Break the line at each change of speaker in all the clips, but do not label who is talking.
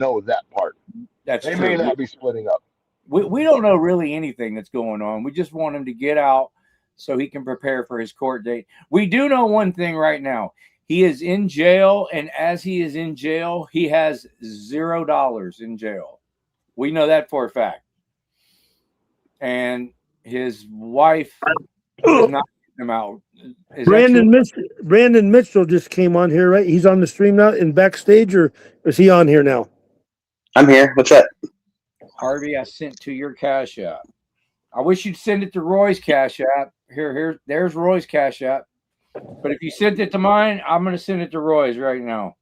know that part.
That's
They
true.
may not be splitting up.
We don't know really anything that's going on. We just want him to get out so he can prepare for his court date. We do know one thing right now. He is in jail, and as he is in jail, he has $0 in jail. We know that for a fact. And his wife is not getting him out. Is that true?
Brandon Mitchell just came on here, right? He's on the stream now in backstage, or is he on here now?
I'm here. What's up?
Harvey, I sent to your Cash App. I wish you'd send it to Roy's Cash App. There's Roy's Cash App. But if you sent it to mine, I'm going to send it to Roy's right now.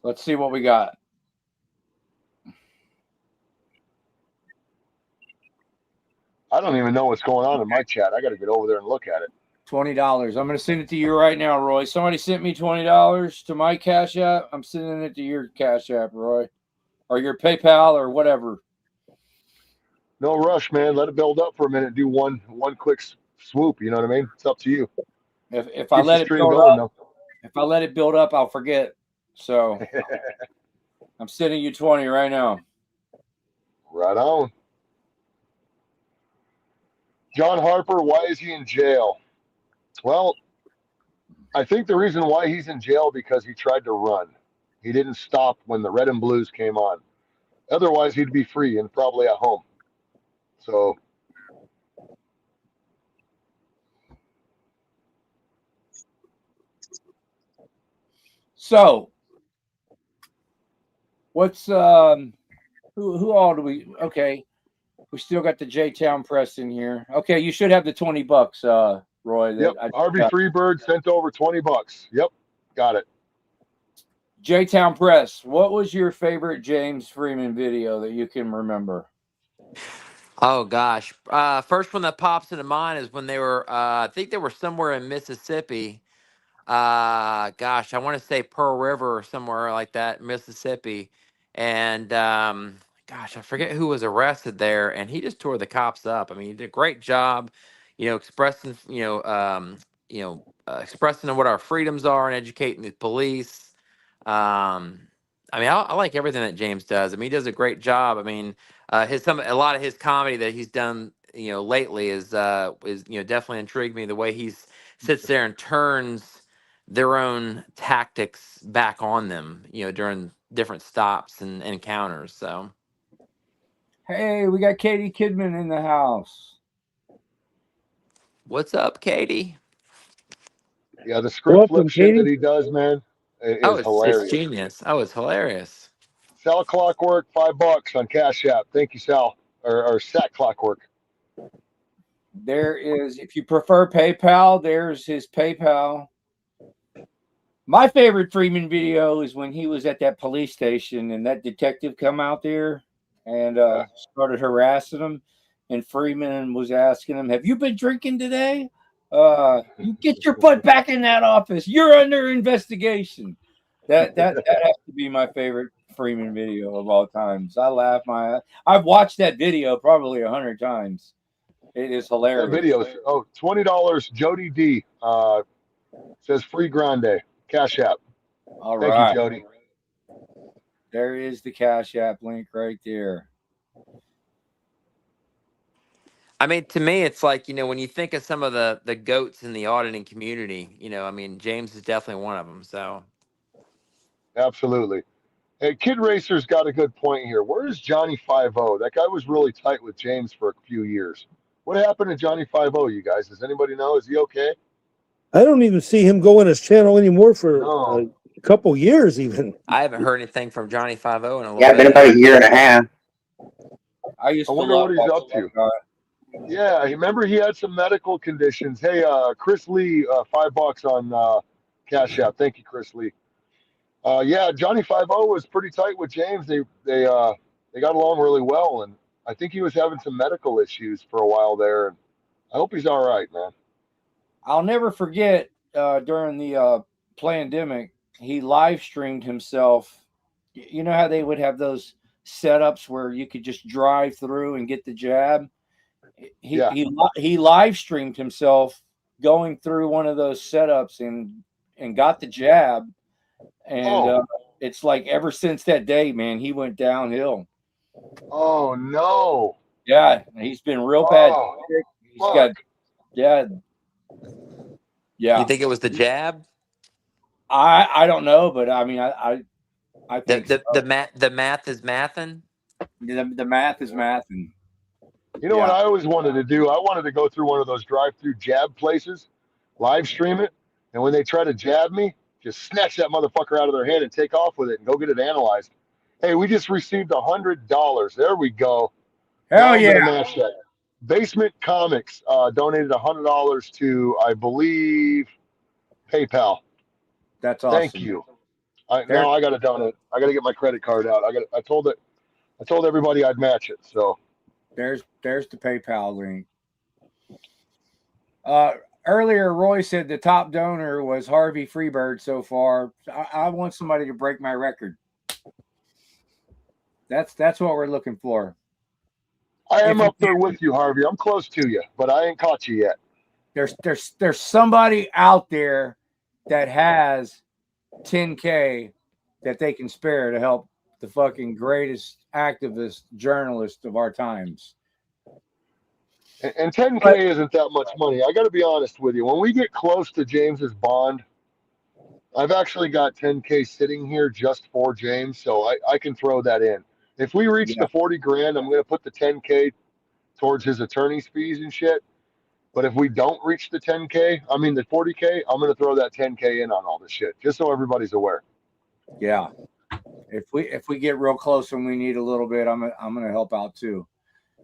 Let's see what we got.
I don't even know what's going on in my chat. I got to get over there and look at it.
$20. I'm going to send it to you right now, Roy. Somebody sent me $20 to my Cash App. I'm sending it to your Cash App, Roy, or your PayPal or whatever.
No rush, man. Let it build up for a minute. Do one quick swoop. You know what I mean? It's up to you.
If I let it build up, if I let it build up, I'll forget. So I'm sending you 20 right now.
Right on. John Harper, why is he in jail? Well, I think the reason why he's in jail because he tried to run. He didn't stop when the red and blues came on. Otherwise, he'd be free and probably at home.
So what's who all do we? Okay, we still got the J Town Press in here. Okay, you should have the $20, Roy.
Yep, Harvey Freebird sent over $20. Yep, got it.
J Town Press. What was your favorite James Freeman video that you can remember?
Oh gosh, first one that pops into mind is when they were, I think they were somewhere in Mississippi. Gosh, I want to say Pearl River or somewhere like that, Mississippi, and gosh, I forget who was arrested there, and he just tore the cops up. I mean, he did a great job, expressing, expressing what our freedoms are and educating the police. I mean, I like everything that James does. I mean, he does a great job. I mean, a lot of his comedy that he's done, lately is definitely intrigued me. The way he sits there and turns their own tactics back on them, during different stops and encounters. So,
hey, we got Katie Kidman in the house.
What's up, Katie?
Yeah, the script flip shit that he does, man, is hilarious.
It's genius. Oh, it's hilarious.
Sal Clockwork, $5 on Cash App. Thank you, Sal, or Sat Clockwork.
There is, if you prefer PayPal, there's his PayPal. My favorite Freeman video is when he was at that police station and that detective come out there and started harassing him. And Freeman was asking him, "Have you been drinking today? You get your butt back in that office. You're under investigation." That has to be my favorite Freeman video of all times. I laugh I've watched that video probably 100 times. It is hilarious.
That video. $20. Jody D says free grande. Cash App.
All
Thank
right.
you, Jody.
There is the Cash App link right there.
I mean, to me, it's like, when you think of some of the goats in the auditing community, I mean, James is definitely one of them. So,
absolutely. Hey, Kid Racer's got a good point here. Where is Johnny 5-0? That guy was really tight with James for a few years. What happened to Johnny 5-0, you guys? Does anybody know? Is he okay?
I don't even see him go on his channel anymore for a couple years, even.
I haven't heard anything from Johnny 5-0 in a little bit.
Yeah, been about a year and a half.
I
wonder what he's up to. Yeah, remember he had some medical conditions. Hey, Chris Lee, $5 on Cash App. Thank you, Chris Lee. Yeah, Johnny 5-0 was pretty tight with James. They got along really well, and I think he was having some medical issues for a while there. And I hope he's all right, man.
I'll never forget during the pandemic, he live streamed himself. You know how they would have those setups where you could just drive through and get the jab? He live streamed himself going through one of those setups and got the jab. And it's like ever since that day, man, he went downhill.
Oh no.
Yeah, he's been real bad.
Oh,
He's got, yeah.
You think it was the jab?
I don't know, but I mean, I think
The math is mathing.
the math is mathing.
You know what I always wanted to do? I wanted to go through one of those drive-through jab places, live stream it, and when they try to jab me, just snatch that motherfucker out of their hand and take off with it and go get it analyzed. Hey, we just received $100. There we go.
Hell
now I'm
yeah.
gonna match that. Basement Comics donated $100 to, I believe, PayPal.
That's awesome.
Thank you. Now I got to donate. I got to get my credit card out. I told everybody I'd match it. So
there's the PayPal link. Earlier, Roy said the top donor was Harvey Freebird so far. I want somebody to break my record. That's what we're looking for.
I am up there with you, Harvey. I'm close to you, but I ain't caught you yet.
There's somebody out there that has 10K that they can spare to help the fucking greatest activist journalist of our times.
And 10K isn't that much money. I got to be honest with you. When we get close to James's bond, I've actually got 10K sitting here just for James, so I can throw that in. If we reach the 40 grand, I'm going to put the 10K towards his attorney's fees and shit. But if we don't reach the 10K, I mean the 40K, I'm going to throw that 10K in on all this shit, just so everybody's aware.
Yeah. If we get real close and we need a little bit, I'm going to help out too.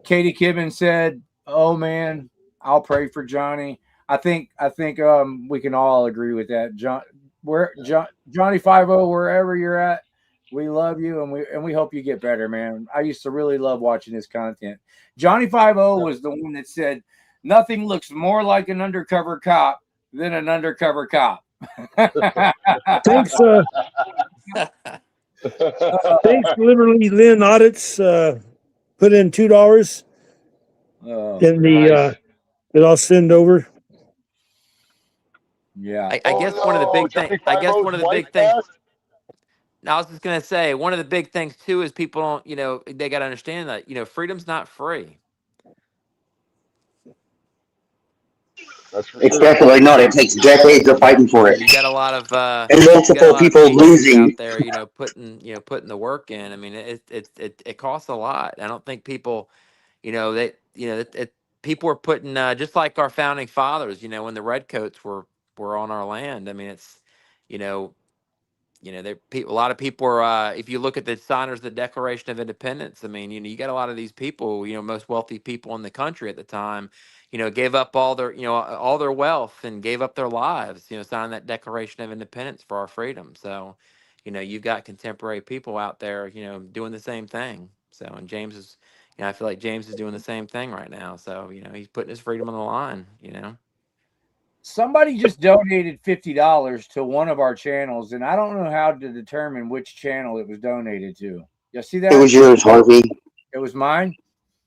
Katie Kibben said, "Oh man, I'll pray for Johnny." I think we can all agree with that. Johnny 50, wherever you're at, we love you and we hope you get better, man. I used to really love watching his content. Johnny 50 was the one that said, "Nothing looks more like an undercover cop than an undercover cop."
Thanks, thanks, Liberty Lynn Audits. Put in $2 in the that I'll send over.
Yeah,
I guess one of the big things. I guess one of the big things.
Passed?
I was just gonna say one of the big things too is people don't. They got to understand that freedom's not free.
That's for
It's
sure.
definitely not. It takes decades of fighting for it.
You got a lot of
and multiple people losing
out there. Putting the work in. I mean, it costs a lot. I don't think people, people were putting just like our founding fathers. When the redcoats were on our land. I mean, it's, a lot of people are. If you look at the signers of the Declaration of Independence, I mean, you got a lot of these people. Most wealthy people in the country at the time. Gave up all their wealth and gave up their lives. Signing that Declaration of Independence for our freedom. So, you've got contemporary people out there. Doing the same thing. So, and James is. I feel like James is doing the same thing right now. So, he's putting his freedom on the line.
Somebody just donated $50 to one of our channels, and I don't know how to determine which channel it was donated to. You see that?
It was yours, Harvey.
It was mine?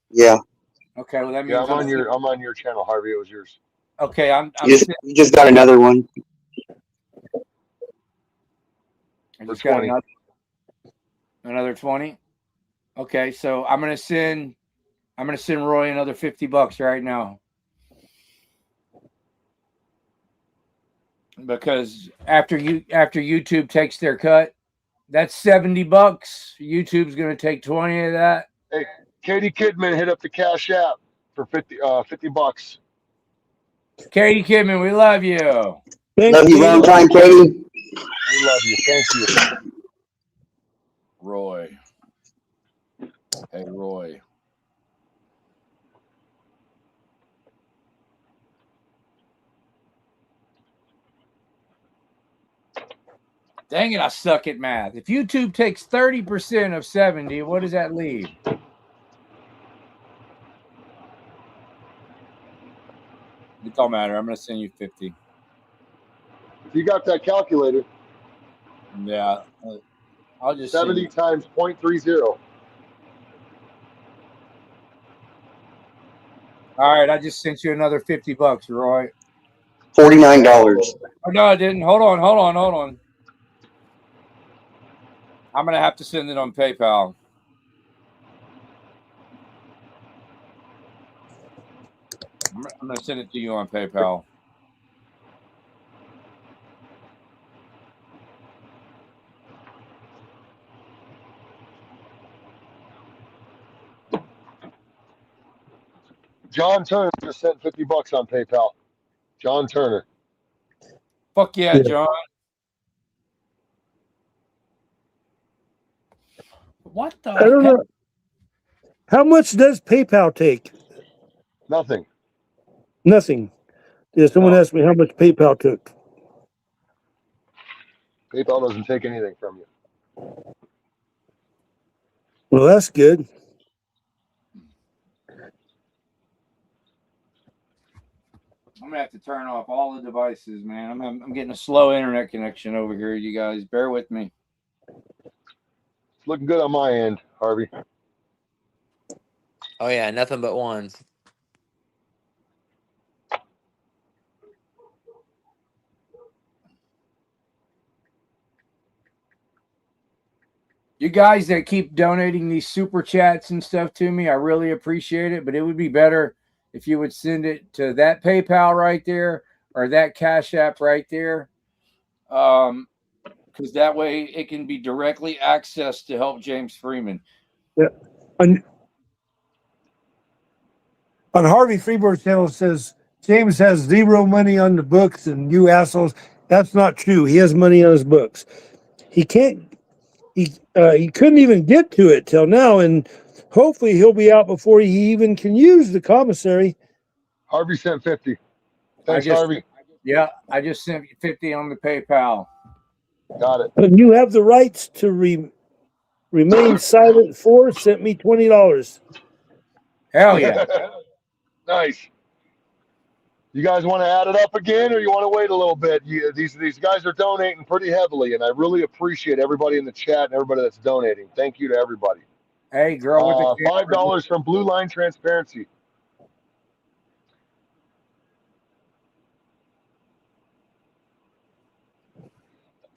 Yeah.
Okay, well that means
I'm on your channel, Harvey. It was yours.
Okay,
you just got another one.
I just got another 20. Okay, so I'm gonna send Roy another $50 right now. Because after YouTube takes their cut, that's $70. YouTube's gonna take 20 of that.
Hey, Katie Kidman hit up the Cash App for $50.
Katie Kidman, we love you.
Thanks,
Love you long time, Katie.
We love you. Thank you.
Roy. Hey, Roy. Dang it, I suck at math. If YouTube takes 30% of 70, what does that leave? It don't matter. I'm going to send you 50.
If you got that calculator.
Yeah. I'll just
70 times 0.30.
All right, I just sent you another $50, Roy.
$49.
Oh, no, I didn't. Hold on. I'm gonna have to send it on PayPal. I'm gonna send it to you on PayPal.
John Turner just sent $50 on PayPal. John Turner.
Fuck yeah, John. What the
I don't
heck?
know. How much does PayPal take?
Nothing.
Nothing. Yeah, someone
No.
asked me how much PayPal took.
PayPal doesn't take anything from you.
Well, that's good.
I'm gonna have to turn off all the devices, man. I'm getting a slow internet connection over here. You guys, bear with me.
It's looking good on my end, Harvey.
Oh yeah, nothing but ones.
You guys that keep donating these super chats and stuff to me, I really appreciate it. But it would be better if you would send it to that PayPal right there or that Cash App right there, because that way it can be directly accessed to help James Freeman.
Yeah. On Harvey Freeborn's channel, it says James has zero money on the books, and you assholes. That's not true. He has money on his books. He can't. He couldn't even get to it till now, and hopefully he'll be out before he even can use the commissary.
Harvey sent 50. Thanks, Harvey.
Yeah, I just sent 50 on the PayPal.
Got it.
And you have the rights to remain silent. For sent me $20.
Hell yeah.
Nice. You guys want to add it up again, or you want to wait a little bit? These guys are donating pretty heavily, and I really appreciate everybody in the chat and everybody that's donating. Thank you to everybody.
Hey, girl with the
$5 from Blue Line Transparency.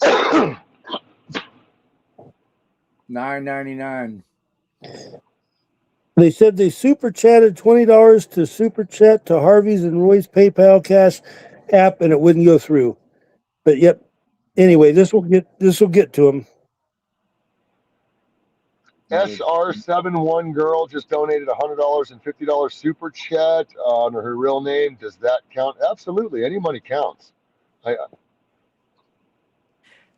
$9.99.
They said they super chatted $20 to super chat to Harvey's and Roy's PayPal Cash app, and it wouldn't go through. But yep. Anyway, this will get to him.
SR71 girl just donated $100 and $50 super chat under her real name. Does that count? Absolutely. Any money counts.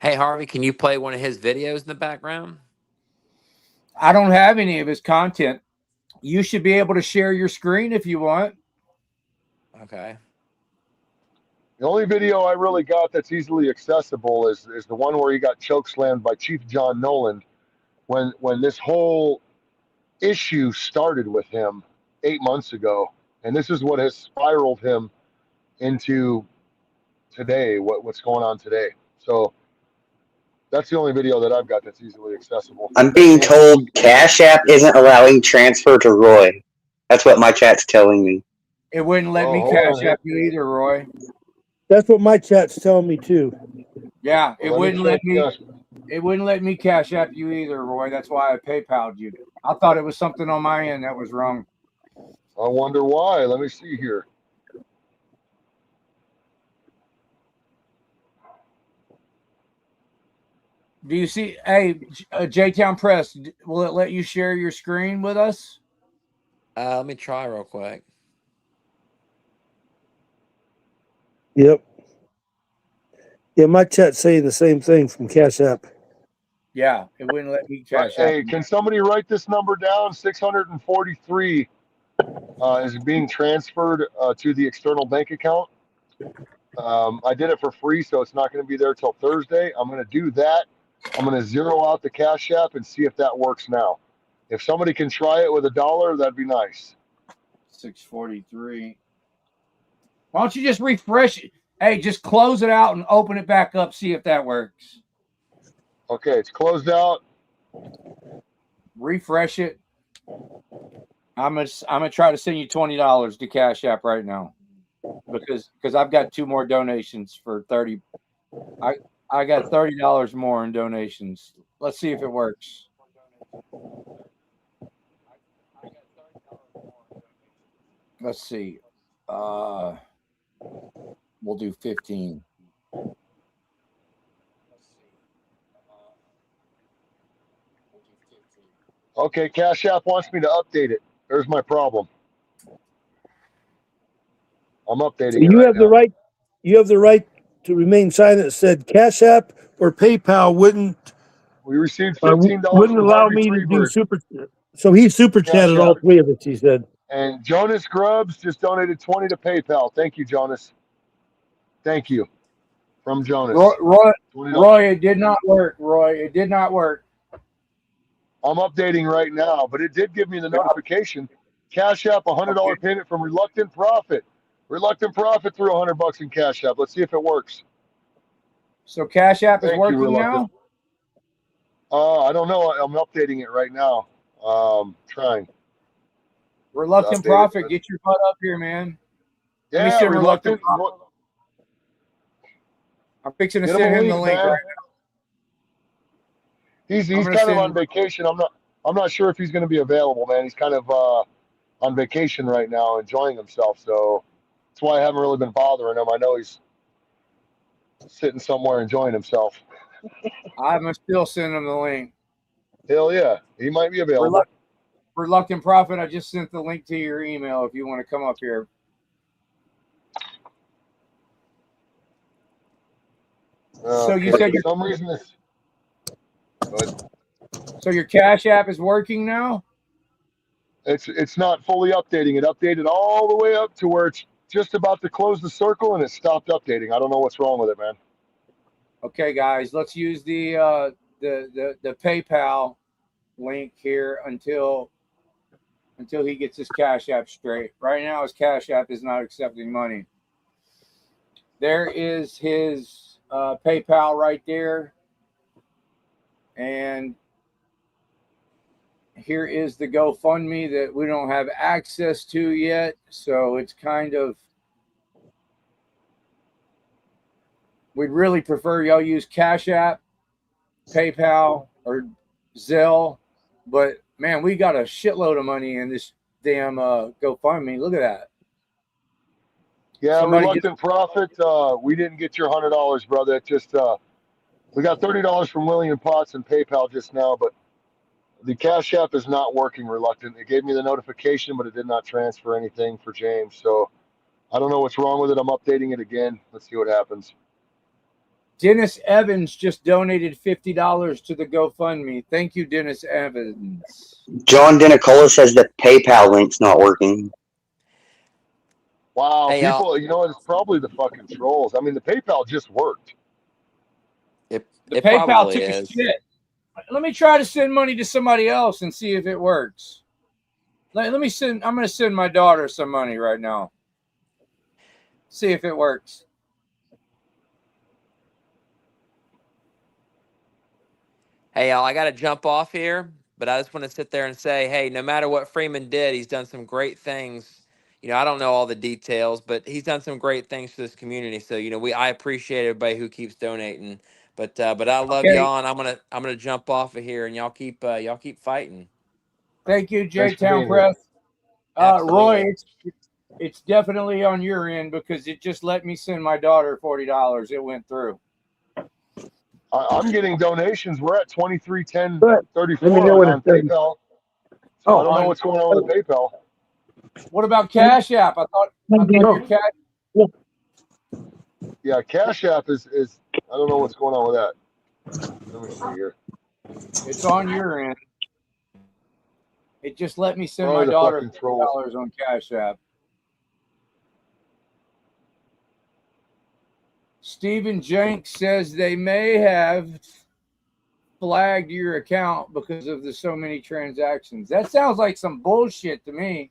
Hey Harvey, can you play one of his videos in the background?
I don't have any of his content. You should be able to share your screen if you want.
Okay.
The only video I really got that's easily accessible is the one where he got chokeslammed by Chief John Noland when this whole issue started with him 8 months ago. And this is what has spiraled him into today, what's going on today. So that's the only video that I've got that's easily accessible.
I'm being told Cash App isn't allowing transfer to Roy. That's what my chat's telling me.
It wouldn't let me Cash App you either, Roy.
That's what my chat's telling me too.
Yeah,
It wouldn't let
me Cash App you either, Roy. That's why I PayPal'd you. I thought it was something on my end that was wrong.
I wonder why. Let me see here.
Do you see? Hey, J-Town Press, will it let you share your screen with us?
Let me try real quick.
Yep. Yeah, my chat's saying the same thing from Cash App.
Yeah, it wouldn't let me Cash App.
Hey, can somebody write this number down? 643 is being transferred to the external bank account. I did it for free, so it's not going to be there till Thursday. I'm going to do that. I'm going to zero out the Cash App and see if that works now. If somebody can try it with $1, that'd be nice.
643. Why don't you just refresh it? Hey, just close it out and open it back up. See if that works.
Okay, it's closed out.
Refresh it. I'm gonna try to send you $20 to Cash App right now because I've got 2 more donations for 30. I got $30 more in donations Let's see if it works. Let's see. We'll do 15.
Okay, Cash App wants me to update it. There's my problem. I'm updating it
You
right
have the
now.
right. You have the right to remain silent. It said Cash App or PayPal wouldn't
We received $15
wouldn't
from
allow
Harvey
me to do
Freebird.
super. So he super
Cash
chatted all
App.
three of us. He said.
And Jonas Grubbs just donated 20 to PayPal. Thank you, Jonas. Thank you. From Jonas.
Roy, it did not work. Roy, it did not work.
I'm updating right now, but it did give me the notification. Cash App, $100 payment from Reluctant Profit. Reluctant Profit threw $100 in Cash App. Let's see if it works.
So Cash App is
Thank you,
working
Reluctant.
now?
I don't know. I'm updating it right now. Trying.
Reluctant Profit, get your butt up here, man. Let me send Reluctant Profit. I'm fixing to send him the link right now.
He's kind of on vacation. I'm not sure if he's going to be available, man. He's kind of on vacation right now, enjoying himself. So that's why I haven't really been bothering him. I know he's sitting somewhere enjoying himself.
I'm still sending him the link.
Hell yeah, he might be available.
Reluctant Profit, I just sent the link to your email if you want to come up here. So you said
for some reason this.
So your Cash App is working now?
It's not fully updating. It updated all the way up to where it's just about to close the circle, and it stopped updating. I don't know what's wrong with it, man.
Okay, guys, let's use the PayPal link here until he gets his Cash App straight. Right now, his Cash App is not accepting money. There is his PayPal right there. And here is the GoFundMe that we don't have access to yet. So it's kind of, we'd really prefer y'all use Cash App, PayPal, or Zelle. But man, we got a shitload of money in this damn GoFundMe. Look at that.
Yeah, Reluctant Profit. We didn't get your $100, brother. It just we got $30 from William Potts and PayPal just now, but the Cash App is not working. Reluctant. It gave me the notification, but it did not transfer anything for James. So I don't know what's wrong with it. I'm updating it again. Let's see what happens.
Dennis Evans just donated $50 to the GoFundMe. Thank you, Dennis Evans.
John Denicola says the PayPal link's not working.
Wow, hey, people, you know, it's probably the fucking trolls. I mean, the PayPal just worked.
The PayPal took a shit. Let me try to send money to somebody else and see if it works. Let me send. I'm going to send my daughter some money right now. See if it works.
Hey, y'all, I got to jump off here, but I just want to sit there and say, hey, no matter what Freeman did, he's done some great things. You know, I don't know all the details, but he's done some great things for this community. So, you know, I appreciate everybody who keeps donating. But I love y'all, and I'm gonna jump off of here, and y'all keep fighting.
Thank you, J-Town Press. Roy, it's definitely on your end because it just let me send my daughter $40. It went through.
I'm getting donations. We're at 231034 on PayPal. So I don't know what's going on with the PayPal.
What about Cash App? I thought your Cash.
Yeah, Cash App is I don't know what's going on with that. Let me see here.
It's on your end. It just let me send my daughter $40 on Cash App. Stephen Jenks says they may have flagged your account because of the so many transactions. That sounds like some bullshit to me.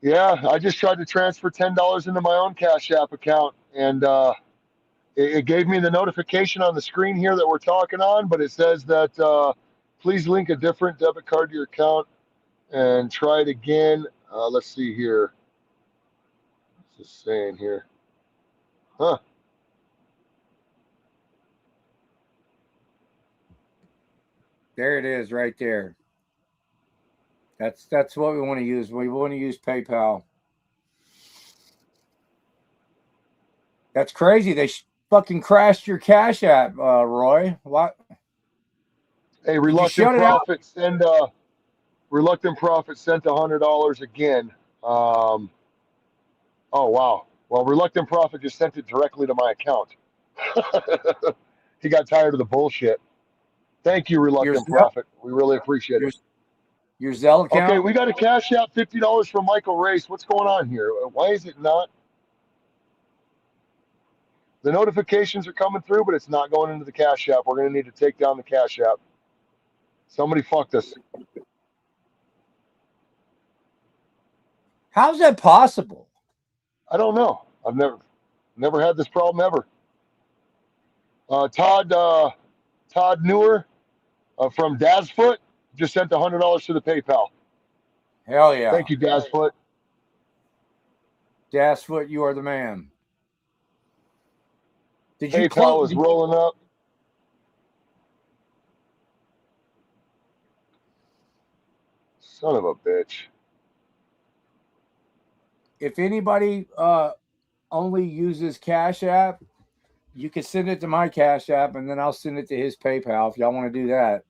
Yeah, I just tried to transfer $10 into my own Cash App account, and it gave me the notification on the screen here that we're talking on, but it says that please link a different debit card to your account and try it again. Let's see here. What's this saying here? Huh.
There it is, right there. That's what we want to use. We want to use PayPal. That's crazy. They fucking crashed your Cash App, Roy. What?
Hey,
Can you
Reluctant
shut it out?
Prophet, Reluctant Prophet sent $100 again. Oh wow. Well, Reluctant Prophet just sent it directly to my account. He got tired of the bullshit. Thank you,
Your
Reluctant
Zelle,
Prophet. We really appreciate
your,
it.
your Zelle
Okay,
account?
we got a cash out $50 from Michael Race. What's going on here? Why is it not? The notifications are coming through, but it's not going into the Cash App. We're going to need to take down the Cash App. Somebody fucked us.
How's that possible?
I don't know. I've never had this problem ever. Todd Newer from Dazfoot just sent $100 to the PayPal.
Hell yeah.
Thank you, Dazfoot.
Dasfoot, you are the man. Did you
PayPal
close?
is rolling up. Son of a bitch.
If anybody only uses Cash App, you can send it to my Cash App, and then I'll send it to his PayPal if y'all want to do that.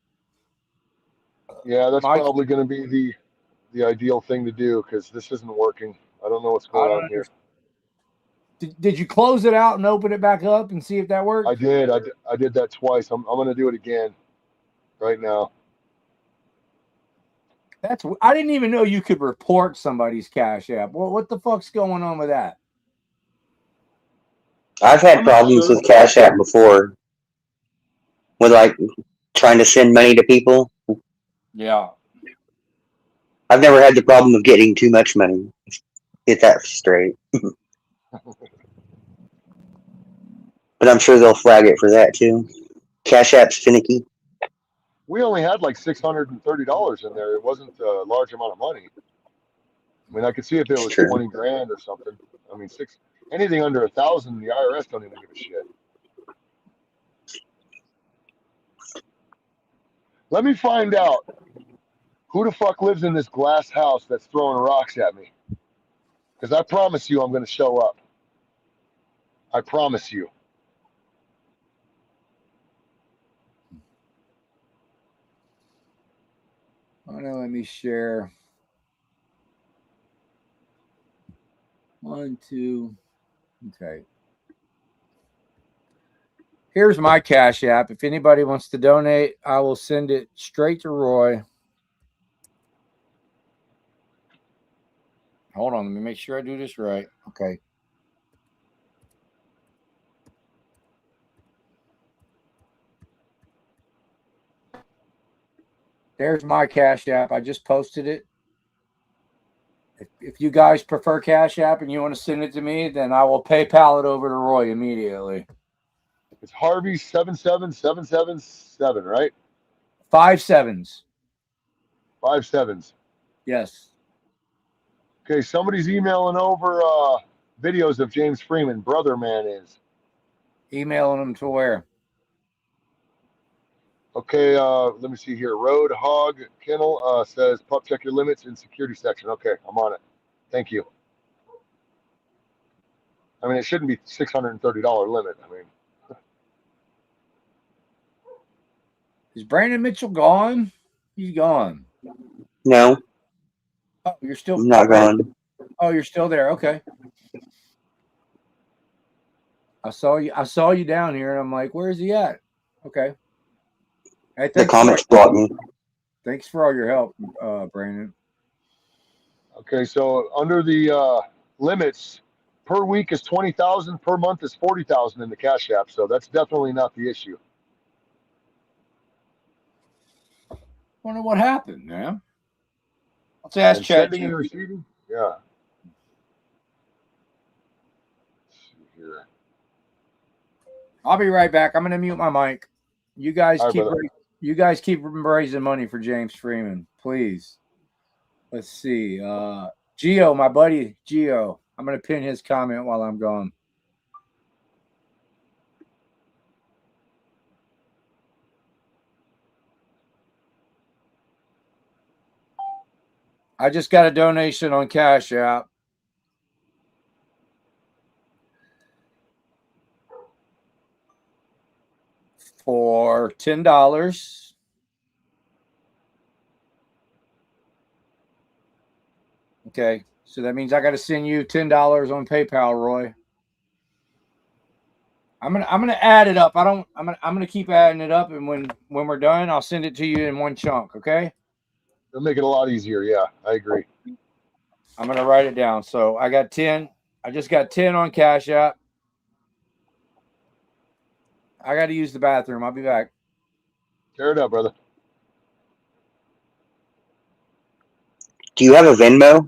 Yeah, that's
Mike,
probably going to be the ideal thing to do because this isn't working. I don't know what's
I
going
don't
on here.
Did you close it out and open it back up and see if that worked?
I did. I did that twice. I'm going to do it again right now.
I didn't even know you could report somebody's Cash App. What the fuck's going on with that?
I've had problems with Cash App before, with like trying to send money to people.
Yeah.
I've never had the problem of getting too much money. Get that straight. But I'm sure they'll flag it for that too. Cash App's finicky.
We only had like $630 in there. It wasn't a large amount of money. I mean, I could see if it
It's
was
true.
20 grand or something. I mean, anything under 1,000, the IRS don't even give a shit. Let me find out who the fuck lives in this glass house that's throwing rocks at me. Because I promise you I'm going to show up. I promise you.
Oh, no, let me share. 1, 2. Okay. Here's my Cash App. If anybody wants to donate, I will send it straight to Roy. Hold on. Let me make sure I do this right. Okay. There's my Cash App. I just posted it. If you guys prefer Cash App and you want to send it to me, then I will PayPal it over to Roy immediately.
It's Harvey 77777, right?
5 7s.
5 7s.
Yes.
Okay, somebody's emailing over videos of James Freeman. Brother man is.
Emailing them to where?
Okay, let me see here. Road Hog Kennel says pup check your limits in security section. Okay, I'm on it. Thank you. I mean, it shouldn't be $630 limit. I mean,
Is Brandon Mitchell gone? He's gone.
No,
Oh, you're still
I'm not gone.
Oh, you're still there. Okay. I saw you down here, and I'm like, where is he at? Okay. Hey,
The comments blocked me.
thanks for all your help, Brandon.
okay, so under the limits, per week is 20,000, per month is 40,000 in the Cash App. So that's definitely not the issue.
Wonder what happened, man. Let's ask
And
Chat.
sending and receiving, yeah. Let's see here.
I'll be right back. I'm gonna mute my mic. You guys
All right,
keep
brother.
keep raising money for James Freeman, please. Let's see. Gio, my buddy Gio. I'm gonna pin his comment while I'm gone. I just got a donation on Cash App for $10. Okay, so that means I got to send you $10 on PayPal, Roy. I'm gonna add it up. I'm gonna keep adding it up, and when we're done, I'll send it to you in one chunk. Okay.
It'll make it a lot easier. Yeah, I agree.
I'm gonna write it down. So I got 10. I just got 10 on Cash App. I got to use the bathroom. I'll be back.
Tear it up, brother.
Do you have a Venmo?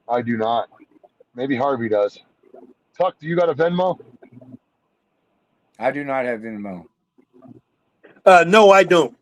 I do not. Maybe Harvey does. Tuck, do you got a Venmo?
I do not have Venmo.
No, I don't.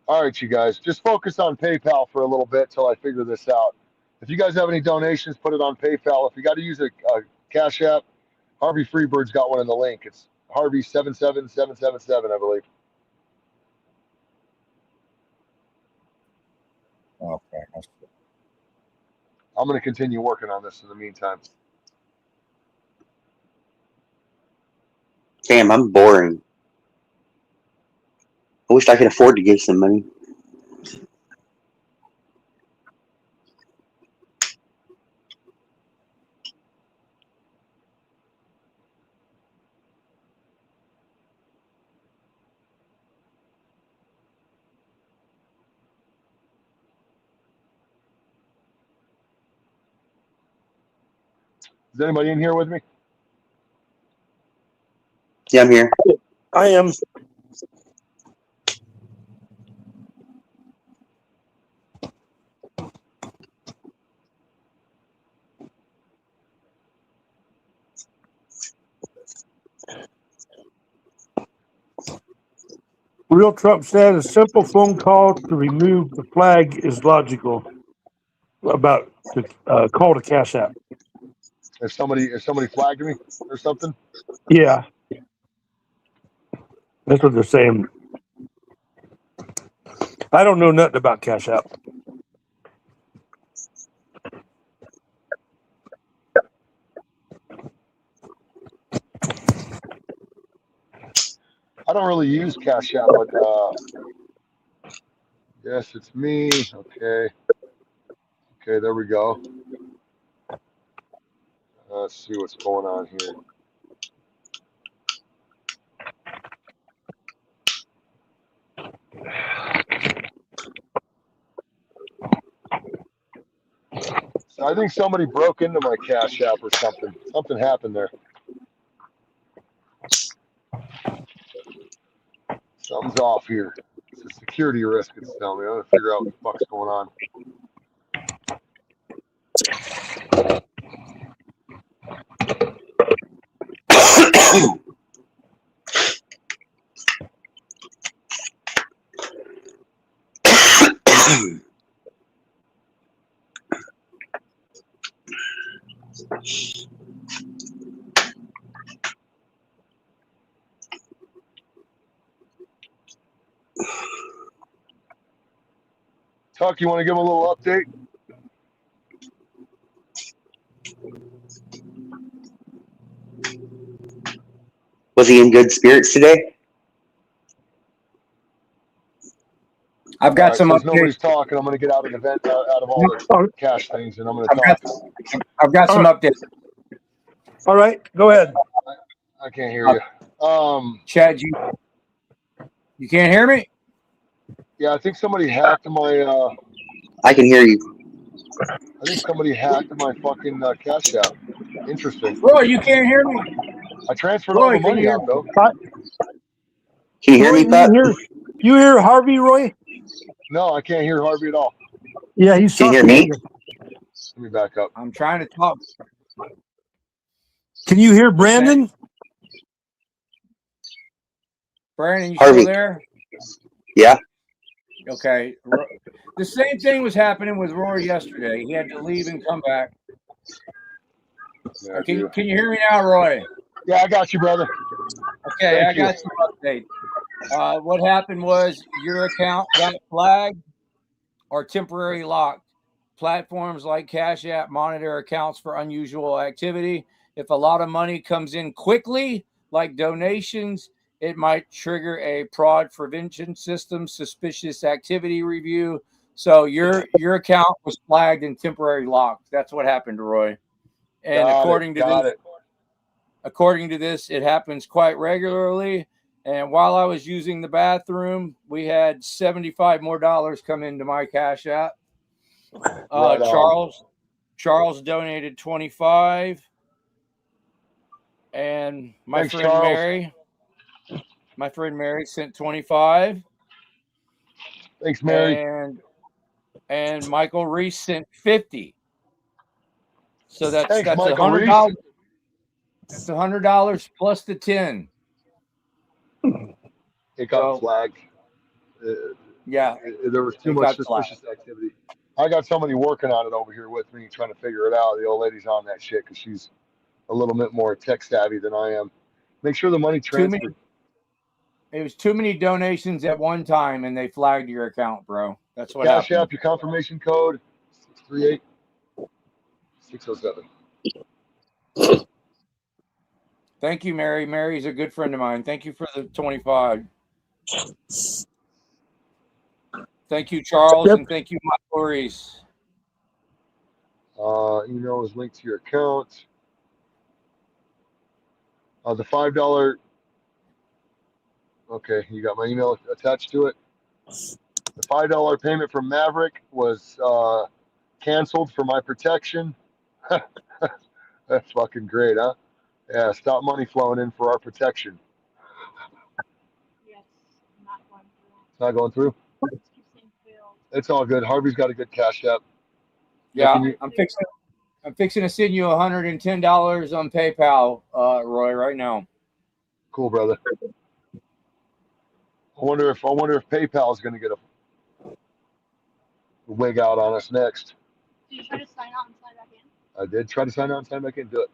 All right, you guys, just focus on PayPal for a little bit till I figure this out. If you guys have any donations, put it on PayPal. If you got to use a Cash App, Harvey Freebird's got one in the link. It's Harvey 77777, I believe.
Okay.
I'm going to continue working on this in the meantime.
Damn, I'm boring. I wish I could afford to give some money.
Is anybody in here with me?
Yeah, I'm here.
I am. Real Trump said a simple phone call to remove the flag is logical. About the call to Cash App.
If somebody flagged me or something?
Yeah. That's what they're saying. I don't know nothing about Cash App.
I don't really use Cash App, but yes, it's me. Okay. Okay, there we go. Let's see what's going on here. So I think somebody broke into my Cash App or something. Something happened there. Something's off here. It's a security risk, it's telling me. I'm going to figure out what the fuck's going on. Tuck, you want to give him a little update?
Was he in good spirits today?
I've got
Right,
some
since
updates.
nobody's talking, I'm going to get out of the vent, out of all the cash things, and I'm going to talk.
I've got some updates.
All right, go ahead.
I can't hear you.
Chad, you can't hear me?
Yeah, I think somebody hacked my.
I can hear you.
I think somebody hacked my fucking Cash App. Interesting.
Roy, you can't hear me?
I transferred all
Roy,
the
can
money
you
out though.
Can you hear
Roy,
me, Pup?
you hear Harvey, Roy?
No, I can't hear Harvey at all.
Yeah, he's
Can you
talking.
hear me?
Let me back up.
I'm trying to talk.
Can you hear Brandon?
Brandon, you
Harvey.
still there?
Yeah.
Okay. The same thing was happening with Roy yesterday. He had to leave and come back.
Yeah,
Can you hear me now, Roy?
yeah, I got you, brother.
Okay,
Thank
I got some update. What happened was your account got flagged or temporarily locked. Platforms like Cash App monitor accounts for unusual activity. If a lot of money comes in quickly, like donations, it might trigger a fraud prevention system suspicious activity review. So your account was flagged and temporarily locked. That's what happened, Roy. And according to this, it happens quite regularly. And while I was using the bathroom, we had $75 more come into my Cash App.
Right on.
Charles donated 25, and
Thanks, Charles.
my friend Mary sent 25.
Thanks, Mary.
And Michael Reese sent 50. So that's
Michael
$100.
Reese.
That's $100 plus the 10.
It got flagged.
Yeah,
there was too much suspicious activity. I got somebody working on it over here with me, trying to figure it out. The old lady's on that shit because she's a little bit more tech savvy than I am. Make sure the money transferred.
It was too many donations at one time, and they flagged your account, bro. That's what
Cash
happened.
App, your confirmation code 638-607.
Thank you, Mary. Mary's a good friend of mine. Thank you for the 25. Thank you, Charles, and thank you, Michael Reese.
Email is linked to your account. The $5. Okay, you got my email attached to it. The $5 payment from Maverick was canceled for my protection. That's fucking great, huh? Yeah, stop money flowing in for our protection.
Yes, not going through.
It's not going through? It's all good. Harvey's got a good Cash App.
Yeah, I'm fixing to send you $110 on PayPal, Roy, right now.
Cool, brother. I wonder if PayPal is going to get a wig out on us next.
Did you try to sign out and sign back in?
I did try to sign out and sign back in. Do it.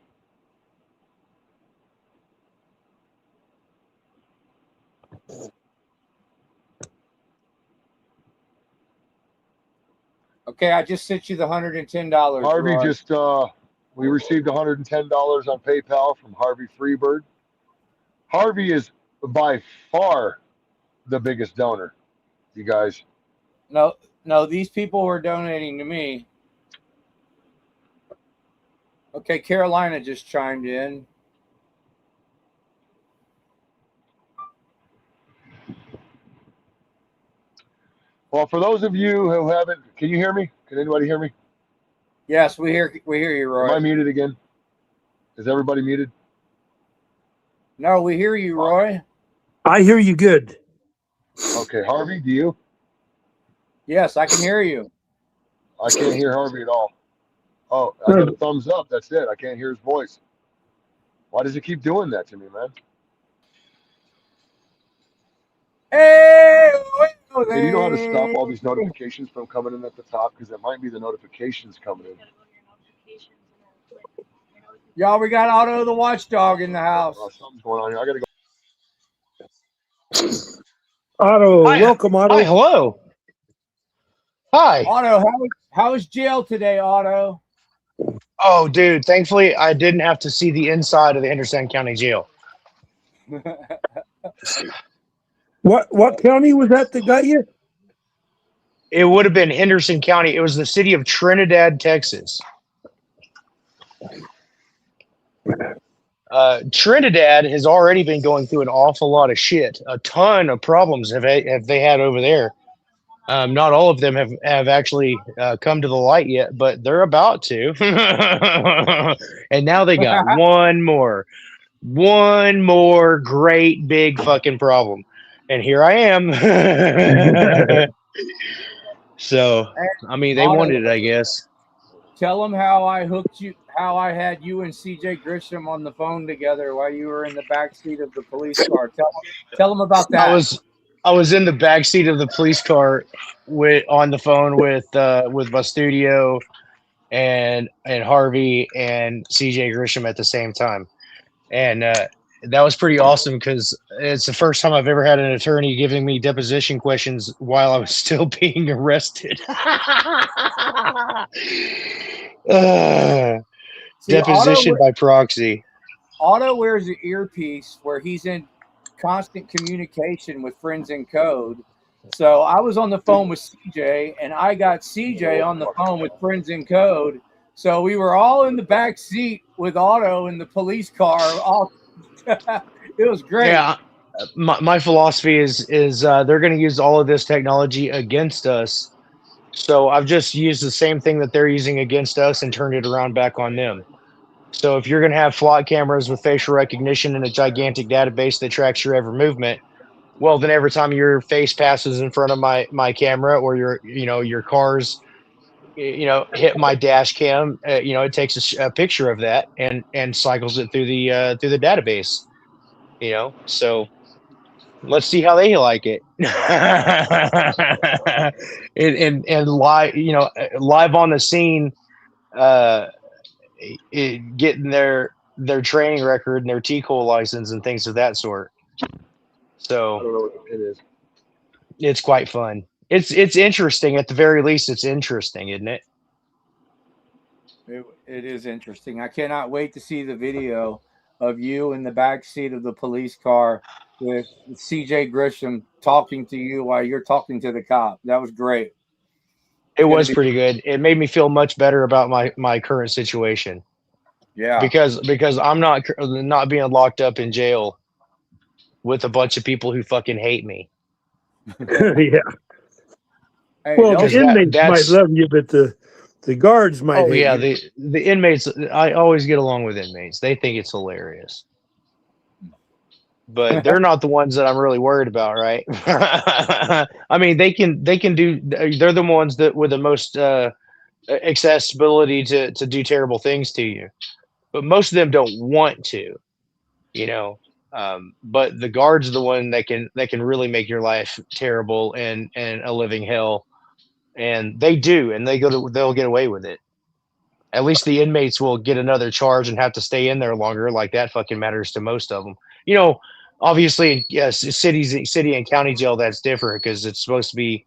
Okay, I just sent you the $110.
Harvey
Roy.
just we received $110 on PayPal from Harvey Freebird. Harvey is by far the biggest donor, you guys.
No, these people were donating to me. Okay, Carolina just chimed in.
Well, for those of you who haven't, can you hear me? Can anybody hear me?
Yes, we hear you, Roy.
Am I muted again? Is everybody muted?
No, we hear you, Roy.
I hear you good.
Okay, Harvey, do you?
Yes, I can hear you.
I can't hear Harvey at all. Oh, I got a thumbs up. That's it. I can't hear his voice. Why does it keep doing that to me, man?
Hey,
you know how to stop all these notifications from coming in at the top? Because it might be the notifications coming in.
Y'all, we got Otto the Watchdog in the house.
Something's going on here. I got to go.
Otto, welcome, Otto.
Hi, hello. Hi.
Otto, how was jail today, Otto?
Oh, dude, thankfully I didn't have to see the inside of the Henderson County Jail.
What county was that got you?
It would have been Henderson County. It was the city of Trinidad, Texas. Trinidad has already been going through an awful lot of shit. A ton of problems have they had over there. Not all of them have actually come to the light yet, but they're about to. And now they got one more great big fucking problem. And here I am. So, I mean, they
Otto,
wanted it, I guess.
tell them how I had you and CJ Grisham on the phone together while you were in the back seat of the police car. Tell them about
I
that.
was in the back seat of the police car on the phone with my studio and Harvey and CJ Grisham at the same time. And that was pretty awesome because it's the first time I've ever had an attorney giving me deposition questions while I was still being arrested.
See,
Deposition by proxy.
Otto wears an earpiece where he's in constant communication with friends in code. So I was on the phone with CJ, and I got CJ on the phone with friends in code. So we were all in the back seat with Otto in the police car. It was great.
Yeah, my philosophy is they're going to use all of this technology against us. So I've just used the same thing that they're using against us and turned it around back on them. So if you're going to have flock cameras with facial recognition and a gigantic database that tracks your every movement, well, then every time your face passes in front of my camera or your cars, hit my dash cam, it takes a picture of that and cycles it through the database. So let's see how they like it. and live, live on the scene, getting their training record and their TCOL license and things of that sort.
I
So
don't know what the pin is.
it's quite fun. It's interesting. At the very least, it's interesting, isn't it?
It is interesting. I cannot wait to see the video of you in the back seat of the police car with CJ Grisham talking to you while you're talking to the cop. That was great.
It was pretty good. It made me feel much better about my current situation.
Yeah.
Because I'm not being locked up in jail with a bunch of people who fucking hate me.
Yeah.
Hey,
Well, the inmates might love you, but the guards might hate you.
The inmates, I always get along with inmates. They think it's hilarious. But they're not the ones that I'm really worried about, right? I mean, they can do, they're the ones that with the most accessibility to do terrible things to you. But most of them don't want to, but the guards are the one that can really make your life terrible and a living hell. And they do, and they'll get away with it. At least the inmates will get another charge and have to stay in there longer. Like that fucking matters to most of them. Obviously, yes, city and county jail, that's different because it's supposed to be,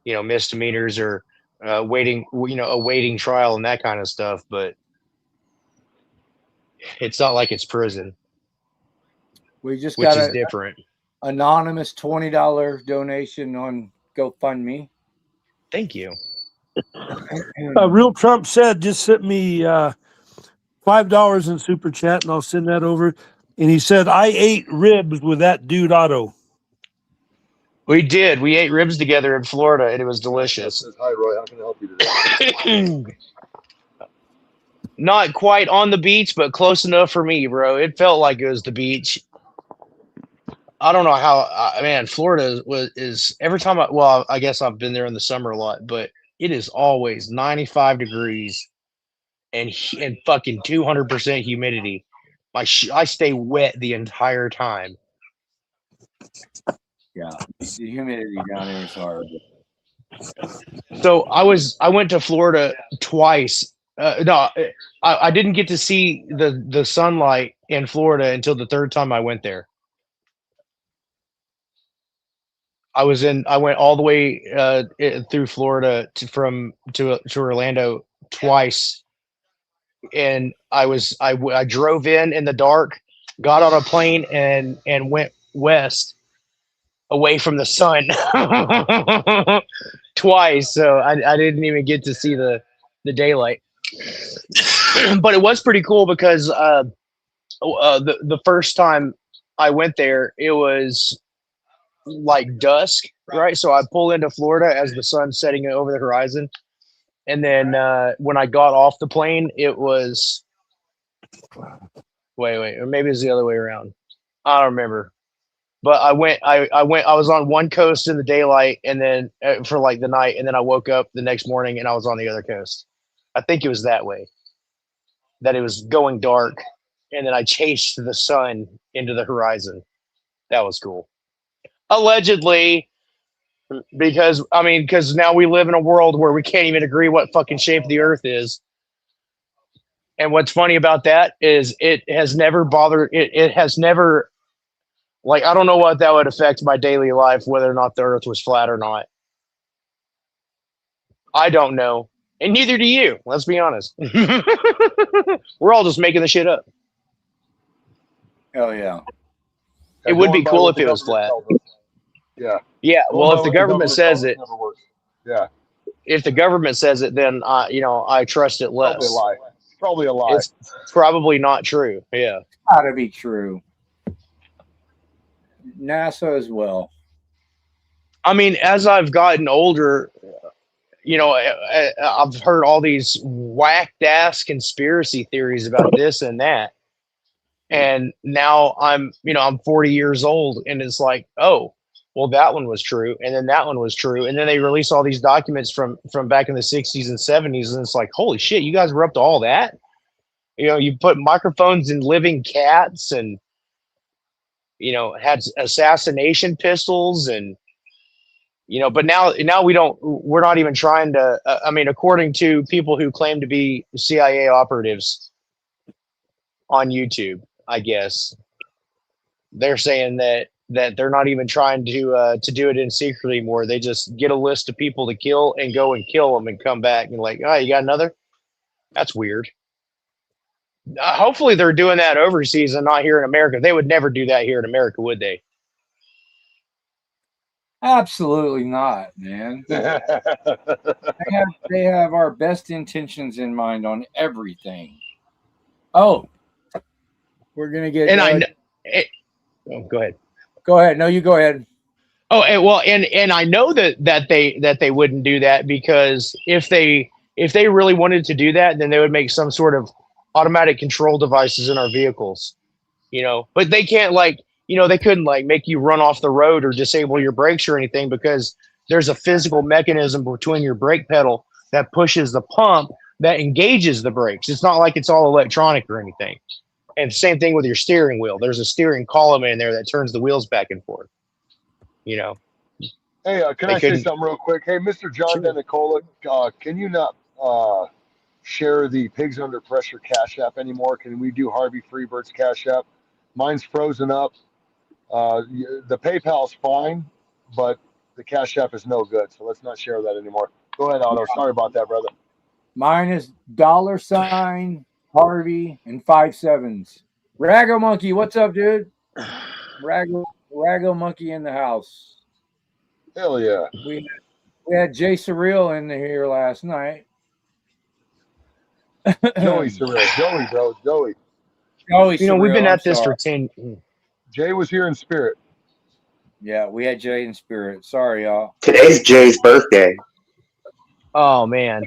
misdemeanors or awaiting trial and that kind of stuff. But it's not like it's prison.
We just
which
got
is different.
Anonymous $20 donation on GoFundMe.
Thank you.
Real Trump said, just sent me $5 in super chat, and I'll send that over. And he said, I ate ribs with that dude Otto.
We did. We ate ribs together in Florida, and it was delicious.
Hi, Roy. How can I help you today?
Not quite on the beach, but close enough for me, bro. It felt like it was the beach. I don't know how, man, Florida is every time I guess I've been there in the summer a lot, but it is always 95 degrees and fucking 200% humidity. I stay wet the entire time.
Yeah, the humidity down there is hard.
So I went to Florida twice. No, I didn't get to see the sunlight in Florida until the third time I went there. I went all the way through Florida to Orlando twice, and I drove in the dark, got on a plane and went west away from the sun twice. So I didn't even get to see the daylight, but it was pretty cool because the first time I went there, it was like dusk, right? So I pull into Florida as the sun's setting over the horizon, and then when I got off the plane, it was wait, or maybe it's the other way around. I don't remember. But I was on one coast in the daylight, and then for like the night, and then I woke up the next morning and I was on the other coast. I think it was that way, that it was going dark, and then I chased the sun into the horizon. That was cool. Allegedly, because now we live in a world where we can't even agree what fucking shape the Earth is. And what's funny about that is it has never bothered. It has never, like, I don't know what that would affect my daily life, whether or not the Earth was flat or not. I don't know, and neither do you. Let's be honest. We're all just making the shit up.
Hell yeah.
It would be
Going by
cool
what
if
the
it was
government
flat.
tells us. Yeah.
Yeah.
Going
Well,
by
if the
what
government says
tells us
it,
never works. Yeah.
if the government says it, then I trust it less.
Probably a lie. Probably a lie.
It's probably not true. Yeah.
Gotta be true. NASA as well.
I mean, as I've gotten older, I've heard all these whacked ass conspiracy theories about this and that. And now I'm 40 years old, and it's like, oh, well, that one was true. And then that one was true. And then they release all these documents from back in the 60s and 70s. And it's like, holy shit, you guys were up to all that? You put microphones in living cats, and, had assassination pistols, and, but now we're not even trying to, according to people who claim to be CIA operatives on YouTube, I guess, they're saying that they're not even trying to do it in secret anymore. They just get a list of people to kill and go and kill them and come back and like, oh, you got another? That's weird. Hopefully they're doing that overseas and not here in America. They would never do that here in America, would they?
Absolutely not, man. They have our best intentions in mind on everything. Oh, we're gonna get.
And go ahead.
Go ahead. No, you go ahead.
Oh, and I know that they wouldn't do that, because if they really wanted to do that, then they would make some sort of automatic control devices in our vehicles, But they can't, they couldn't make you run off the road or disable your brakes or anything, because there's a physical mechanism between your brake pedal that pushes the pump that engages the brakes. It's not like it's all electronic or anything. And same thing with your steering wheel. There's a steering column in there that turns the wheels back and forth.
Hey, can I say something real quick? Hey, Mr. John Denicola, can you not share the Pigs Under Pressure Cash App anymore? Can we do Harvey Freebird's Cash App? Mine's frozen up. The PayPal's fine, but the Cash App is no good, so let's not share that anymore. Go ahead, Otto. Sorry about that, brother.
Mine is $ Harvey and 5 7s. Rago Monkey, what's up, dude? Rago Monkey in the house.
Hell yeah.
We had Jay Surreal in here last night.
Joey Surreal. Joey, bro. Joey.
Joey Surreal,
we've been at this for 10.
Jay was here in spirit.
Yeah, we had Jay in spirit. Sorry, y'all.
Today's Jay's birthday.
Oh, man.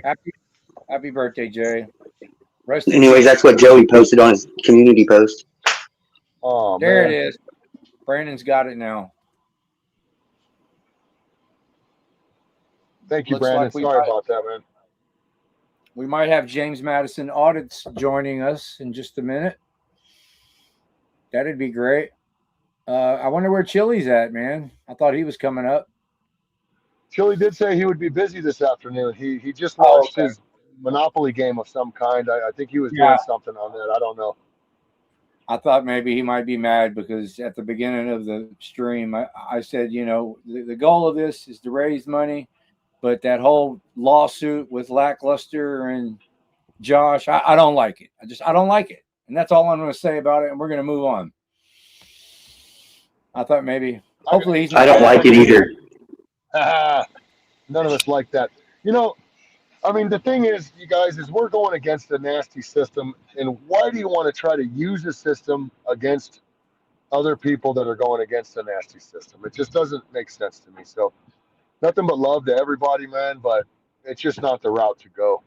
Happy birthday, Jay.
Anyways, that's what Joey posted on his community post.
Oh,
there
man.
it is. Brandon's got it now.
Thank you,
Looks
Brandon.
like
Sorry about that, man.
We might have James Madison Audits joining us in just a minute. That'd be great. I wonder where Chili's at, man. I thought he was coming up.
Chili did say he would be busy this afternoon. He just launched his Monopoly game of some kind. I think he was doing something on that. I don't know.
I thought maybe he might be mad because at the beginning of the stream, I said, the goal of this is to raise money, but that whole lawsuit with Lackluster and Josh, I don't like it. I don't like it. And that's all I'm going to say about it. And we're going to move on. I thought maybe, hopefully he's not.
I don't like it either.
None of us like that. The thing is, you guys, is we're going against a nasty system. And why do you want to try to use a system against other people that are going against a nasty system? It just doesn't make sense to me. So nothing but love to everybody, man, but it's just not the route to go.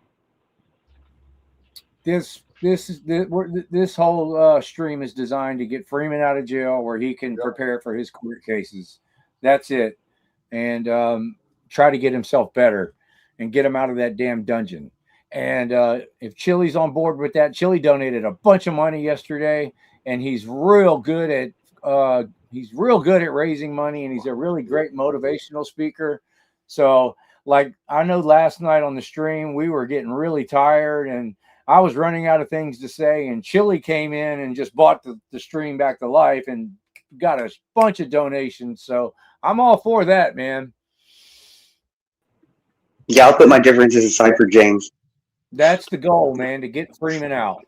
This this whole stream is designed to get Freeman out of jail where he can prepare for his court cases. That's it. And try to get himself better and get him out of that damn dungeon. And if Chili's on board with that, Chili donated a bunch of money yesterday, and he's real good at raising money, and he's a really great motivational speaker. So, like, I know last night on the stream we were getting really tired, and I was running out of things to say, and Chili came in and just brought the stream back to life and got a bunch of donations. So I'm all for that, man.
Yeah, I'll put my differences aside for James.
That's the goal, man, to get Freeman out.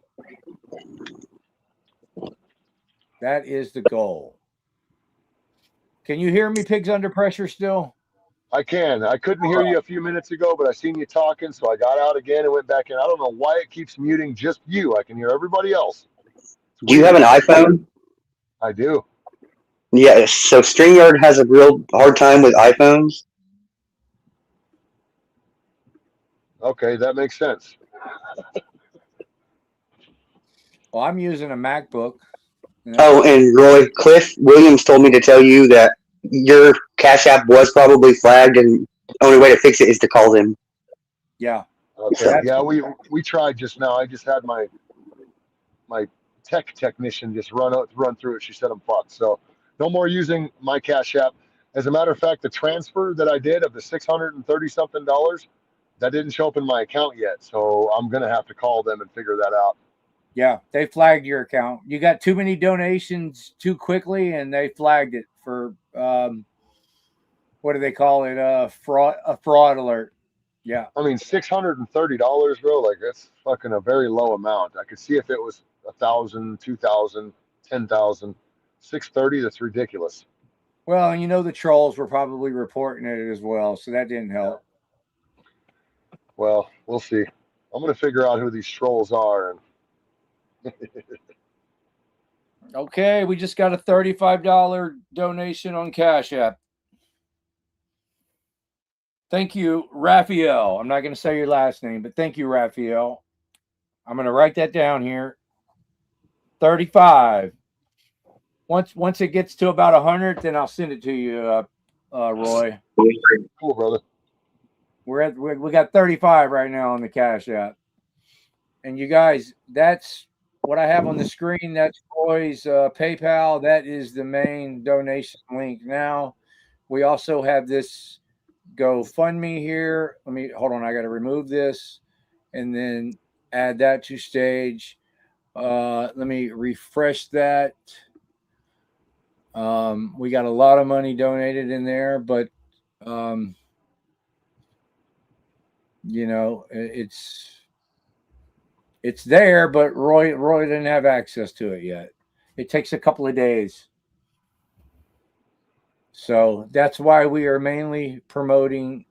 That is the goal. Can you hear me, Pigs Under Pressure, still?
I can. I couldn't hear you a few minutes ago, but I seen you talking, so I got out again and went back in. I don't know why it keeps muting just you. I can hear everybody else.
Do you have an iPhone?
I do.
Yeah, so StreamYard has a real hard time with iPhones.
Okay, that makes sense.
Well, I'm using a MacBook.
Oh, and Roy, Cliff Williams told me to tell you that your Cash App was probably flagged, and the only way to fix it is to call them.
Yeah.
Okay. Yeah, we tried just now. I just had my technician just run through it. She said I'm fucked. So no more using my Cash App. As a matter of fact, the transfer that I did of the $630-something, that didn't show up in my account yet. So I'm gonna have to call them and figure that out.
Yeah, they flagged your account. You got too many donations too quickly, and they flagged it for what do they call it? A fraud alert. Yeah.
I mean, $630, bro. Like, that's fucking a very low amount. I could see if it was 1,000, 2,000, 10,000, $630. That's ridiculous.
Well, and you know the trolls were probably reporting it as well, so that didn't help.
Well, we'll see. I'm gonna figure out who these trolls are. And
okay, we just got a $35 donation on Cash App. Thank you, Raphael. I'm not going to say your last name, but thank you, Raphael. I'm going to write that down here. 35. Once it gets to about 100, then I'll send it to you, Roy.
Cool, brother.
We got 35 right now on the Cash App, and you guys, that's what I have on the screen. That's Roy's PayPal. That is the main donation link. Now we also have this GoFundMe here. Hold on. I got to remove this and then add that to stage. Let me refresh that. We got a lot of money donated in there, but you know, it's there, but Roy didn't have access to it yet. It takes a couple of days. So that's why we are mainly promoting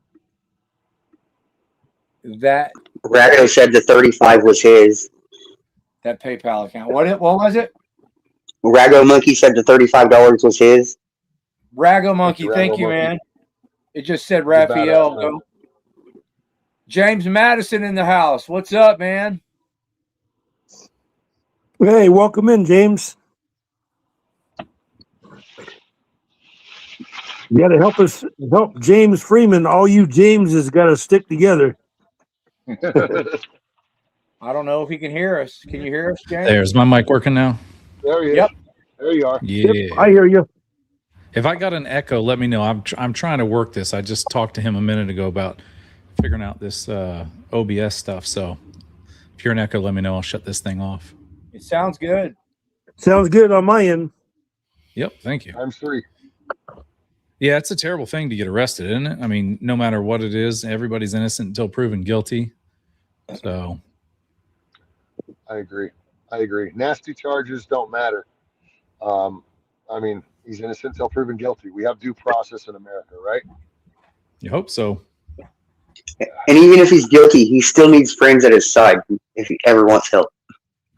that.
Rado said the 35 was his.
That PayPal account. What was it?
Rago Monkey said the $35 was his.
Rago Monkey, thank you, man. It just said Raphael. James Madison in the house. What's up, man?
Hey, welcome in, James. You got to help James Freeman. All you Jameses got to stick together.
I don't know if he can hear us. Can you hear us, James?
There's my mic working now.
There he is.
Yep.
There you are.
Yeah.
Yep, I hear you.
If I got an echo, let me know. I'm trying to work this. I just talked to him a minute ago about figuring out this OBS stuff. So if you're an echo, let me know. I'll shut this thing off.
It sounds good.
Sounds good on my end.
Yep. Thank you.
I'm free.
Yeah, it's a terrible thing to get arrested, isn't it? I mean, no matter what it is, everybody's innocent until proven guilty. So
I agree. Nasty charges don't matter. I mean, he's innocent until proven guilty. We have due process in America, right?
you hope so.
And even if he's guilty, he still needs friends at his side if he ever wants help.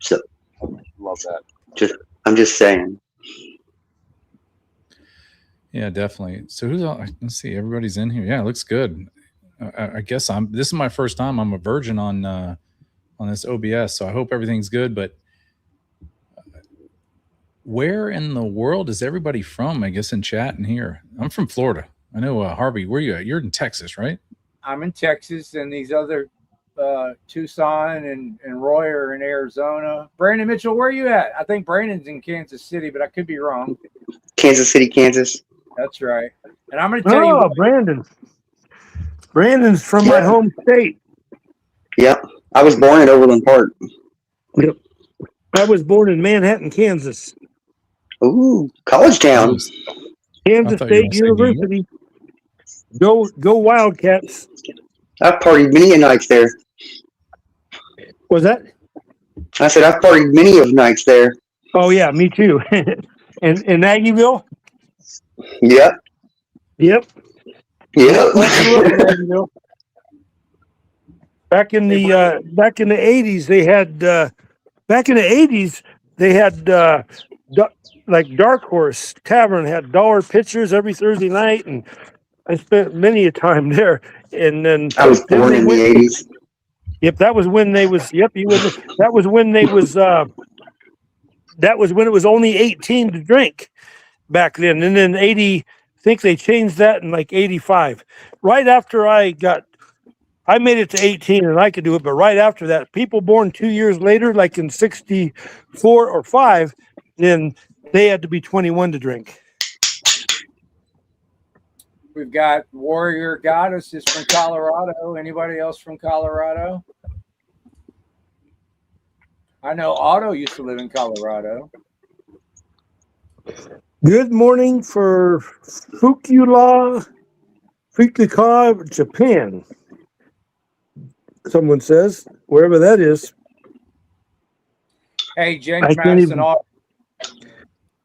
So
Love that.
I'm just saying.
Yeah, definitely. So who's all? Let's see. Everybody's in here. Yeah, it looks good. I guess this is my first time. I'm a virgin on on this OBS, so I hope everything's good. But where in the world is everybody from? I guess in chat and here. I'm from Florida. I know Harvey. Where you at? You're in Texas, right?
I'm in Texas, and these other Tucson and Roy are in Arizona. Brandon Mitchell, where are you at? I think Brandon's in Kansas City, but I could be wrong.
Kansas City, Kansas.
That's right. And I'm going to tell you what,
Brandon. Brandon's from my home state.
Yep. I was born in Overland Park.
Yep. I was born in Manhattan, Kansas.
Ooh, college town.
Kansas State University. Go Wildcats.
I've partied many a nights there.
Was that?
I said I've partied many of nights there.
Oh yeah, me too. and in Aggieville?
Yep.
Yep.
Yep.
Back in the 80s, they had like Dark Horse Tavern had dollar pitchers every Thursday night, and I spent many a time there. And then
I was born in the 80s.
Yep, that was when they was. Yep, that was when they was. That was when it was only 18 to drink back then, and then 80. I think they changed that in like 85. Right after I made it to 18 and I could do it, but right after that, people born 2 years later, like in 64 or 5, then they had to be 21 to drink.
we've got Warrior Goddess is from Colorado. Anybody else from Colorado? I know Otto used to live in Colorado.
Good morning for Fukuoka, Japan. Someone says, wherever that is.
Hey, James Madison.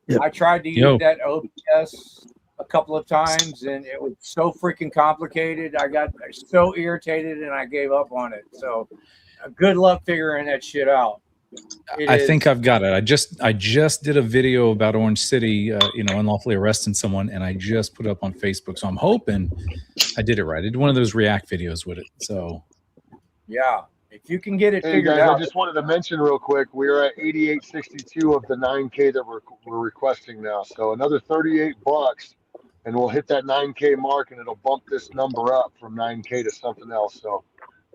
Yep.
I tried to use that OBS a couple of times, and it was so freaking complicated. I got so irritated, and I gave up on it. So, good luck figuring that shit out.
I think I've got it. I just did a video about Orange City, unlawfully arresting someone, and I just put it up on Facebook. So I'm hoping I did it right. I did one of those React videos with it. So
yeah, if you can get it
Hey
figured
guys,
out.
I just wanted to mention real quick, we're at 8862 of the 9K that we're requesting now. So another $38, and we'll hit that 9K mark, and it'll bump this number up from 9K to something else. So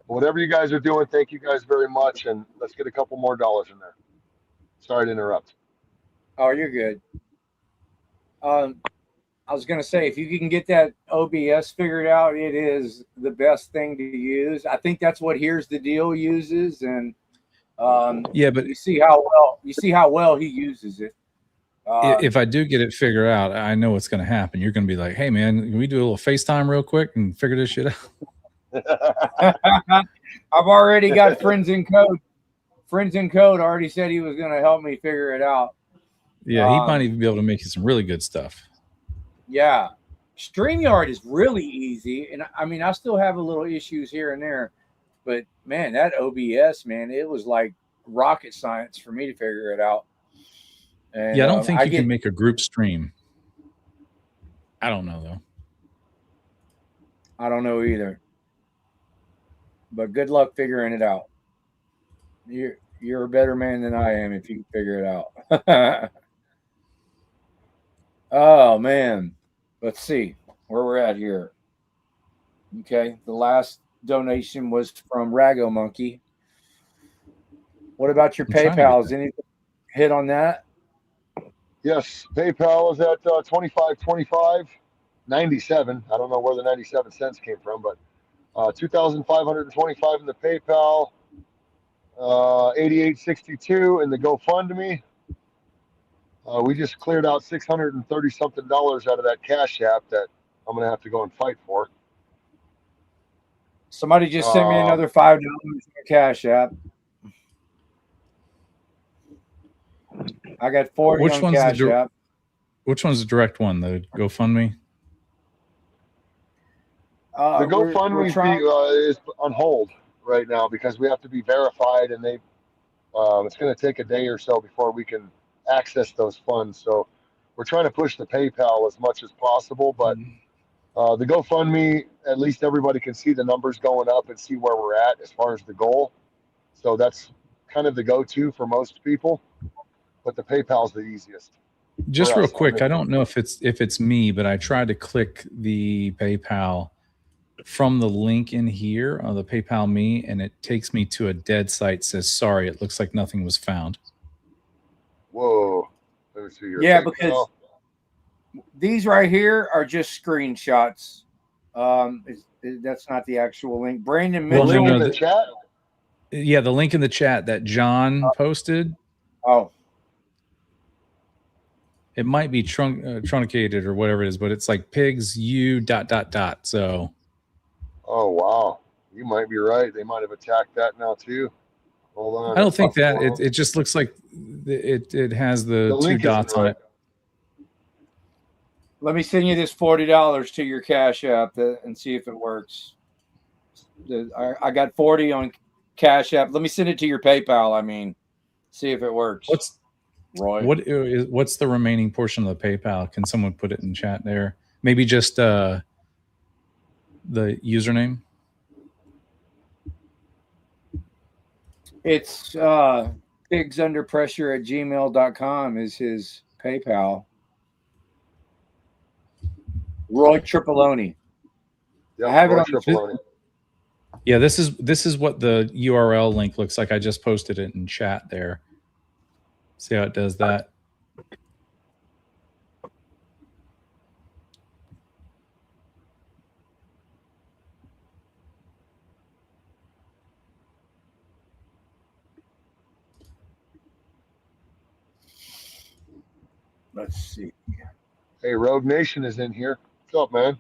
whatever you guys are doing, thank you guys very much, and let's get a couple more dollars in there. Sorry to interrupt.
Oh, you're good. I was going to say, if you can get that OBS figured out, it is the best thing to use. I think that's what Here's the Deal uses, and but you see how well he uses it.
If I do get it figured out, I know what's going to happen. You're going to be like, "Hey, man, can we do a little FaceTime real quick and figure this shit out?"
I've already got Friends in Code. Friends in Code already said he was going to help me figure it out.
Yeah, he might even be able to make you some really good stuff.
Yeah. StreamYard is really easy. And I mean, I still have a little issues here and there. But, man, that OBS, man, it was like rocket science for me to figure it out. And,
yeah, I don't think you can make a group stream. I don't know, though.
I don't know either. But good luck figuring it out. You're a better man than I am if you can figure it out. Oh, man. Let's see where we're at here. Okay. The last donation was from Rago Monkey. What about your PayPal? Is anything hit on that?
Yes. PayPal is at 25.97. I don't know where the 97 cents came from, but 2,525 in the PayPal, 88.62 in the GoFundMe. We just cleared out $630 something out of that Cash App that I'm gonna have to go and fight for.
Somebody just sent me another $5 in the Cash App. I got 40 on Cash App.
Which one's the direct one? The GoFundMe?
The GoFundMe is on hold right now because we have to be verified, and it's going to take a day or so before we can access those funds. So we're trying to push the PayPal as much as possible, but the GoFundMe, at least everybody can see the numbers going up and see where we're at as far as the goal. So that's kind of the go-to for most people, but the PayPal's the easiest.
Just
for
real
us.
quick, I don't know if it's me, but I tried to click the PayPal from the link in here on the PayPal me, and it takes me to a dead site. Says sorry, it looks like nothing was found.
Whoa. Let me see your
Yeah,
PayPal.
because these right here are just screenshots. That's not the actual link. Brandon
Well,
Mitchell.
link in the chat.
Yeah, the link in the chat that John posted.
Oh,
it might be truncated or whatever it is, but it's like pigs u ... So.
Oh wow, you might be right. They might have attacked that now too. Hold on.
I don't think that it just looks like it has the two dots on it.
Let me send you this $40 to your Cash App and see if it works. I got 40 on Cash App. Let me send it to your PayPal. I mean, see if it works.
Roy? What's the remaining portion of the PayPal? Can someone put it in chat there? Maybe just the username.
It's pigsunderpressure@gmail.com is his PayPal. Roy Tripolini.
Yep,
I have
Roy
it on
Tripolini.
Yeah, this is what the URL link looks like. I just posted it in chat there. See how it does that?
Let's see.
Hey, Rogue Nation is in here. What's up, man?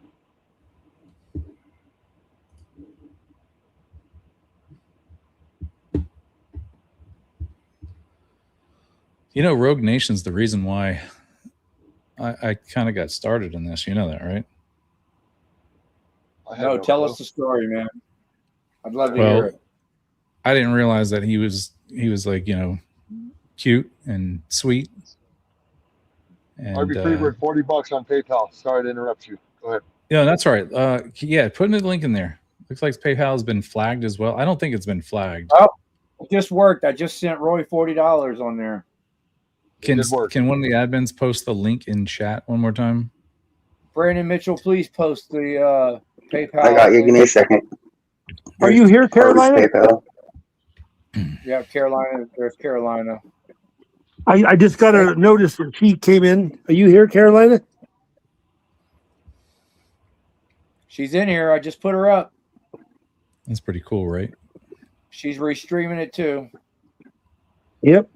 You know, Rogue Nation's the reason why I kind of got started in this. You know that, right?
No, tell us the story, man. I'd love to hear it.
I didn't realize that he was like, you know, cute and sweet. And
RB Freeman, $40 on PayPal. Sorry to interrupt you. Go ahead.
Yeah, that's all right. Yeah, put in the link in there. Looks like PayPal has been flagged as well. I don't think it's been flagged.
Oh, it just worked. I just sent Roy $40 on there.
Can one of the admins post the link in chat one more time?
Brandon Mitchell, please post the PayPal.
I got you. Give me a second.
Are you here, Carolina?
Yeah, Carolina. There's Carolina.
I just got a notice that she came in. Are you here, Carolina?
She's in here. I just put her up.
That's pretty cool, right?
She's restreaming it too.
Yep.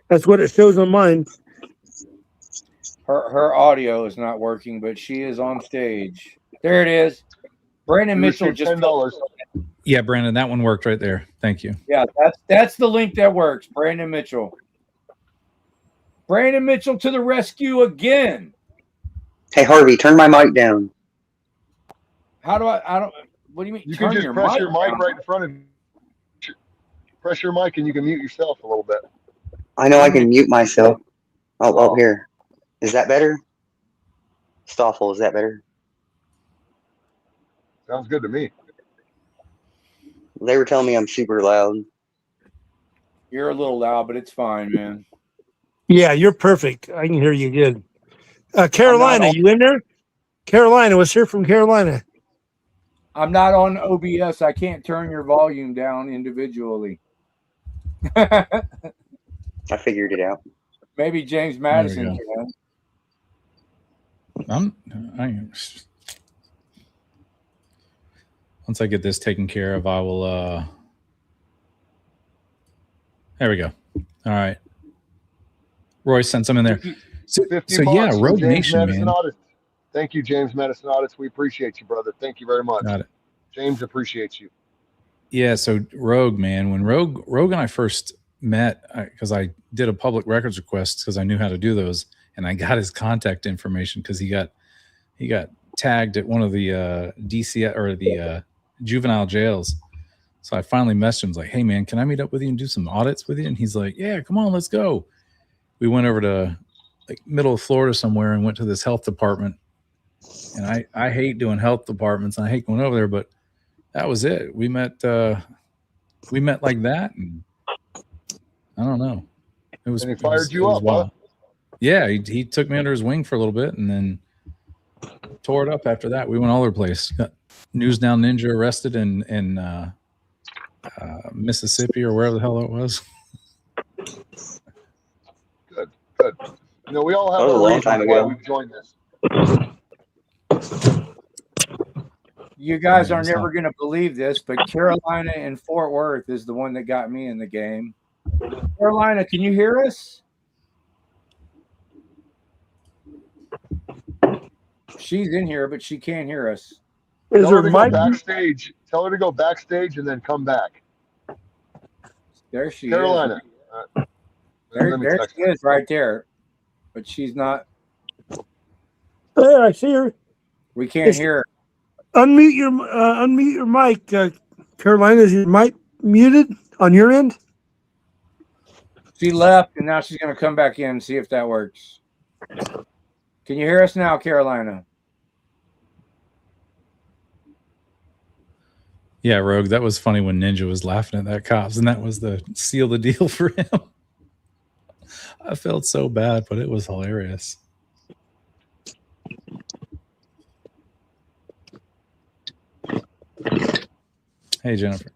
That's what it shows on mine.
Her audio is not working, but she is on stage. There it is. Brandon Mitchell just
$10.
Yeah, Brandon, that one worked right there. Thank you.
Yeah, that's the link that works. Brandon Mitchell. Brandon Mitchell to the rescue again.
Hey Harvey, turn my mic down.
How do I don't what do you mean?
You
turn
can just
your
press
mic
your mic
down?
right in front of you. Press your mic and you can mute yourself a little bit.
I know I can mute myself. Oh, here. Is that better? Stoffel, is that better?
Sounds good to me.
They were telling me I'm super loud.
You're a little loud, but it's fine, man.
Yeah, you're perfect. I can hear you good. Carolina, you in there? Carolina, let's hear from Carolina.
I'm not on OBS. I can't turn your volume down individually.
I figured it out.
Maybe James Madison can.
Once I get this taken care of, I will. There we go. All right. Roy sent some in there. So yeah, Rogue Nation, man.
Audits. Thank you, James Madison Audits. We appreciate you, brother. Thank you very much.
Got it.
James appreciates you.
Yeah, so Rogue, man, when Rogue and I first met, because I did a public records request because I knew how to do those, and I got his contact information because he got tagged at one of the DC or the juvenile jails. So I finally messaged him, like, "Hey, man, can I meet up with you and do some audits with you?" And he's like, "Yeah, come on, let's go." We went over to like middle of Florida somewhere and went to this health department. And I hate doing health departments and I hate going over there, but that was it. We met we met like that, and I don't know. It was.
And he
it
fired
was,
you
it was
up,
wild.
huh?
Yeah, he took me under his wing for a little bit, and then tore it up after that. We went all over the place. Got News Down Ninja arrested in Mississippi or wherever the hell it was.
Good, good. You know, we all have
That was a
our
long
reasons
time
why
ago.
we've joined this.
You guys
Yeah,
are
it's
never
not-
going to believe this, but Carolina and Fort Worth is the one that got me in the game. Carolina, can you hear us? She's in here, but she can't hear us.
Is
Tell her
there
to go
mic?
backstage. Tell her to go backstage and then come back.
There she
Carolina.
is. There
Let me
she
text her.
is right there, but she's not.
There, I see her.
We can't
Yes.
hear her.
Unmute your mic, Carolina. Is your mic muted on your end?
She left, and now she's going to come back in and see if that works. Can you hear us now, Carolina?
Yeah, Rogue. That was funny when Ninja was laughing at that cops, and that was the seal the deal for him. I felt so bad, but it was hilarious. Hey, Jennifer.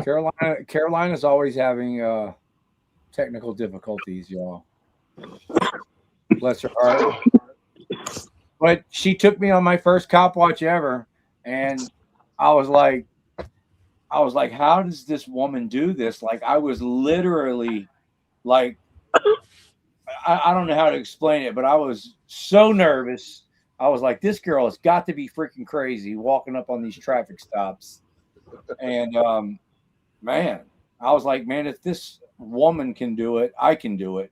Carolina's always having technical difficulties, y'all. Bless her heart. But she took me on my first cop watch ever, and I was like, how does this woman do this? Like, I was literally like, I don't know how to explain it, but I was so nervous. I was like, this girl has got to be freaking crazy walking up on these traffic stops. And man, I was like, man, if this woman can do it, I can do it.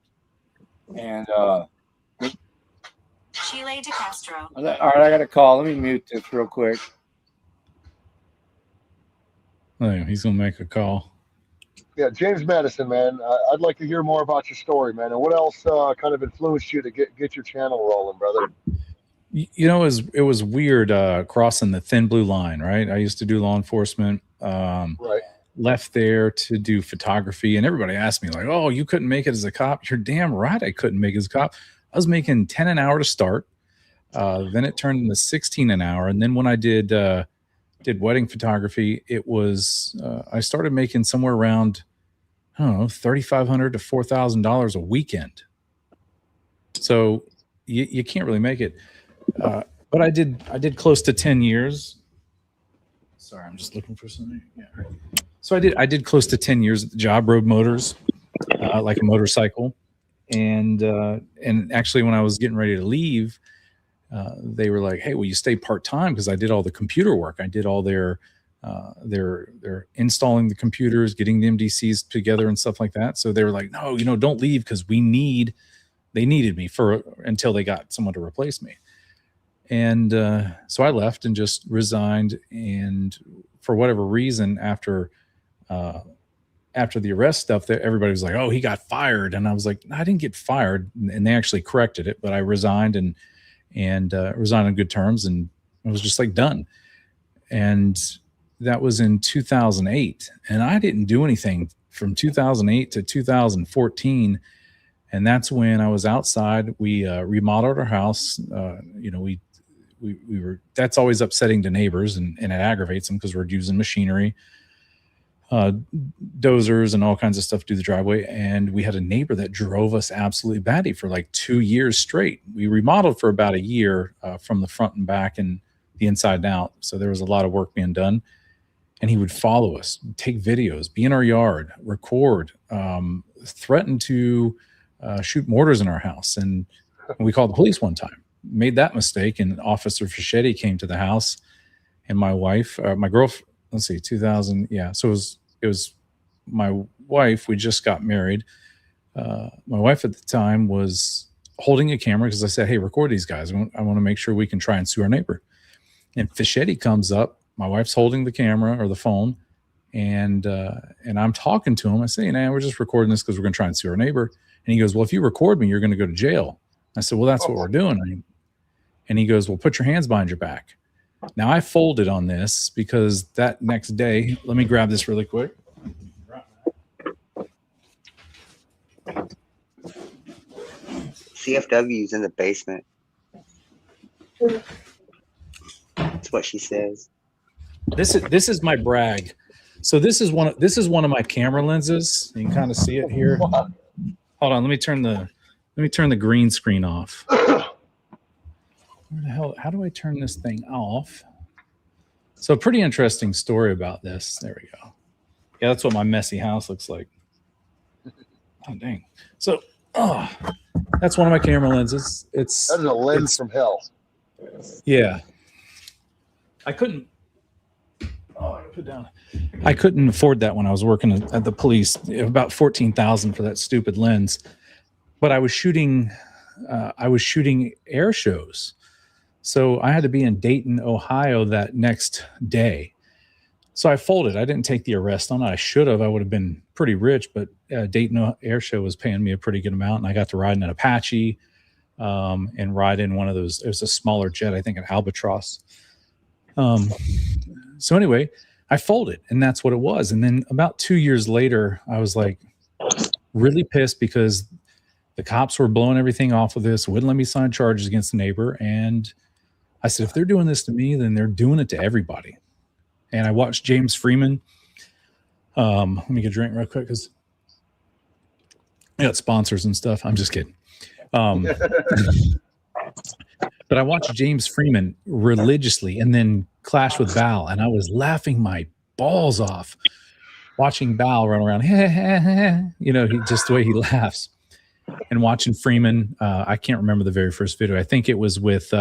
And
Chile de Castro.
all right, I got a call. Let me mute this real quick.
Oh, he's gonna make a call.
Yeah, James Madison, man. I'd like to hear more about your story, man. And what else kind of influenced you to get your channel rolling, brother?
You know, it was weird crossing the thin blue line, right? I used to do law enforcement.
Right.
Left there to do photography, and everybody asked me like, "Oh, you couldn't make it as a cop?" You're damn right, I couldn't make it as a cop. I was making 10 an hour to start. Then it turned into 16 an hour, and then when I did wedding photography, it was I started making somewhere around, I don't know, $3,500 to $4,000 a weekend. So you can't really make it. But I did close to 10 years. Sorry, I'm just looking for something. Yeah. Right. So I did close to 10 years at the job, rode motors, like a motorcycle. And actually when I was getting ready to leave, they were like, "Hey, will you stay part-time?" Because I did all the computer work. I did all their installing the computers, getting the MDCs together and stuff like that. So they were like, "No, don't leave, because they needed me until they got someone to replace me." And so I left and just resigned. And for whatever reason, after the arrest stuff, that everybody was like, "Oh, he got fired." And I was like, "I didn't get fired." And they actually corrected it, but I resigned and resigned on good terms, and I was just like done. And that was in 2008, and I didn't do anything from 2008 to 2014. And that's when I was outside. We remodeled our house. We were, that's always upsetting to neighbors, and it aggravates them because we're using machinery, dozers and all kinds of stuff to do the driveway. And we had a neighbor that drove us absolutely batty for like 2 years straight. We remodeled for about a year from the front and back and the inside and out. So there was a lot of work being done. And he would follow us, take videos, be in our yard, record, threaten to shoot mortars in our house. And we called the police one time, made that mistake, and Officer Fischetti came to the house, and my wife, my girlfriend, let's see, 2000. Yeah. So it was my wife. We just got married. My wife at the time was holding a camera because I said, "Hey, record these guys. I want to make sure we can try and sue our neighbor." And Fischetti comes up. My wife's holding the camera or the phone, and I'm talking to him. I say, "Nah, we're just recording this because we're going to try and sue our neighbor." And he goes, "Well, if you record me, you're going to go to jail." I said, "Well, that's what we're doing." And he goes, "Well, put your hands behind your back." Now I folded on this because that next day, let me grab this really quick.
CFW's in the basement. That's what she says.
This is my brag. So this is one of my camera lenses. You can kind of see it here. Hold on, let me turn the green screen off. Where the hell? How do I turn this thing off? So, pretty interesting story about this. There we go. Yeah, that's what my messy house looks like. Oh dang! So, that's one of my camera lenses. That's
a lens from hell.
Yeah, I couldn't. Oh, I put down. I couldn't afford that when I was working at the police. About $14,000 for that stupid lens. But I was shooting air shows. So I had to be in Dayton, Ohio that next day. So I folded. I didn't take the arrest on it. I should have. I would have been pretty rich, but Dayton Air Show was paying me a pretty good amount. And I got to ride in an Apache and ride in one of those. It was a smaller jet, I think an Albatross. So anyway, I folded, and that's what it was. And then about 2 years later, I was like really pissed because the cops were blowing everything off of this, wouldn't let me sign charges against the neighbor. And I said, if they're doing this to me, then they're doing it to everybody. And I watched James Freeman. Let me get a drink real quick because I got sponsors and stuff. I'm just kidding. But I watched James Freeman religiously and then clash with Val. And I was laughing my balls off watching Val run around, just the way he laughs. And watching Freeman, I can't remember the very first video. I think it was with...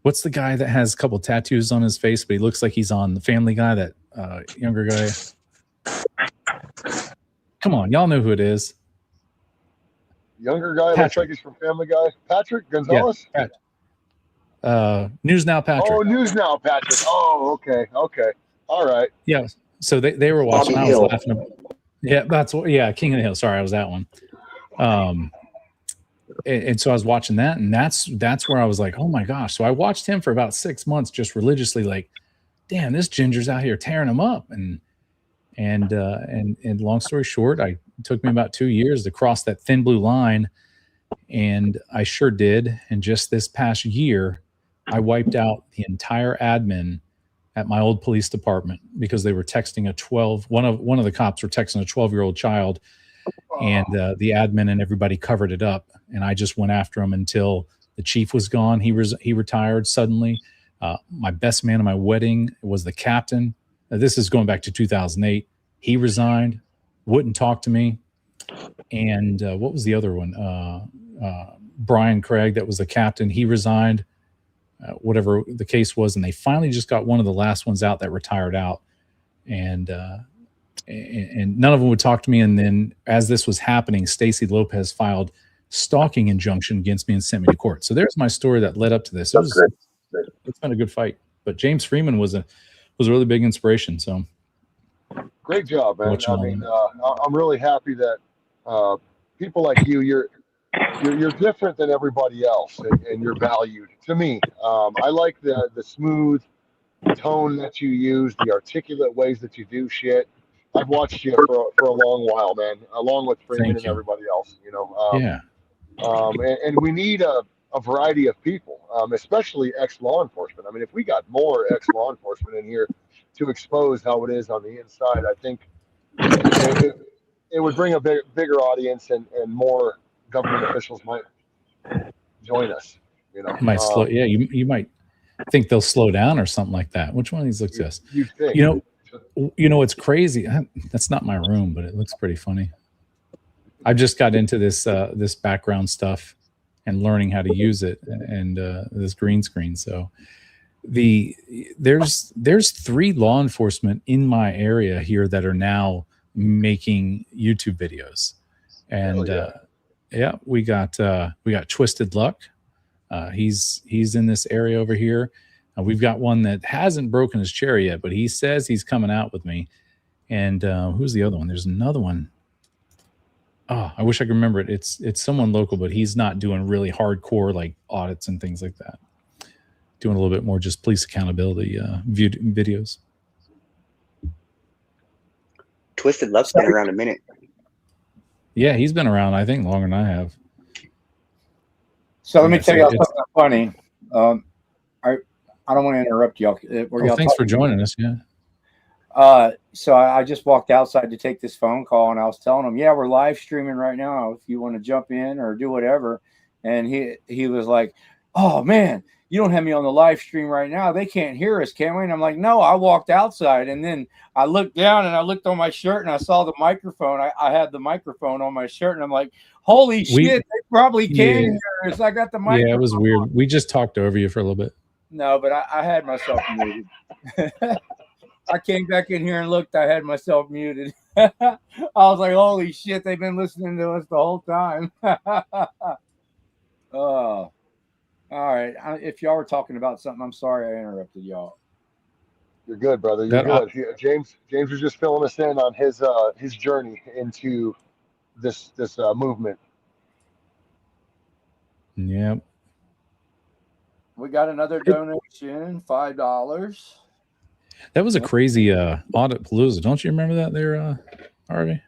what's the guy that has a couple tattoos on his face, but he looks like he's on the Family Guy, that younger guy? Come on, y'all know who it is.
Younger guy, looks like he's from Family Guy. Patrick Gonzalez?
Yeah. News Now Patrick.
Oh, News Now Patrick. Oh, okay. All right.
Yeah. So they were watching. I was laughing about, yeah, that's what. Yeah, King of the Hill. Sorry, I was that one. And so I was watching that, and that's where I was like, oh my gosh. So I watched him for about 6 months, just religiously, like, damn, this ginger's out here tearing him up. And long story short, it took me about 2 years to cross that thin blue line, and I sure did. And just this past year, I wiped out the entire admin at my old police department because they were texting one of the cops were texting a 12-year-old child, and the admin and everybody covered it up. And I just went after him until the chief was gone. He retired suddenly. My best man at my wedding was the captain. This is going back to 2008. He resigned, wouldn't talk to me. And what was the other one? Brian Craig, that was the captain. He resigned, whatever the case was. And they finally just got one of the last ones out that retired out. And none of them would talk to me. And then as this was happening, Stacy Lopez filed stalking injunction against me and sent me to court. So there's my story that led up to this. It's been a good fight. But James Freeman was a really big inspiration. So
great job, man. I mean, I'm really happy that people like you're different than everybody else, and you're valued. To me, I like the smooth tone that you use, the articulate ways that you do shit. I've watched you for a long while, man, along with Freeman and everybody else. And we need a variety of people, especially ex-law enforcement. I mean, if we got more ex-law enforcement in here to expose how it is on the inside, I think it would bring a bigger audience, and more government officials might join us.
Might slow. Yeah, you might think they'll slow down or something like that. Which one of these looks this?
You think?
It's crazy. That's not my room, but it looks pretty funny. I just got into this background stuff and learning how to use it, and this green screen. So there's 3 law enforcement in my area here that are now making YouTube videos, and we got Twisted Luck. He's in this area over here. We've got one that hasn't broken his chair yet, but he says he's coming out with me. And who's the other one? There's another one. Oh, I wish I could remember it. It's someone local, but he's not doing really hardcore like audits and things like that. doing a little bit more just police accountability videos.
Twisted Love's been around a minute.
Yeah, he's been around, I think, longer than I have.
So let me tell y'all something funny. I don't want to interrupt y'all.
Thanks for joining us. Yeah.
So I just walked outside to take this phone call, and I was telling him, yeah, we're live streaming right now. If you want to jump in or do whatever. And he was like, oh man, you don't have me on the live stream right now. They can't hear us, can we? And I'm like, no, I walked outside, and then I looked down and I looked on my shirt and I saw the microphone. I had the microphone on my shirt, and I'm like, holy shit, they probably can hear us. I got the microphone.
Yeah, it was weird. We just talked over you for a little bit.
No, but I had myself muted. I came back in here and looked. I had myself muted. I was like, holy shit, they've been listening to us the whole time. Oh, all right. If y'all were talking about something, I'm sorry I interrupted y'all.
You're good, brother. You're good. James was just filling us in on his journey into this movement.
Yep.
We got another donation, $5.
That was a crazy audit palooza. Don't you remember that there, Harvey?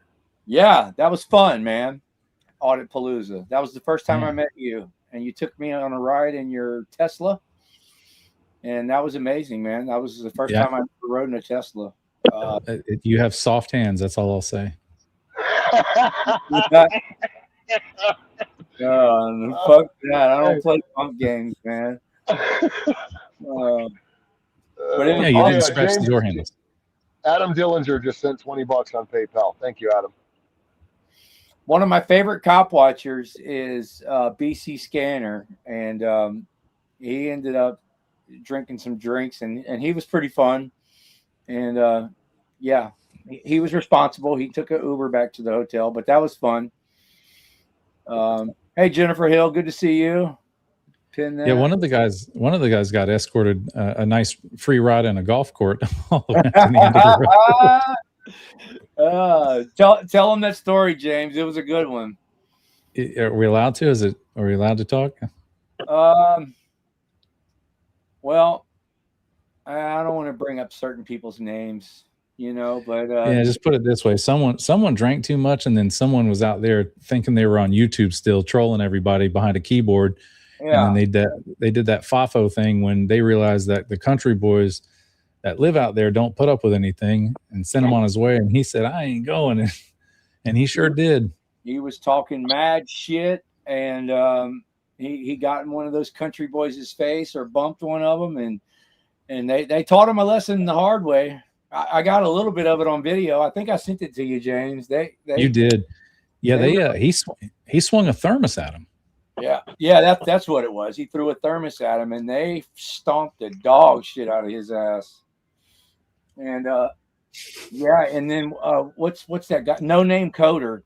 Yeah, that was fun, man. Audit palooza. That was the first time I met you, and you took me on a ride in your Tesla, and that was amazing, man. That was the first time I ever rode in a Tesla.
You have soft hands. That's all I'll say.
Fuck that. I don't play pump games, man. But
yeah, you didn't scratch the door handles.
Adam Dillinger just sent $20 on PayPal. Thank you, Adam.
One of my favorite cop watchers is BC Scanner, and he ended up drinking some drinks, and he was pretty fun. And yeah, he was responsible. He took an Uber back to the hotel, but that was fun. Hey, Jennifer Hill, good to see you. Pin that.
Yeah, one of the guys got escorted a nice free ride in a golf court all the way to the end of the road.
Tell him that story, James. It was a good one.
Are we allowed to? Are we allowed to talk?
Well, I don't want to bring up certain people's names, but
yeah, just put it this way: someone drank too much, and then someone was out there thinking they were on YouTube still trolling everybody behind a keyboard.
Yeah.
And then they did that FAFO thing when they realized that the country boys that live out there don't put up with anything, and sent him on his way. And he said, I ain't going. And he sure did.
He was talking mad shit, and he got in one of those country boys' face or bumped one of them, and they taught him a lesson the hard way. I got a little bit of it on video. I think I sent it to you, James.
You did. Yeah, he swung a thermos at him.
Yeah, that's what it was. He threw a thermos at him, and they stomped the dog shit out of his ass. And and then what's that guy? No Name Coder.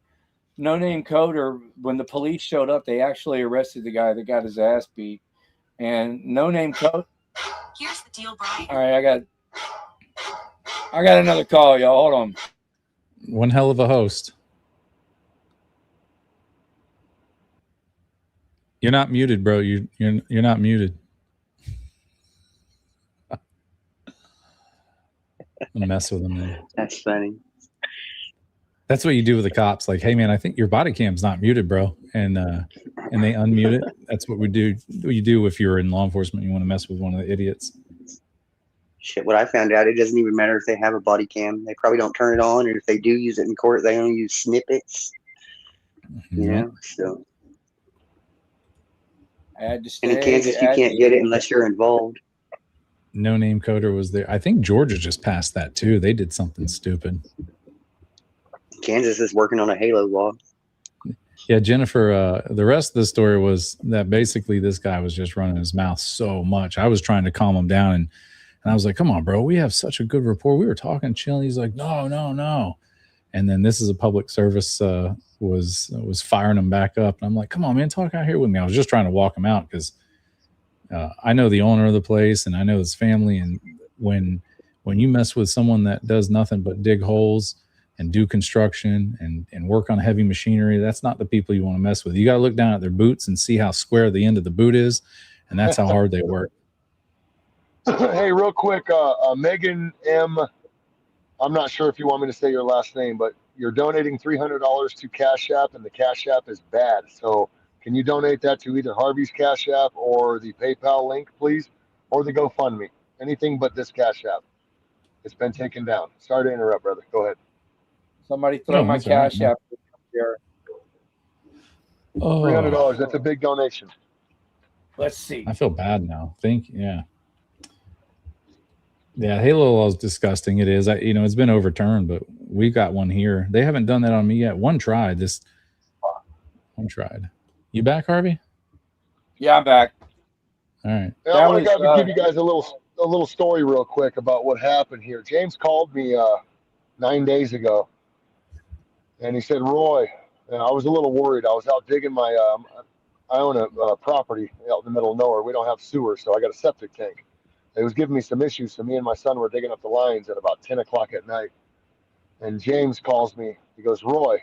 When the police showed up, they actually arrested the guy that got his ass beat. And No Name Coder.
Here's the deal, Brian.
All right, I got another call, y'all. Hold on.
One hell of a host. You're not muted, bro. You're not muted. I'll mess with them, man.
That's funny.
That's what you do with the cops. Like, hey, man, I think your body cam's not muted, bro. And they unmute it. That's what we do. What you do if you're in law enforcement, you want to mess with one of the idiots.
Shit, what I found out, it doesn't even matter if they have a body cam. They probably don't turn it on, or if they do use it in court, they only use snippets.
Mm-hmm.
So.
And
in Kansas, you can't get it unless you're involved.
No Name Coder was there. I think Georgia just passed that too. They did something stupid.
Kansas is working on a Halo law.
Yeah, Jennifer, the rest of the story was that basically this guy was just running his mouth so much. I was trying to calm him down, and I was like, come on, bro, we have such a good rapport. We were talking chill. He's like, no. And then this is a public service was firing him back up. And I'm like, come on, man, talk out here with me. I was just trying to walk him out because I know the owner of the place and I know his family. And when you mess with someone that does nothing but dig holes and do construction and work on heavy machinery, that's not the people you want to mess with. You got to look down at their boots and see how square the end of the boot is. And that's how hard they work.
Hey, real quick, Megan M. I'm not sure if you want me to say your last name, but you're donating $300 to Cash App, and the Cash App is bad. So can you donate that to either Harvey's Cash App or the PayPal link, please, or the GoFundMe? Anything but this Cash App. It's been taken down. Sorry to interrupt, brother. Go ahead.
Somebody throw
No,
my
that's all right,
cash
man.
app here.
Oh,
$300. That's a big donation.
Let's see.
I feel bad now. Yeah, Halo Law is disgusting. It is. It's been overturned, but we got one here. They haven't done that on me yet. One tried. You back, Harvey?
Yeah, I'm back.
All right.
Yeah, I want to give you guys a little story real quick about what happened here. James called me 9 days ago, and he said, "Roy," and I was a little worried. I was out digging my. I own a property out in the middle of nowhere. We don't have sewer, so I got a septic tank. It was giving me some issues, so me and my son were digging up the lines at about 10 o'clock at night. And James calls me. He goes, "Roy."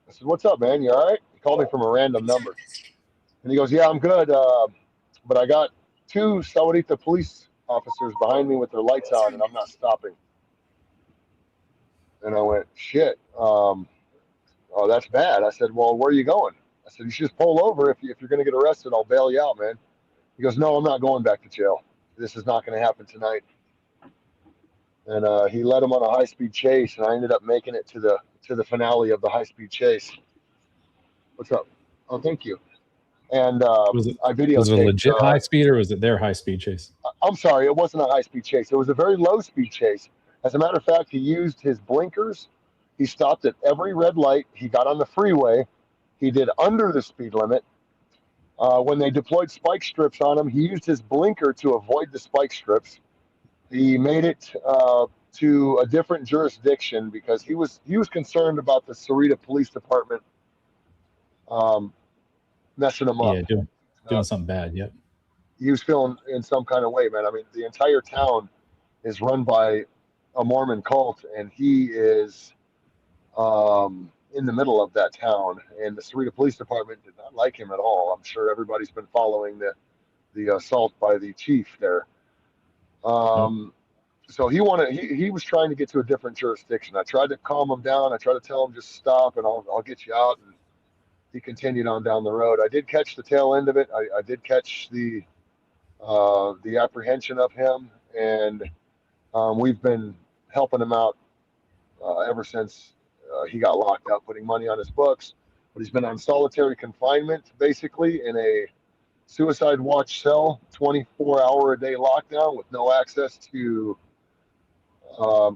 I said, "What's up, man? You all right?" He called me from a random number. And he goes, "Yeah, I'm good, but I got two Sahuarita police officers behind me with their lights on, and I'm not stopping." And I went, "Shit, oh, that's bad." I said, "Well, where are you going?" I said, "You should just pull over. If you're going to get arrested, I'll bail you out, man." He goes, "No, I'm not going back to jail. This is not going to happen tonight." And he led him on a high-speed chase, and I ended up making it to the finale of the high-speed chase. What's up? Oh, thank you. And
Was it
I videotaped.
Was it a legit high speed, or was it their high speed chase?
I'm sorry, it wasn't a high-speed chase. It was a very low-speed chase. As a matter of fact, he used his blinkers. He stopped at every red light. He got on the freeway. He did under the speed limit. When they deployed spike strips on him, he used his blinker to avoid the spike strips. He made it to a different jurisdiction because he was concerned about the Sarita Police Department messing him up.
Yeah, doing something bad. Yep.
He was feeling in some kind of way, man. I mean, the entire town is run by a Mormon cult, and he is in the middle of that town. And the Sarita Police Department did not like him at all. I'm sure everybody's been following the assault by the chief there. So he was trying to get to a different jurisdiction. I tried to calm him down. I tried to tell him just stop and I'll get you out. And he continued on down the road. I did catch the tail end of it. I did catch the apprehension of him, and we've been helping him out ever since he got locked up, putting money on his books. But he's been on solitary confinement, basically in a suicide watch cell, 24-hour-a-day lockdown with no access to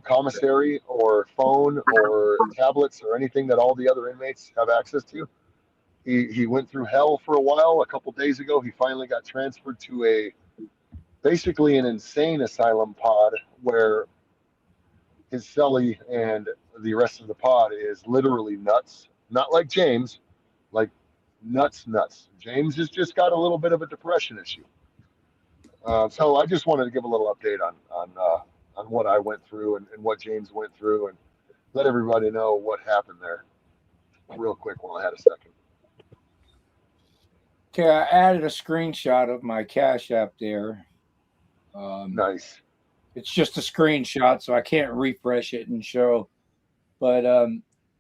commissary or phone or tablets or anything that all the other inmates have access to. He went through hell for a while. A couple days ago, he finally got transferred to basically an insane asylum pod where his cellie and the rest of the pod is literally nuts. Not like James, like nuts. James has just got a little bit of a depression issue. So I just wanted to give a little update on what I went through and what James went through, and let everybody know what happened there real quick while I had a second.
Okay, I added a screenshot of my Cash App there.
Nice.
It's just a screenshot, so I can't refresh it and show. But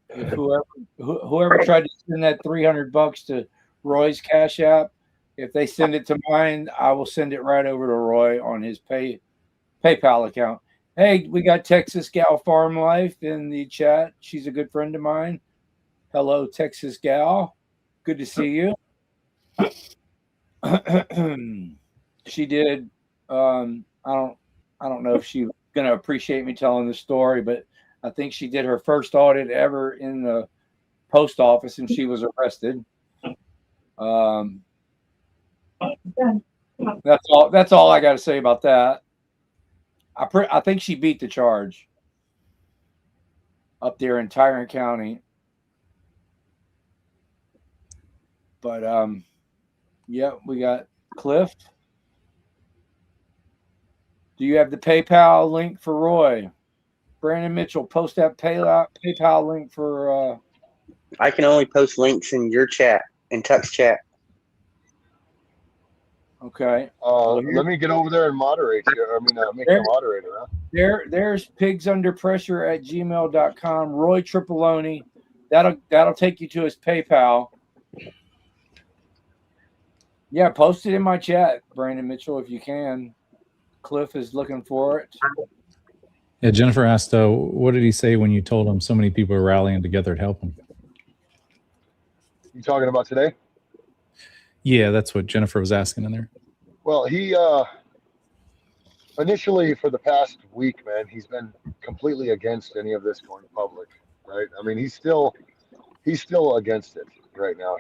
if whoever tried to send that $300 to Roy's Cash App, if they send it to mine, I will send it right over to Roy on his PayPal account. Hey, we got Texas Gal Farm Life in the chat. She's a good friend of mine. Hello, Texas Gal. Good to see you. She did. I don't know if she's gonna appreciate me telling the story, but I think she did her first audit ever in the post office, and she was arrested. That's all I got to say about that. I think she beat the charge up there in Tyrant County. But yeah, we got Cliff. Do you have the PayPal link for Roy? Brandon Mitchell, post that PayPal link for.
I can only post links in your chat, in Tuck's chat.
Okay.
Let me get over there and moderate you. I mean, make you a moderator. Huh?
There's pigsunderpressure@gmail.com. Roy Tripoloni. That'll take you to his PayPal. Yeah, post it in my chat, Brandon Mitchell, if you can. Cliff is looking for it.
Yeah, Jennifer asked, what did he say when you told him so many people are rallying together to help him?
You talking about today?
Yeah, that's what Jennifer was asking in there.
Well, he initially for the past week, man, he's been completely against any of this going public, right? I mean, he's still against it right now.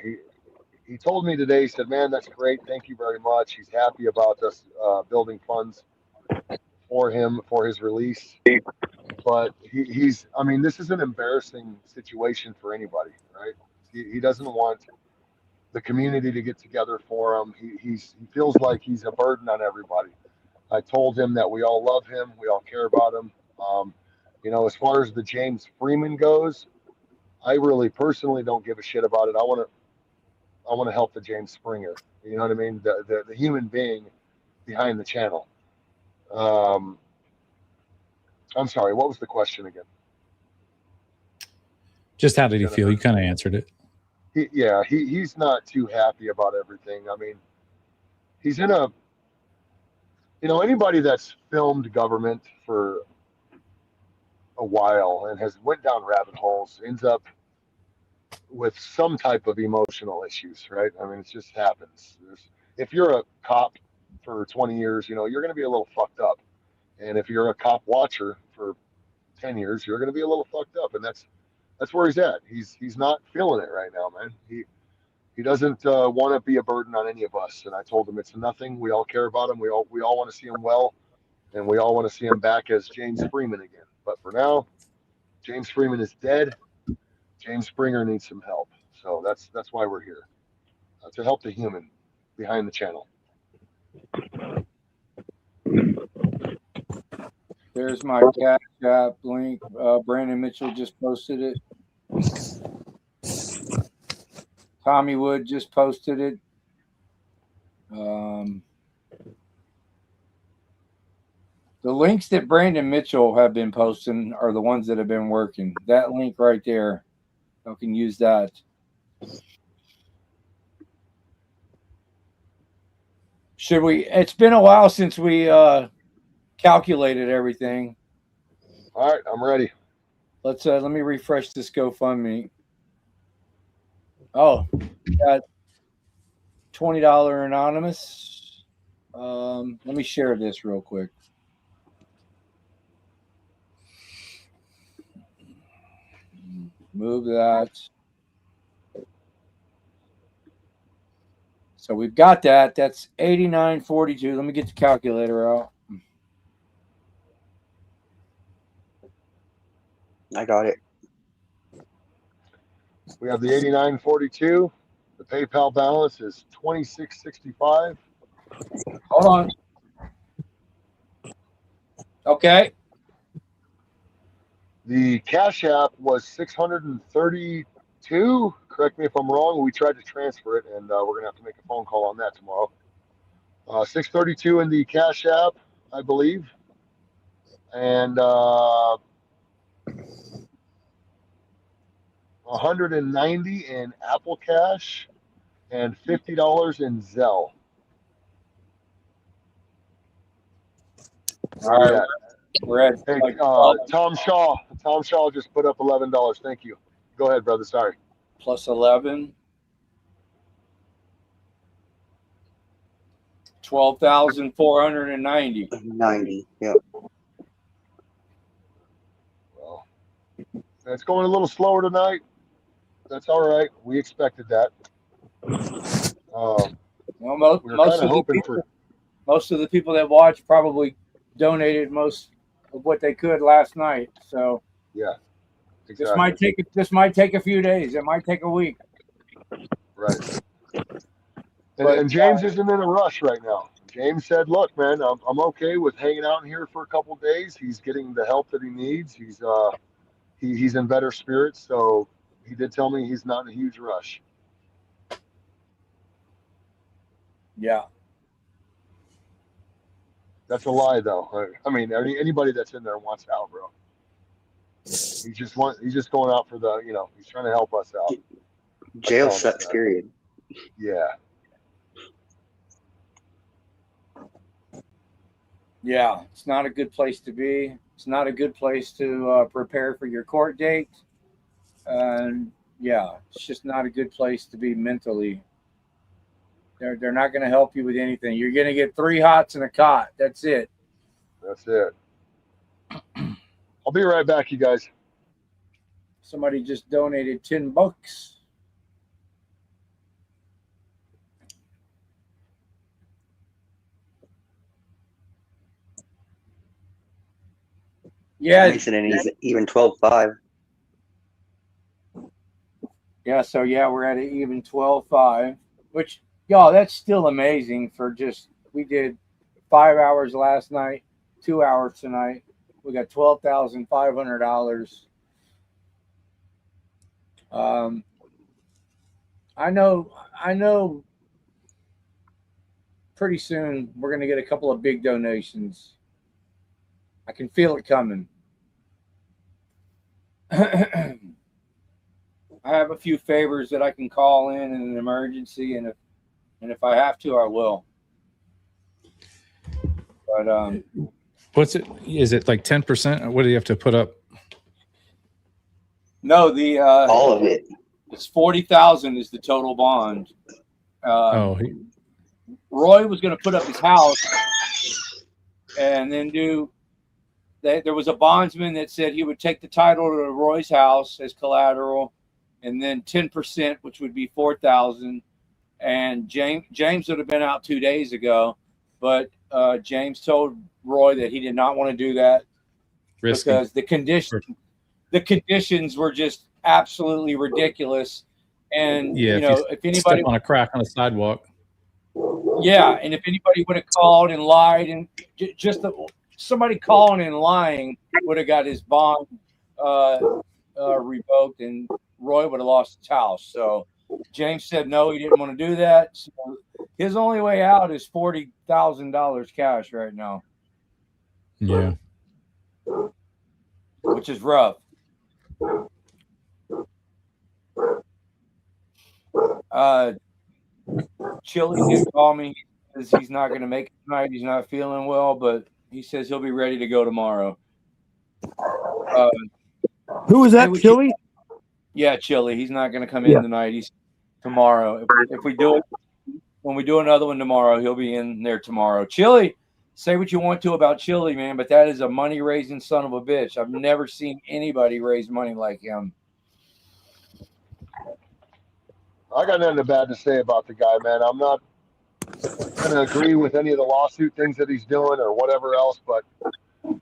He told me today, he said, man, that's great. Thank you very much. He's happy about us building funds for him for his release. But he's, I mean, this is an embarrassing situation for anybody, right? He doesn't want the community to get together for him. He feels like he's a burden on everybody. I told him that we all love him. We all care about him. You know, as far as the James Freeman goes, I really personally don't give a shit about it. I want to help the James Springer. You know what I mean? The human being behind the channel. I'm sorry. What was the question again?
Just how did he feel? You kind of answered it.
He's not too happy about everything. I mean, he's in a, you know, anybody that's filmed government for a while and has went down rabbit holes ends up with some type of emotional issues, right? I mean, it just happens. If you're a cop for 20 years, you know, you're going to be a little fucked up. And if you're a cop watcher for 10 years, you're going to be a little fucked up. And that's where he's at. He's not feeling it right now, man. He doesn't want to be a burden on any of us. And I told him it's nothing. We all care about him. We all want to see him well, and we all want to see him back as James Freeman again. But for now, James Freeman is dead. James Springer needs some help. So that's why we're here, to help the human behind the channel.
There's my Cash App link. Brandon Mitchell just posted it. Tommy Wood just posted it. The links that Brandon Mitchell have been posting are the ones that have been working. That link right there, you can use that. Should we? It's been a while since we calculated everything.
All right, I'm ready.
Let me refresh this GoFundMe. Oh, got $20 anonymous. Let me share this real quick. Move that. So we've got that. That's $89.42. Let me get the calculator out.
I got it.
We have the 89.42. The PayPal balance is $26.65.
Hold on. Okay.
The Cash App was $632. Correct me if I'm wrong. We tried to transfer it, and we're gonna have to make a phone call on that tomorrow. $632 in the Cash App, I believe, and $190 in Apple Cash, and $50 in Zelle.
All right. We're at
Hey,
like,
Tom Shaw. Tom Shaw just put up $11. Thank you. Go ahead, brother. Sorry.
plus 11. 12,490.
90. Yep.
Well, it's going a little slower tonight. That's all right. We expected that.
Well,
We
most
were kind
of
of
the
hoping
people,
for.
most of the people that watched probably donated most of what they could last night. So
Yeah,
this
exactly.
might take a few days. It might take a week.
Right.
But,
And James isn't in a rush right now. James said, "Look, man, I'm okay with hanging out in here for a couple days. He's getting the help that he needs. He's in better spirits. So he did tell me he's not in a huge rush."
Yeah.
That's a lie, though. I mean, anybody that's in there wants out, bro. He's just going out for the, he's trying to help us out.
Jail sucks, period.
Yeah.
Yeah, it's not a good place to be. It's not a good place to prepare for your court date. And yeah, it's just not a good place to be mentally. They're not going to help you with anything. You're going to get 3 hots and a cot. That's it.
That's it. I'll be right back, you guys.
Somebody just donated $10. Yeah.
Mason and he's even 12-5.
Yeah, so yeah, we're at an even 12-5, which, y'all, that's still amazing for just, we did 5 hours last night, 2 hours tonight. We got $12,500. I know pretty soon we're going to get a couple of big donations. I can feel it coming. I have a few favors that I can call in an emergency, and if I have to, I will. But
what's it? Is it like 10%? What do you have to put up?
No, the
all of it.
It's 40,000 is the total bond. Roy was going to put up his house, and then there was a bondsman that said he would take the title to Roy's house as collateral, and then 10%, which would be 4,000. And James would have been out 2 days ago, but James told Roy that he did not want to do that. Risky. Because the conditions were just absolutely ridiculous. And if anybody
step on a crack on a sidewalk,
and if anybody would have called and lied, and somebody calling and lying would have got his bond revoked, and Roy would have lost his house. So James said no, he didn't want to do that. So his only way out is $40,000 cash right now.
Yeah,
which is rough. Chili did call me. He says he's not going to make it tonight. He's not feeling well, but he says he'll be ready to go tomorrow.
Who is that, Chili?
Yeah, Chili. He's not going to come in tonight. He's tomorrow. If we do it, when we do another one tomorrow, he'll be in there tomorrow. Chili, say what you want to about Chili, man, but that is a money-raising son of a bitch. I've never seen anybody raise money like him.
I got nothing bad to say about the guy, man. I'm not going to agree with any of the lawsuit things that he's doing or whatever else, but I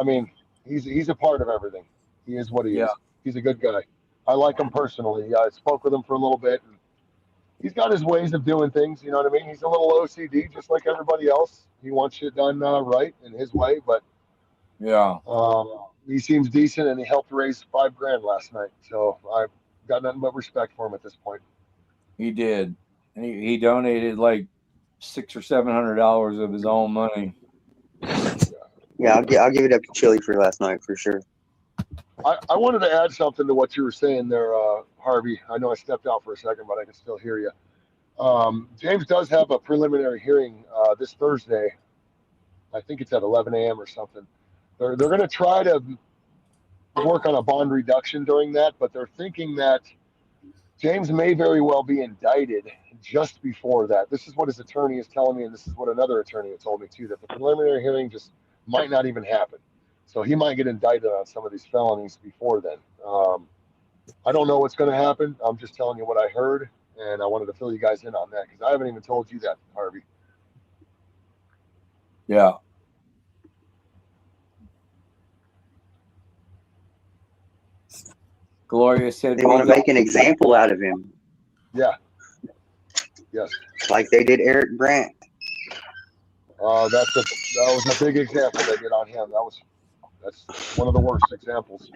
mean, he's a part of everything. He is what he is. He's a good guy. I like him personally. I spoke with him for a little bit, and he's got his ways of doing things. You know what I mean? He's a little OCD, just like everybody else. He wants shit done right in his way, but he seems decent, and he helped raise $5,000 last night. So I've got nothing but respect for him at this point.
He did. And he donated like $600 or $700 of his own money.
Yeah, I'll give it up to Chili for last night for sure.
I wanted to add something to what you were saying there, Harvey. I know I stepped out for a second, but I can still hear you. James does have a preliminary hearing this Thursday. I think it's at 11 a.m. or something. They're going to try to work on a bond reduction during that, but they're thinking that James may very well be indicted just before that. This is what his attorney is telling me, and this is what another attorney had told me too, that the preliminary hearing just might not even happen. So he might get indicted on some of these felonies before then. I don't know what's going to happen. I'm just telling you what I heard, and I wanted to fill you guys in on that because I haven't even told you that, Harvey.
Yeah. Gloria said
they want to make an example out of him.
Yeah. Yes.
Like they did Eric Brandt.
That was a big example they did on him. That's one of the worst examples.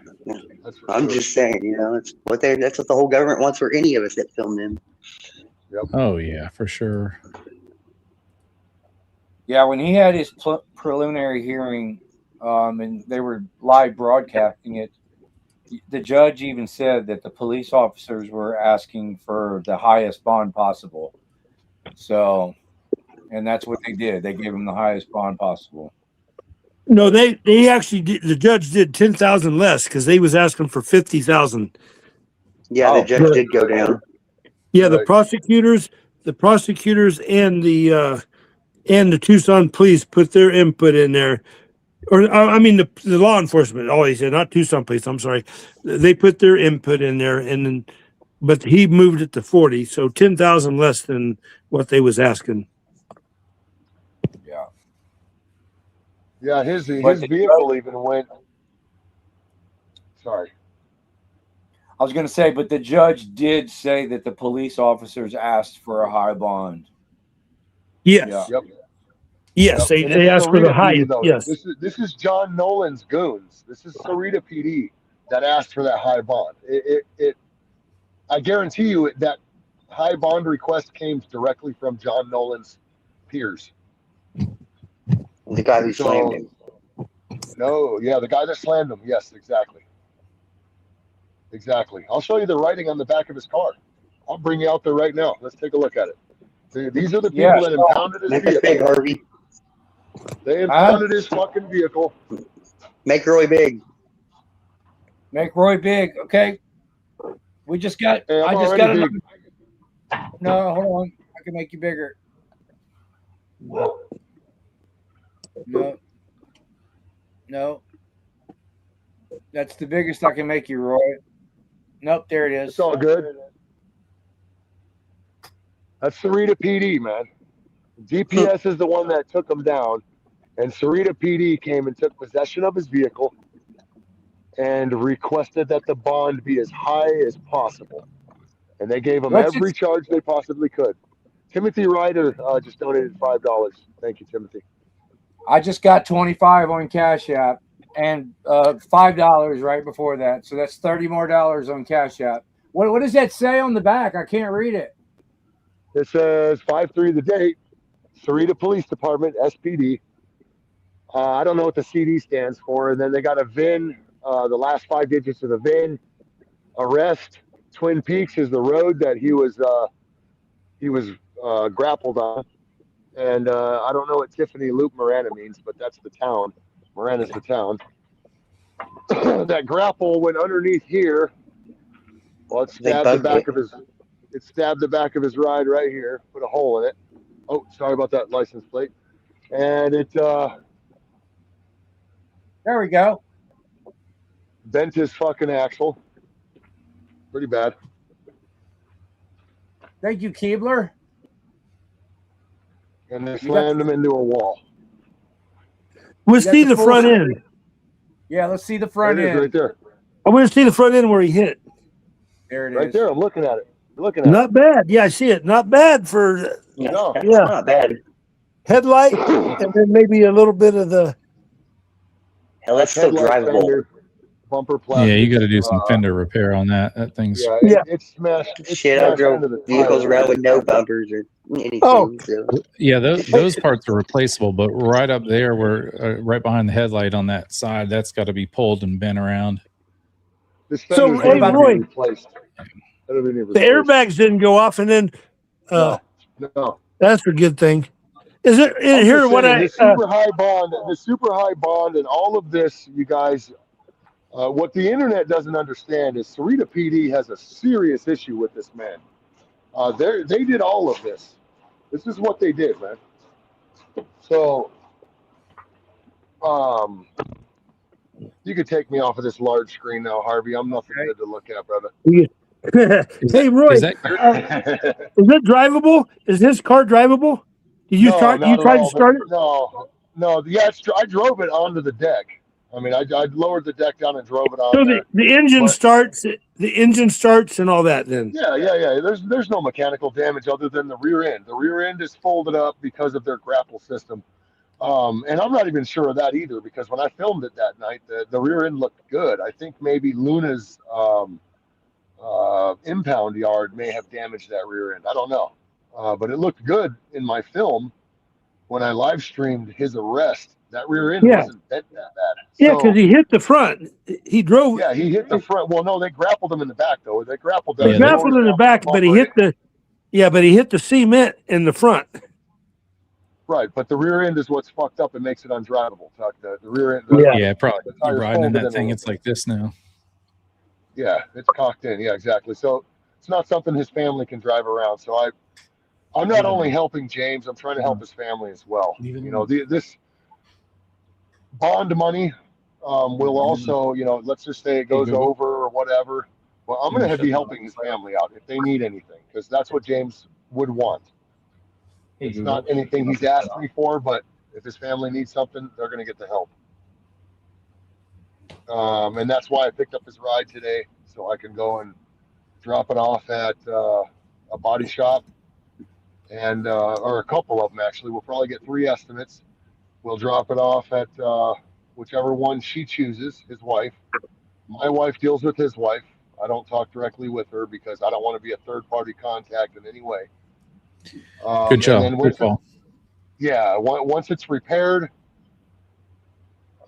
I'm just saying, that's what the whole government wants for any of us that film them.
Yep.
Oh yeah, for sure.
Yeah, when he had his preliminary hearing, and they were live broadcasting it, the judge even said that the police officers were asking for the highest bond possible. So, and that's what they did. They gave him the highest bond possible.
No, they actually did, the judge did 10,000 less because they was asking for 50,000.
Yeah, the judge did go down.
Yeah, the
Right.
prosecutors and the Tucson police put their input in there. Or I mean the law enforcement, always said, not Tucson police, I'm sorry. They put their input in there and then but he moved it to 40, so 10,000 less than what they was asking.
Yeah.
Yeah, his
But the
vehicle even went. Sorry.
I was going to say, but the judge did say that the police officers asked for a high bond.
Yes.
Yeah.
Yep.
Yes,
Yep. And
they
it's
asked for the
Sarita PD,
highest.
though.
Yes.
This is John Nolan's goons. This is Sarita PD that asked for that high bond. I guarantee you that high bond request came directly from John Nolan's peers.
The guy who slammed him.
No, yeah, the guy that slammed him. Yes, exactly. Exactly. I'll show you the writing on the back of his car. I'll bring you out there right now. Let's take a look at it. These are the people that impounded his
Make us
vehicle.
big, Harvey.
They impounded his fucking vehicle.
Make Roy big.
Make Roy big. Okay. We just got.
Hey,
I
I'm
just got
already
a.
big.
No, hold on. I can make you bigger. No. No. That's the biggest I can make you, Roy. Nope, there it is.
It's all good. That's Sarita PD, man. DPS is the one that took him down, and Sarita PD came and took possession of his vehicle and requested that the bond be as high as possible. And they gave him every charge they possibly could. Timothy Ryder just donated $5. Thank you, Timothy.
I just got 25 on Cash App and $5 right before that. So that's $30 more on Cash App. What does that say on the back? I can't read it.
It says 5/3 the date, Sarita Police Department, SPD. I don't know what the CD stands for. And then they got a VIN, the last 5 digits of the VIN. Arrest. Twin Peaks is the road that he was grappled on. And I don't know what Tiffany Loop Marana means, but that's the town. Marana's the town. That grapple went underneath here. Well, it stabbed the back of his. It stabbed the back of his ride right here. Put a hole in it. Oh, sorry about that license plate. And it.
There we go.
Bent his fucking axle. Pretty bad.
Thank you, Keebler.
And they slammed him into a wall.
We'll see the front end.
Yeah, let's see the front end.
Right there.
I want to see the front end where he hit.
There it is.
Right there. I'm looking at it. You're looking at
Not bad. Yeah, I see it. Not bad for
No,
yeah.
Not bad.
Headlight and then maybe a little bit of the.
Hell, that's still drivable.
fender, bumper plastic.
Yeah, you got to do some fender repair on that. That thing's.
Yeah, it's smashed. It's
Shit, I
smashed
drove
into the
vehicles
tire.
around with no bumpers or anything.
Oh.
So.
Yeah, those parts are replaceable, but right up there, where right behind the headlight on that side, that's got to be pulled and bent around.
This
So,
fender's
hey,
gonna be
Roy,
replaced. That'll be
the
replaced.
airbags didn't go off, and then
No.
that's a good thing. Is it
I'm
here?
just
What
saying,
I
the super high bond, and all of this, you guys. What the internet doesn't understand is Sarita PD has a serious issue with this man. They did all of this. This is what they did, man. So, you could take me off of this large screen now, Harvey. I'm nothing good to look at, brother.
hey, Roy,
Is that
is it drivable? Is his car drivable? Did you start? You tried to start it?
No. Yeah, I drove it onto the deck. I mean, I lowered the deck down and drove it on.
So
there.
the engine starts. The engine starts and all that. Then
Yeah. There's no mechanical damage other than the rear end. The rear end is folded up because of their grapple system. And I'm not even sure of that either, because when I filmed it that night, the rear end looked good. I think maybe Luna's impound yard may have damaged that rear end. I don't know. But it looked good in my film. when I live streamed his arrest, that rear end
Yeah.
wasn't bent that bad.
Yeah,
So
because he hit the front. He drove.
yeah, he hit the front. Well, no, they grappled him in the back though. They grappled
He
the
Yeah,
grappled
doors
in the
down,
back,
put him
but he
upright.
hit the. Yeah, but he hit the cement in the front.
Right, but the rear end is what's fucked up and makes it undrivable. Tuck. The rear end,
Yeah.
yeah, probably.
the
You're
tire's
riding in
folded
that
in a
thing.
little
It's
bit.
like this now.
Yeah, it's cocked in. Yeah, exactly. So it's not something his family can drive around. So I'm not only helping James, I'm trying to help his family as well. You know, this bond money will also, you know, let's just say it goes over or whatever. Well, I'm going to be helping his family out if they need anything, because that's what James would want. It's not anything he's asked me for, but if his family needs something, they're going to get the help. And that's why I picked up his ride today, so I can go and drop it off at a body shop, and or a couple of them actually. We'll probably get 3 estimates. We'll drop it off at whichever one she chooses, his wife. My wife deals with his wife. I don't talk directly with her because I don't want to be a third-party contact in any way.
Good job.
And then
Good call.
once it's repaired,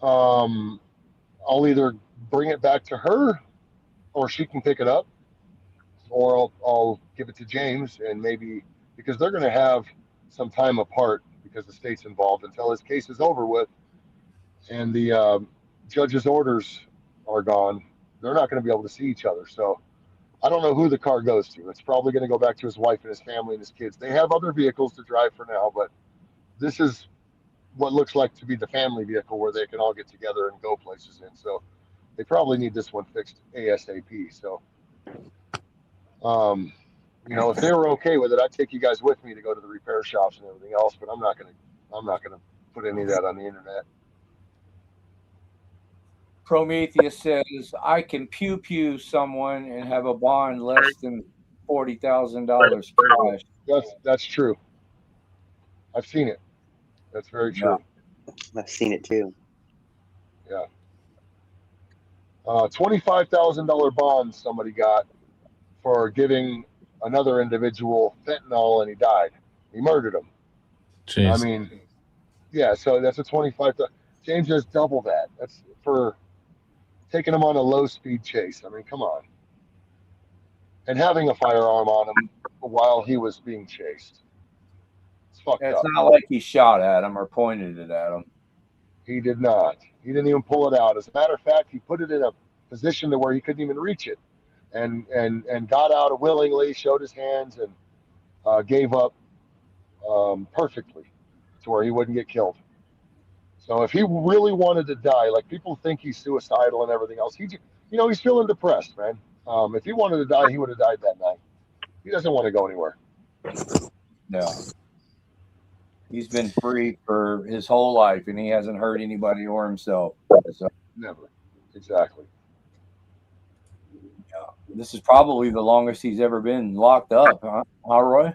I'll either bring it back to her, or she can pick it up, or I'll give it to James, and maybe because they're going to have some time apart because the state's involved until his case is over with, and the judge's orders are gone. They're not going to be able to see each other. So I don't know who the car goes to. It's probably going to go back to his wife and his family and his kids. They have other vehicles to drive for now, but this is what looks like to be the family vehicle where they can all get together and go places in. So they probably need this one fixed ASAP. So, you know, if they were okay with it, I'd take you guys with me to go to the repair shops and everything else. But I'm not gonna put any of that on the internet.
Prometheus says, I can pew pew someone and have a bond less than $40,000 cash.
That's true. I've seen it. That's very true.
I've seen it too.
Yeah. $25,000 bond somebody got for giving another individual fentanyl, and he died. He murdered him.
Jeez.
I mean, yeah. So that's a 25. James has double that. That's for taking him on a low-speed chase. I mean, come on. And having a firearm on him while he was being chased. It's fucked
It's
up.
not like he shot at him or pointed it at him.
He did not. He didn't even pull it out. As a matter of fact, he put it in a position to where he couldn't even reach it, and got out willingly, showed his hands, and gave up perfectly to where he wouldn't get killed. So if he really wanted to die, like people think he's suicidal and everything else, he's feeling depressed, man. If he wanted to die, he would have died that night. He doesn't want to go anywhere.
No. He's been free for his whole life, and he hasn't hurt anybody or himself. So,
Never. Exactly.
yeah, this is probably the longest he's ever been locked up, huh, Roy?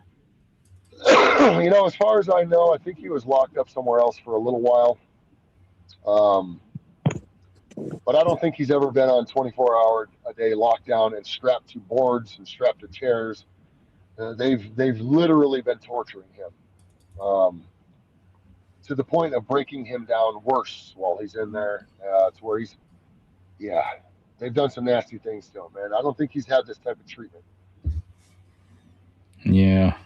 You know, as far as I know, I think he was locked up somewhere else for a little while. But I don't think he's ever been on 24-hour-a-day lockdown and strapped to boards and strapped to chairs. They've literally been torturing him to the point of breaking him down worse while he's in there. To where they've done some nasty things to him, man. I don't think he's had this type of treatment.
Yeah.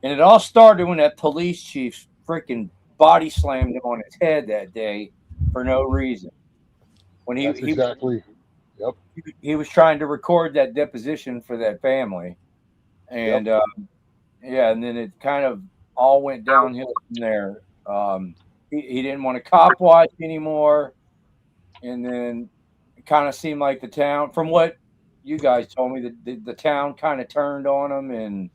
And it all started when that police chief freaking body slammed him on his head that day for no reason. When he was trying to record that deposition for that family, and and then it kind of all went downhill from there. He didn't want to cop watch anymore, and then it kind of seemed like the town, from what you guys told me, the town kind of turned on him, and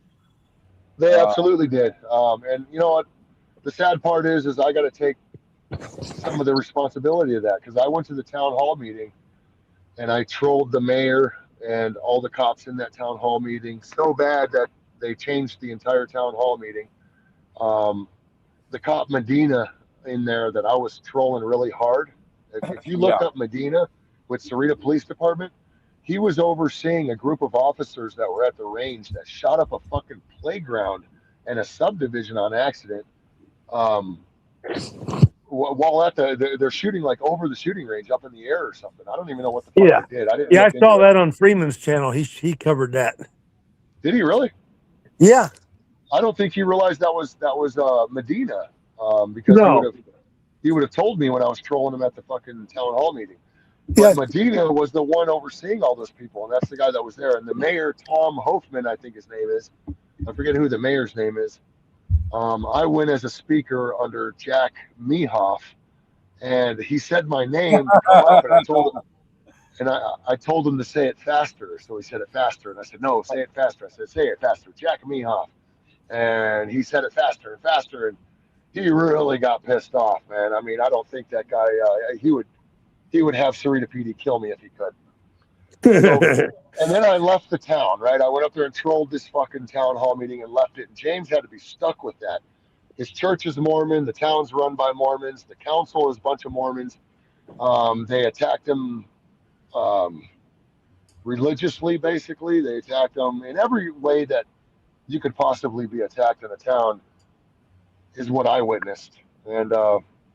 they absolutely did. And you know what? The sad part is I got to take some of the responsibility of that, because I went to the town hall meeting and I trolled the mayor and all the cops in that town hall meeting so bad that they changed the entire town hall meeting. The cop Medina in there that I was trolling really hard. If you look up Medina with Sarita Police Department, he was overseeing a group of officers that were at the range that shot up a fucking playground and a subdivision on accident. while at they're shooting like over the shooting range up in the air or something. I don't even know what the fuck
Yeah.
they did. I didn't
Yeah, I
look into
saw
it.
that on Freeman's channel. He covered that.
Did he really?
Yeah.
I don't think he realized that was Medina, because
No.
he would have told me when I was trolling him at the fucking town hall meeting.
Yeah.
But Medina was the one overseeing all those people, and that's the guy that was there. And the mayor, Tom Hoffman, I think his name is. I forget who the mayor's name is. I went as a speaker under Jack Mehoff, and he said my name to come up, and I told him to say it faster, so he said it faster, and I said, no, say it faster. I said, say it faster, Jack Mehoff, and he said it faster and faster, and he really got pissed off, man. I mean, I don't think that guy he would have Sarita PD kill me if he could. So, and then I left the town, right? I went up there and trolled this fucking town hall meeting and left it. And James had to be stuck with that. His church is Mormon. The town's run by Mormons. The council is a bunch of Mormons. They attacked him religiously, basically. They attacked him in every way that you could possibly be attacked in a town, is what I witnessed. And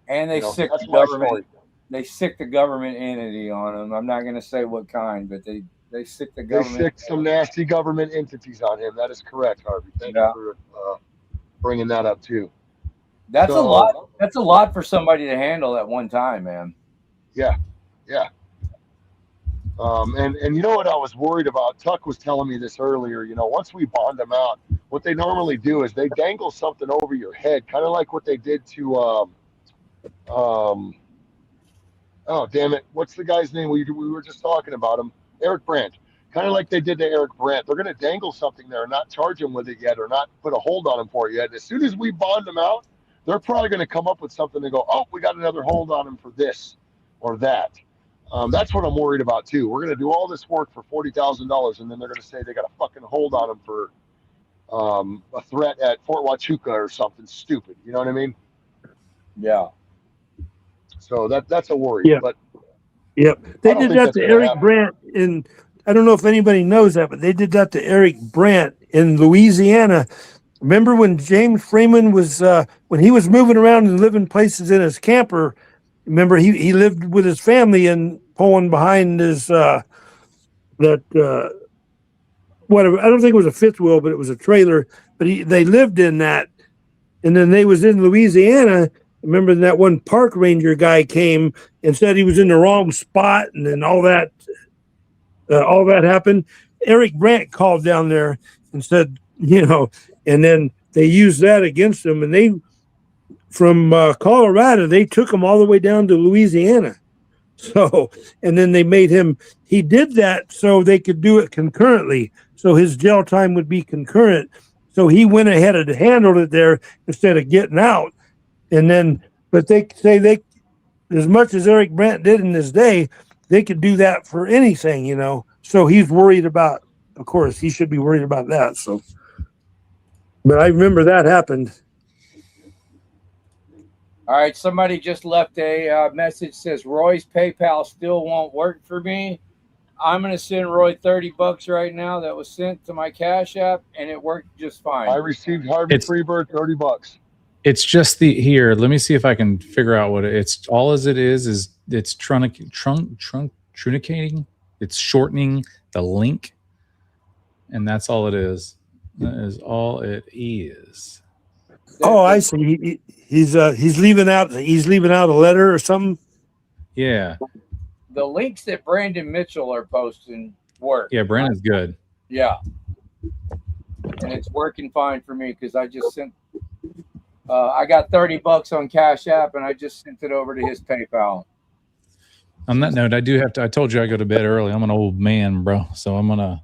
they sick
that's
the
my
government.
story.
They sick the government entity on him. I'm not going to say what kind, but they sick the government.
They sick some nasty government entities on him. That is correct, Harvey. Thank you for bringing that up too.
That's a lot. That's a lot for somebody to handle at one time, man.
Yeah, yeah. And you know what I was worried about? Tuck was telling me this earlier. Once we bond them out, what they normally do is they dangle something over your head, kind of like what they did to oh damn it, what's the guy's name? We were just talking about him, Eric Brandt. Kind of like they did to Eric Brandt. They're going to dangle something there and not charge him with it yet, or not put a hold on him for it yet. And as soon as we bond them out, they're probably going to come up with something and go, oh, we got another hold on him for this or that. That's what I'm worried about too. We're going to do all this work for $40,000, and then they're going to say they got a fucking hold on him for a threat at Fort Huachuca or something stupid. You know what I mean?
Yeah.
So that's a worry.
Yeah.
But
yep. They did that to Eric Brandt in. I don't know if anybody knows that, but they did that to Eric Brandt in Louisiana. Remember when James Freeman was when he was moving around and living places in his camper? Remember he lived with his family and pulling behind his whatever. I don't think it was a fifth wheel, but it was a trailer. But they lived in that, and then they was in Louisiana. Remember that one park ranger guy came and said he was in the wrong spot, and then all that happened. Eric Brandt called down there and said, and then they used that against him, and they from Colorado they took him all the way down to Louisiana. So, and then they made him. He did that so they could do it concurrently, so his jail time would be concurrent. So he went ahead and handled it there instead of getting out. And then, but they say as much as Eric Brandt did in his day, they could do that for anything, So he's worried about, of course, he should be worried about that. So, but I remember that happened.
All right, somebody just left a message, says Roy's PayPal still won't work for me. I'm going to send Roy $30 right now. That was sent to my Cash App, and it worked just fine.
I received Harvey Freebird $30.
It's just here. Let me see if I can figure out what it's all as it is it's truncating. It's shortening the link, and that's all it is. That is all it is.
Oh, I see. He's leaving out. He's leaving out a letter or something.
Yeah.
The links that Brandon Mitchell are posting work.
Yeah, Brandon's good.
Yeah, and it's working fine for me because I just sent. I got $30 on Cash App, and I just sent it over to his PayPal.
On that note, I do have to. I told you I go to bed early. I'm an old man, bro. So I'm gonna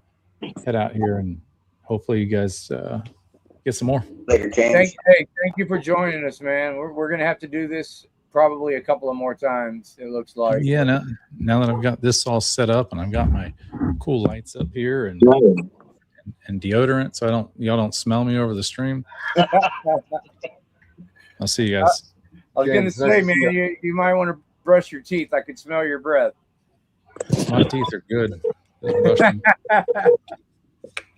head out here, and hopefully you guys get some more.
Later, James.
Thank you for joining us, man. We're gonna have to do this probably a couple of more times. It looks like.
Yeah. Now that I've got this all set up, and I've got my cool lights up here, and deodorant, so y'all don't smell me over the stream. I'll see you guys.
I was gonna say, man, you might want to brush your teeth. I could smell your breath.
My teeth are good.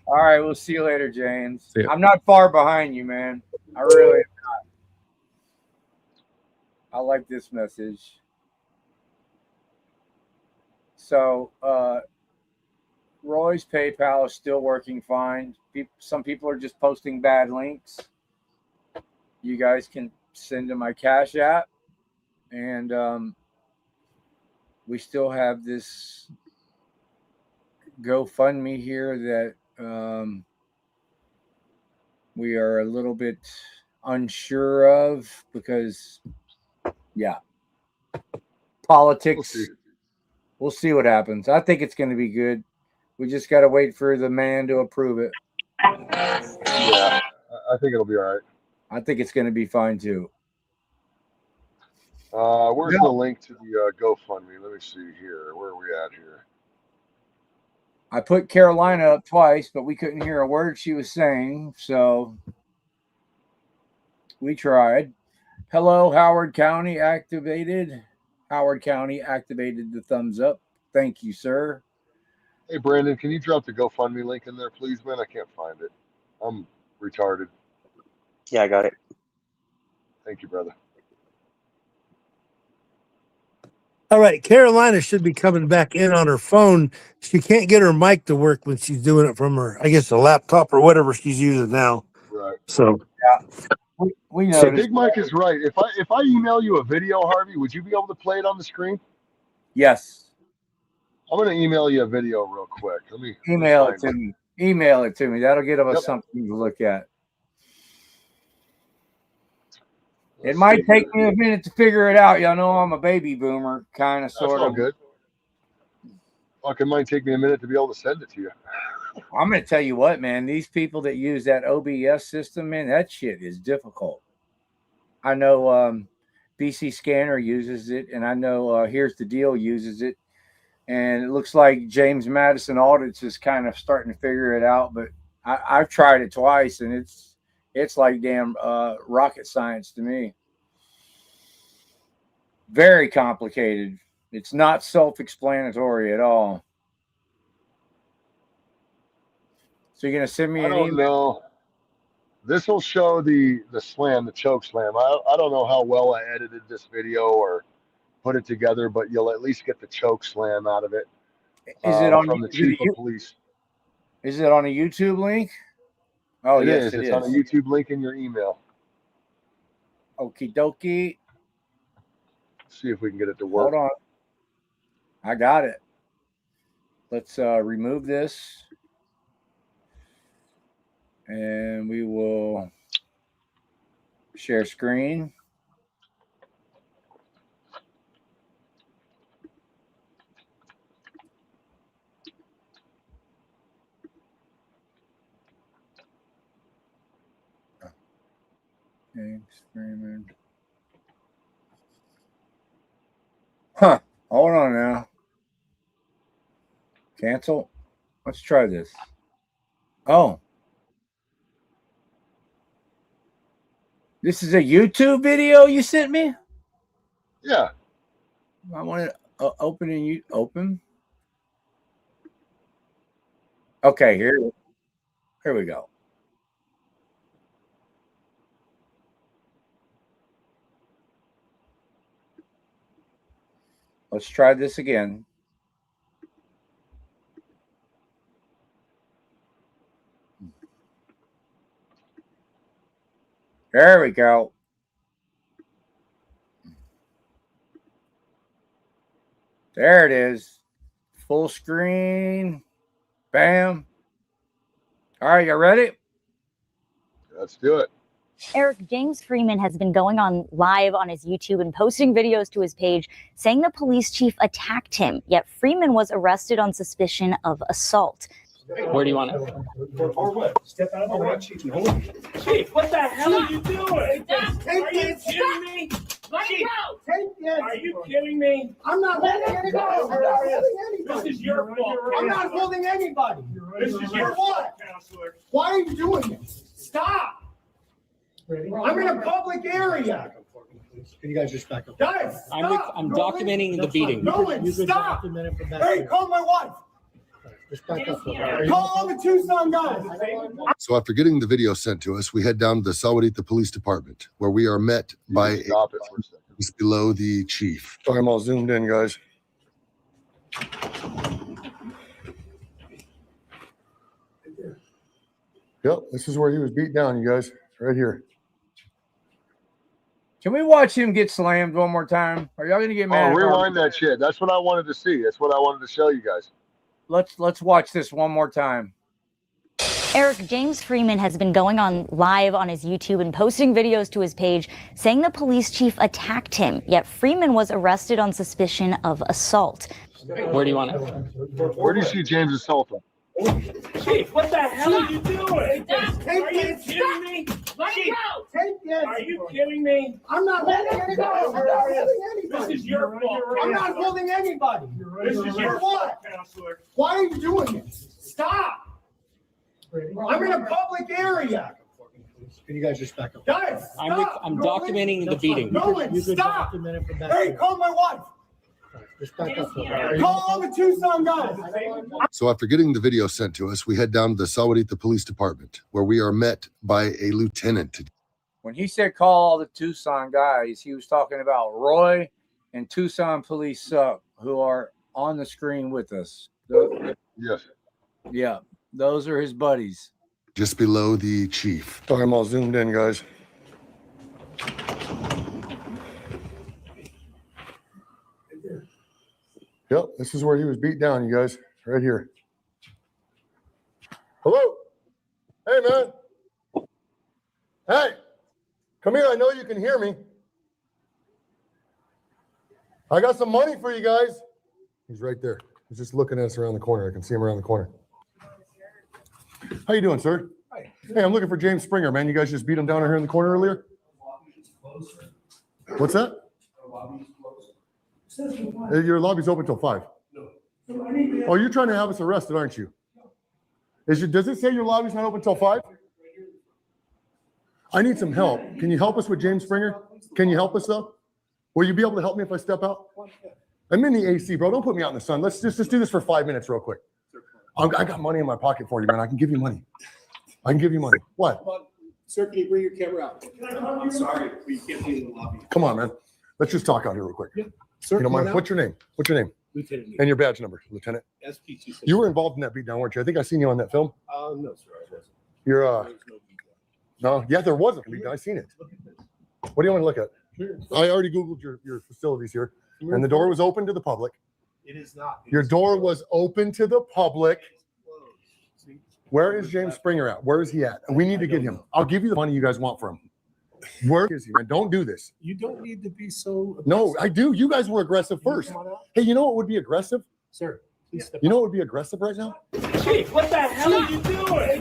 All right, we'll see you later, James. I'm not far behind you, man. I really am not. I like this message. So Roy's PayPal is still working fine. Some people are just posting bad links. You guys can send to my Cash App, and we still have this GoFundMe here that we are a little bit unsure of because, yeah, politics. We'll see what happens. I think it's going to be good. We just got to wait for the man to approve it.
Yeah, I think it'll be all right.
I think it's going to be fine too.
Where's the link to the GoFundMe? Let me see here. Where are we at here?
I put Carolina up twice, but we couldn't hear a word she was saying, so we tried. Hello, Howard County activated. Howard County activated the thumbs up. Thank you, sir.
Hey, Brandon, can you drop the GoFundMe link in there, please, man? I can't find it. I'm retarded.
Yeah, I got it.
Thank you, brother.
All right, Carolina should be coming back in on her phone. She can't get her mic to work when she's doing it from her, I guess, a laptop or whatever she's using now.
Right.
So
yeah, we know.
So Big Mike is right. If I email you a video, Harvey, would you be able to play it on the screen?
Yes.
I'm gonna email you a video real quick. Let me
email it to me. Email it to me. That'll get us something to look at. It might take me a minute to figure it out. Y'all know I'm a baby boomer, kind of, sort of.
That's all good. Fuck, it might take me a minute to be able to send it to you.
I'm going to tell you what, man. These people that use that OBS system, man, that shit is difficult. I know BC Scanner uses it, and I know Here's the Deal uses it. And it looks like James Madison Audits is kind of starting to figure it out. But I've tried it twice, and it's like damn rocket science to me. Very complicated. It's not self-explanatory at all. So you're gonna send me an email?
I don't know. This will show the slam, the choke slam. I don't know how well I edited this video or put it together, but you'll at least get the choke slam out of it.
Is it on
from the chief of police?
Is it on a YouTube link? Oh, yes, it is.
It's on a YouTube link in your email.
Okie dokie.
See if we can get it to work.
Hold on. I got it. Let's remove this. And we will share screen. Thanks, Freeman. Huh. Hold on now. Cancel. Let's try this. Oh. This is a YouTube video you sent me?
Yeah.
I want to open and you open. Okay, here we go. Let's try this again. There we go. There it is. Full screen. Bam. All right, you ready?
Let's do it.
Eric, James Freeman has been going on live on his YouTube and posting videos to his page saying the police chief attacked him, yet Freeman was arrested on suspicion of assault.
Where do you want it?
Or what? Step out of the way, Chief. Chief, what the hell are you doing? Are you kidding me? Chief, are you kidding me?
I'm not holding anybody.
This is your fault.
I'm not holding anybody.
This is your fault, counselor.
Why are you doing this?
Stop.
I'm in a public area.
Can you guys just back up?
Guys, stop.
I'm documenting the beating.
No one, stop. Hey, call my wife.
Just back up.
Call all the Tucson guys.
So after getting the video sent to us, we head down to the Sahuarita Police Department, where we are met by
Stop it for a second. Just below the chief. Sorry, I'm all zoomed in, guys. Yep, this is where he was beat down, you guys. Right here.
Can we watch him get slammed one more time? Are y'all gonna get mad?
Oh, rewind that shit. That's what I wanted to see. That's what I wanted to show you guys.
Let's watch this one more time.
Eric, James Freeman has been going on live on his YouTube and posting videos to his page saying the police chief attacked him, yet Freeman was arrested on suspicion of assault.
Where do you want it?
Where do you see James assault him?
Chief, what the hell are you doing?
Take
Are you
this.
kidding me? Chief,
Take this.
are you kidding me?
I'm not holding anybody. I'm not holding anybody.
This is your fault.
I'm not holding anybody.
This is your fault, counselor.
Why are you doing this? Stop. I'm in a public area. Can you guys just back up? Guys, stop.
I'm documenting the beating.
Nolan, stop. Hey, call my wife. Just back up. Call all the Tucson guys.
So after getting the video sent to us, we head down to the Sahuarita Police Department, where we are met by a lieutenant.
When he said call all the Tucson guys, he was talking about Roy and Tucson Police Sup, who are on the screen with us.
Yes.
Yeah, those are his buddies.
Just below the chief. Sorry, I'm all zoomed in, guys. Yep, this is where he was beat down, you guys. Right here. Hello? Hey, man. Hey, come here. I know you can hear me. I got some money for you guys. He's right there. He's just looking at us around the corner. I can see him around the corner. How you doing, sir? Hi. Hey, I'm looking for James Springer, man. You guys just beat him down here in the corner earlier? What's that? Your lobby's open till 5. Oh, you're trying to have us arrested, aren't you? Does it say your lobby's not open till 5? I need some help. Can you help us with James Springer? Can you help us, though? Will you be able to help me if I step out? I'm in the AC, bro. Don't put me out in the sun. Let's just do this for 5 minutes real quick. I got money in my pocket for you, man. I can give you money. I can give you money. What?
Sir, can you bring your camera out? I'm sorry, we can't be in the lobby.
Come on, man. Let's just talk out here real quick.
Yeah. Sir,
you don't mind? What's your name? What's your name?
Lieutenant.
And your badge number, Lieutenant.
SP2.
You were involved in that beatdown, weren't you? I think I seen you on that film.
No, sir, I wasn't.
You're
There was no beatdown.
no, yeah, there was a beatdown. I seen it.
Look at this.
What do you want to look at?
Here.
I already Googled your facilities here, and the door was open to the public.
It is not.
Your door was open to the public.
Closed. See?
Where is James Springer at? Where is he at? We need to get him. I'll give you the money you guys want for him. Where is he, man? Don't do this.
You don't need to be so.
No, I do. You guys were aggressive first.
Come on out.
Hey, you know what would be aggressive?
Sir, please step
You know
out.
what would be aggressive right now?
Chief, what the hell are you doing?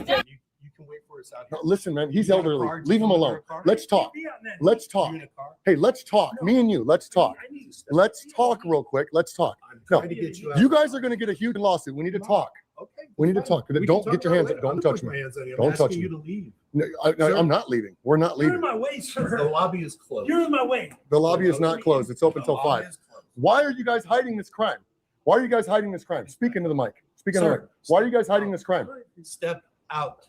You can wait for us out here.
No, listen, man, he's
You got a
elderly.
car?
Leave him
You
alone.
got a car?
Let's talk.
Be out in that-
Let's talk.
You in a car?
Hey, let's talk. Me and you, let's talk.
I need to step
Let's
out.
talk real quick. Let's talk.
I'm
No,
trying to get you out.
you guys are going to get a huge lawsuit. We need to talk.
Okay.
We need to
fine.
talk.
We can
Don't
talk
get your
about
hands
it
up.
later.
Don't
I'm
touch
putting
me.
my hands on you. I'm
Don't touch
asking
me.
you to leave.
No,
Sir?
I'm not leaving. We're not
You're in
leaving.
my way,
The
sir.
lobby is closed.
You're in my way.
The lobby is not closed. It's open
The
till
lobby
5.
is closed.
Why are you guys hiding this crime? Why are you guys hiding this crime? Speak into the mic. Speak into the mic.
Sir,
Why are you guys hiding this crime?
Step out.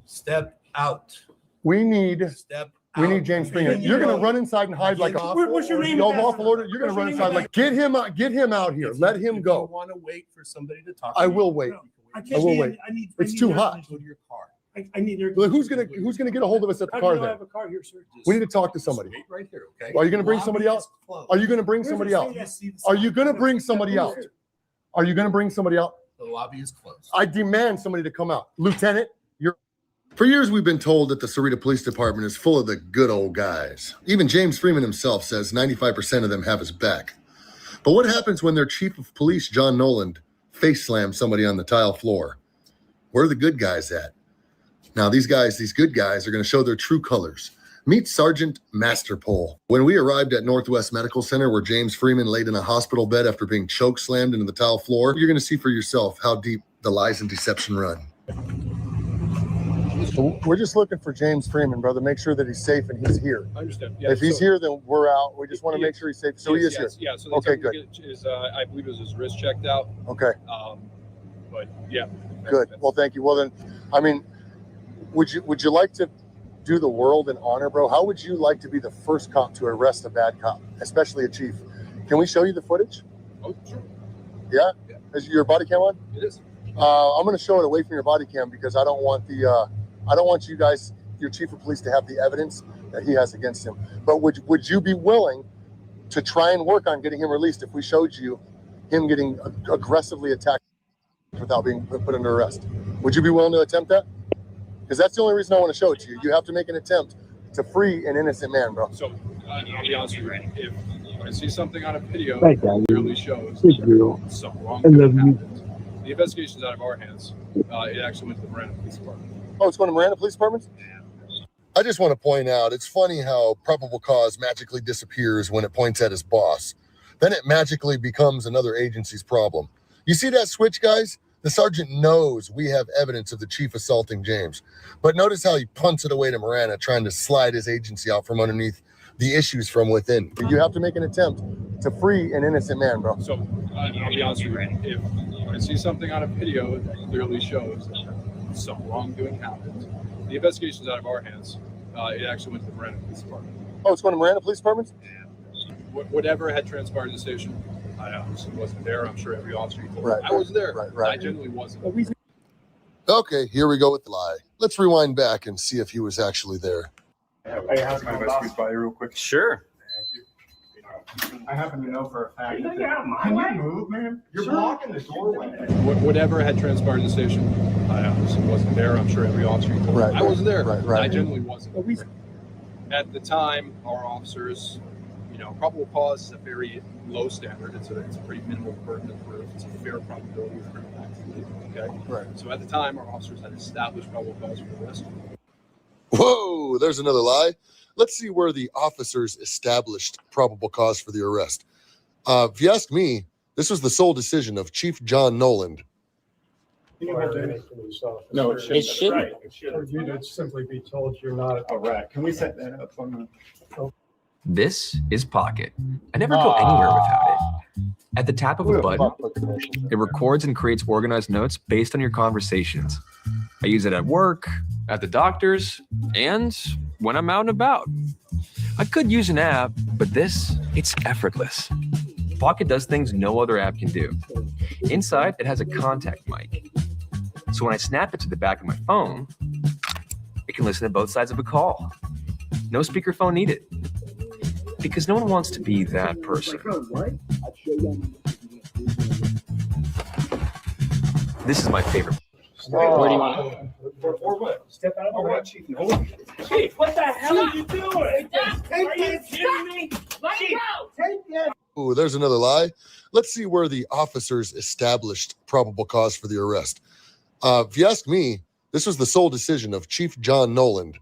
Step out.
We need
Step out.
James Springer. You're going to run inside and hide like a
What's your name?
no lawful order. You're going to run inside like get him out here. Let him
If you
go.
want to wait for somebody to talk.
I
to you,
will wait.
you can
I
wait.
can't
I will
be
wait.
in- I need.
It's
I need
too
your-
hot.
Go to your car.
I need your.
Well, who's gonna get a hold of us at the
How do
car
you know I
then?
have a car here, sir?
Just-
We need to talk to somebody.
just wait right here, okay?
Are you gonna bring
The
somebody
lobby
out?
is closed.
Are you going to bring
Where's
somebody
it
out?
say
You see the
Are you
sign?
going to bring somebody out? Are you going to bring somebody out?
The lobby is closed.
I demand somebody to come out. Lieutenant, you're. For years, we've been told that the Sahuarita Police Department is full of the good old guys. Even James Freeman himself says 95% of them have his back. But what happens when their chief of police, John Noland, face slams somebody on the tile floor? Where are the good guys at? Now, these good guys are going to show their true colors. Meet Sergeant Masterpole. When we arrived at Northwest Medical Center, where James Freeman laid in a hospital bed after being choke slammed into the tile floor, you're going to see for yourself how deep the lies and deception run. So we're just looking for James Freeman, brother. Make sure that he's safe and he's here.
I understand.
If he's here, then we're out. We just want to make sure he's safe. So he is here.
Yeah. So
Okay,
okay,
good.
Is I believe it was his wrist checked out.
Okay,
But yeah.
good. Well, thank you. Well, then, I mean, would you like to do the world an honor, bro? How would you like to be the first cop to arrest a bad cop, especially a chief? Can we show you the footage?
Oh, sure.
Yeah? Is your body cam on?
It is.
I'm going to show it away from your body cam because I don't want you guys, your chief of police, to have the evidence that he has against him. But would you be willing to try and work on getting him released if we showed you him getting aggressively attacked without being put under arrest? Would you be willing to attempt that? Because that's the only reason I want to show it to you. You have to make an attempt to free an innocent man, bro.
So, I'll be honest with you. If I see something on a video
Thank
that
you.
clearly shows
Good girl.
something wrong
I love you.
happened, the investigation's out of our hands. It actually went to the Miranda Police Department.
Oh, it's going to Miranda Police Department? I just want to point out, it's funny how probable cause magically disappears when it points at his boss. Then it magically becomes another agency's problem. You see that switch, guys? The sergeant knows we have evidence of the chief assaulting James. But notice how he punts it away to Miranda, trying to slide his agency out from underneath the issues from within. You have to make an attempt to free an innocent man, bro.
So, I'll be honest with you. If I see something on a video that clearly shows that some wrongdoing happened, the investigation's out of our hands. It actually went to the Miranda Police Department.
Oh, it's going to Miranda Police Department?
Whatever had transpired in the station, I obviously wasn't there. I'm sure every officer told
Right,
I was there.
right.
I genuinely wasn't.
Okay, here we go with the lie. Let's rewind back and see if he was actually there.
Hey, how's it going, boss? By you real quick.
Sure.
I happen to know for a fact that can you move, man? You're blocking the doorway.
Whatever had transpired in the station, I obviously wasn't there. I'm sure every officer told
Right,
I wasn't there.
right.
I genuinely wasn't. At the time, our officers, probable cause is a very low standard. It's a pretty minimal burden of proof. It's a fair probability of criminal activity. Okay.
Right.
So at the time, our officers had established probable cause for the arrest.
Whoa, there's another lie. Let's see where the officers established probable cause for the arrest. If you ask me, this was the sole decision of Chief John Noland.
You don't have to make police officer.
No, it shouldn't.
Right. For you to simply be told you're not a rat. Can we set that up on the...
This is Pocket. I never go anywhere without it. At the tap of a button, it records and creates organized notes based on your conversations. I use it at work, at the doctor's, and when I'm out and about. I could use an app, but it's effortless. Pocket does things no other app can do. Inside, it has a contact mic. So when I snap it to the back of my phone, it can listen to both sides of a call. No speakerphone needed. Because no one wants to be that person. This is my favorite. Where do you want it?
Or what? Step out of the way, Chief. No.
Chief, what the hell are you doing? Are you kidding me? Let me go!
Take that.
Ooh, there's another lie. Let's see where the officers established probable cause for the arrest. If you ask me, this was the sole decision of Chief John Noland.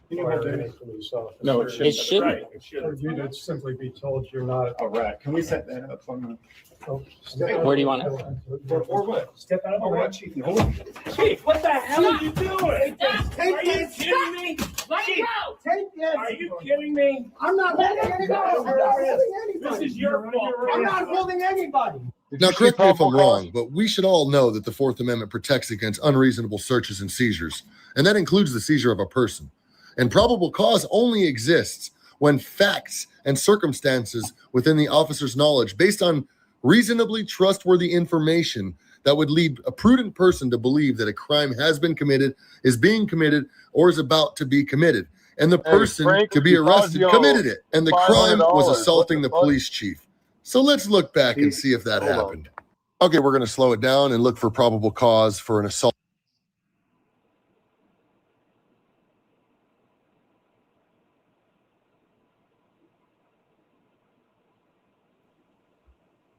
You don't have to make police officer.
No, it shouldn't.
Right. For you to simply be told you're not a rat. Can we set that up on the...
Where do you want it?
Or what? Step out of the way, Chief. No.
Chief, what the hell are you doing?
Take
Are you
that.
kidding me? Let me go!
Take that.
Are you kidding me?
I'm not holding anybody. I'm not holding anybody.
This is your fault.
I'm not holding anybody.
Now, correct me if I'm wrong, but we should all know that the Fourth Amendment protects against unreasonable searches and seizures, and that includes the seizure of a person. And probable cause only exists when facts and circumstances within the officer's knowledge, based on reasonably trustworthy information that would lead a prudent person to believe that a crime has been committed, is being committed, or is about to be committed. And the person to be arrested committed it. And the crime was assaulting the police chief. So let's look back and see if that happened. Okay, we're going to slow it down and look for probable cause for an assault.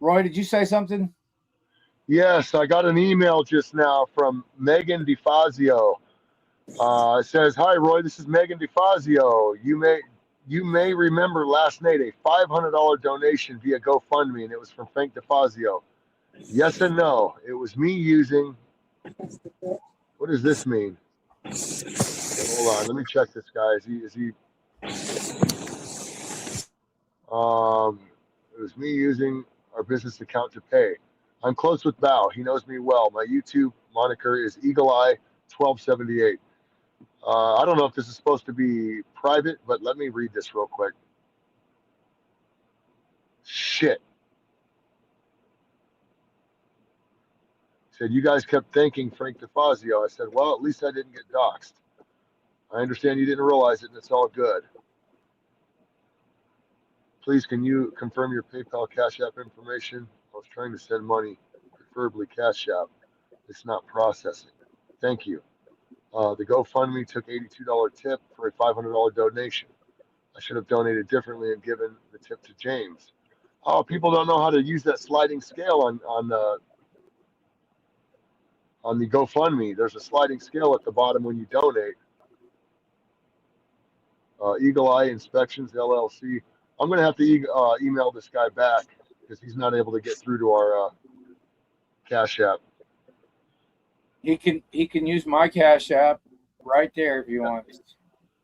Roy, did you say something?
Yes, I got an email just now from Megan DeFazio. It says, "Hi, Roy. This is Megan DeFazio. You may remember last night a $500 donation via GoFundMe, and it was from Frank DeFazio. Yes and no. It was me using. What does this mean? Hold on. Let me check this guy. Is he? It was me using our business account to pay. I'm close with Bao. He knows me well. My YouTube moniker is Eagle Eye 1278. I don't know if this is supposed to be private, but let me read this real quick. Shit. Said, you guys kept thanking Frank DeFazio. I said, well, at least I didn't get doxxed. I understand you didn't realize it, and it's all good. Please, can you confirm your PayPal Cash App information? I was trying to send money, preferably Cash App. It's not processing. Thank you. The GoFundMe took $82 tip for a $500 donation. I should have donated differently and given the tip to James. Oh, people don't know how to use that sliding scale on the GoFundMe. There's a sliding scale at the bottom when you donate. Eagle Eye Inspections LLC. I'm going to have to email this guy back because he's not able to get through to our Cash App.
He can use my Cash App right there if you want.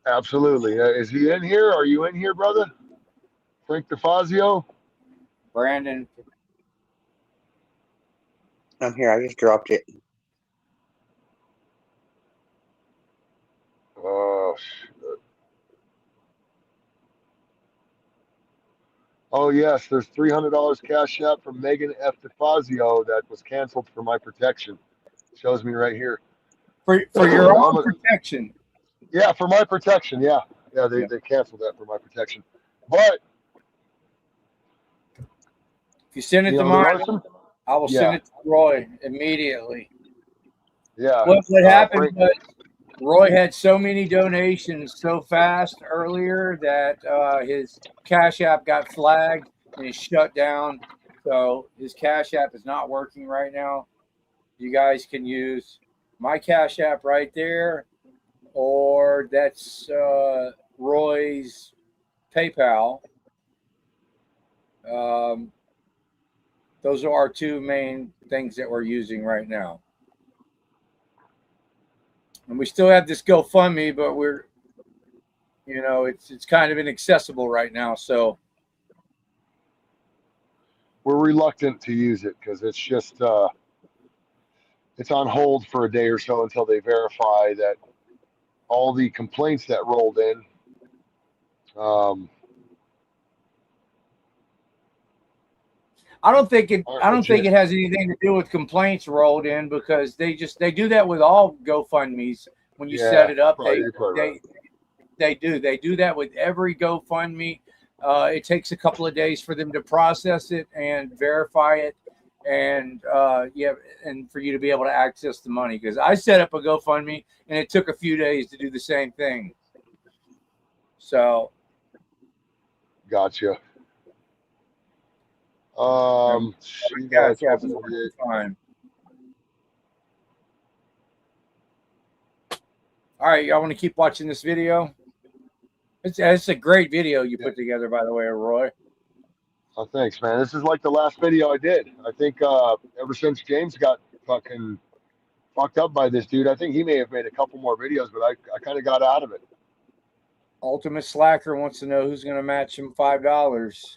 Absolutely. Is he in here? Are you in here, brother? Frank DeFazio?
Brandon.
I'm here. I just dropped it.
Oh, shit. Oh, yes. There's $300 Cash App from Megan F. DeFazio that was canceled for my protection. Shows me right here.
For your own protection.
Yeah, for my protection. Yeah. Yeah, they canceled that for my protection. But
if you send it to mine, I will send it to Roy immediately.
Yeah.
What happened was Roy had so many donations so fast earlier that his Cash App got flagged and is shut down. So his Cash App is not working right now. You guys can use my Cash App right there, or that's Roy's PayPal. Those are our two main things that we're using right now. And we still have this GoFundMe, but we're, it's kind of inaccessible right now. So
we're reluctant to use it because it's just it's on hold for a day or so until they verify that all the complaints that rolled in.
I don't think it has anything to do with complaints rolled in, because they do that with all GoFundMes when you set it up. They do that with every GoFundMe. It takes a couple of days for them to process it and verify it, and and for you to be able to access the money. Because I set up a GoFundMe and it took a few days to do the same thing. So,
gotcha.
Fine. All right, y'all want to keep watching this video? It's a great video you put together, by the way, Roy.
Oh, thanks, man. This is like the last video I did. I think ever since James got fucking fucked up by this dude, I think he may have made a couple more videos, but I kind of got out of it.
Ultimate Slacker wants to know who's going to match him $5.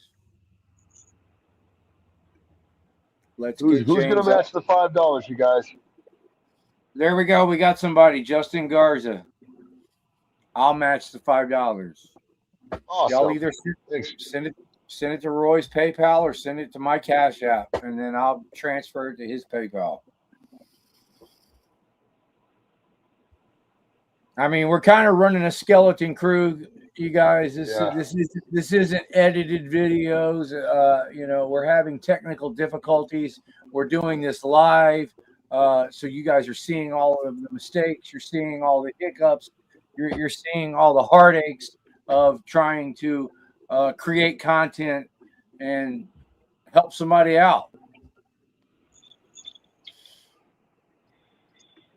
Who's going to match the $5, you guys?
There we go. We got somebody. Justin Garza. I'll match the $5.
Awesome.
Y'all either send it to Roy's PayPal or send it to my Cash App, and then I'll transfer it to his PayPal. I mean, we're kind of running a skeleton crew, you guys. This isn't edited videos. We're having technical difficulties. We're doing this live, so you guys are seeing all of the mistakes. You're seeing all the hiccups. You're seeing all the heartaches of trying to create content and help somebody out.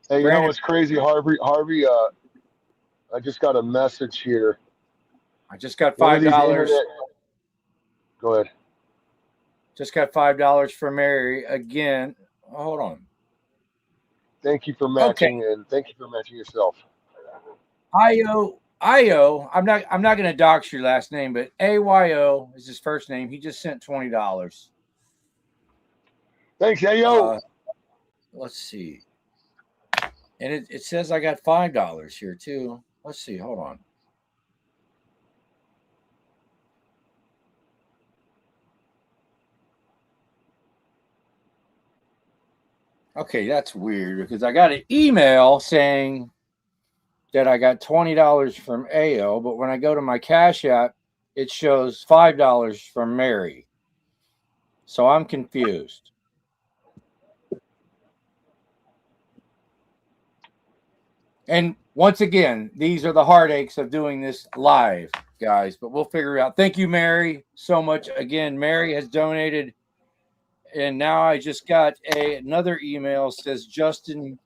Hey, you know what's crazy, Harvey? I just got a message here.
I just got $5.
Go ahead.
Just got $5 for Mary again. Hold on.
Thank you for matching, and thank you for matching yourself.
Io. I'm not going to dox your last name, but AYO is his first name. He just sent $20.
Thanks, Ayo.
Let's see. And it says I got $5 here too. Let's see. Hold on. Okay, that's weird because I got an email saying that I got $20 from AO, but when I go to my Cash App, it shows $5 from Mary. So I'm confused. And once again, these are the heartaches of doing this live, guys, but we'll figure it out. Thank you, Mary, so much. Again, Mary has donated. And now I just got another email says Justin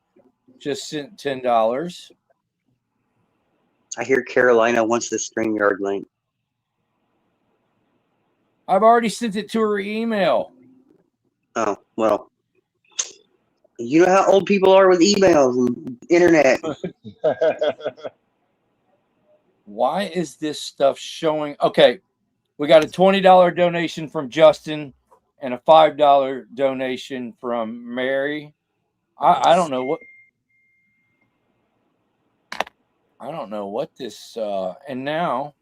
just sent $10.
I hear Carolina wants the StreamYard link.
I've already sent it to her email.
Oh, well. You know how old people are with emails and internet.
Why is this stuff showing? Okay, we got a $20 donation from Justin and a $5 donation from Mary. I don't know what this and now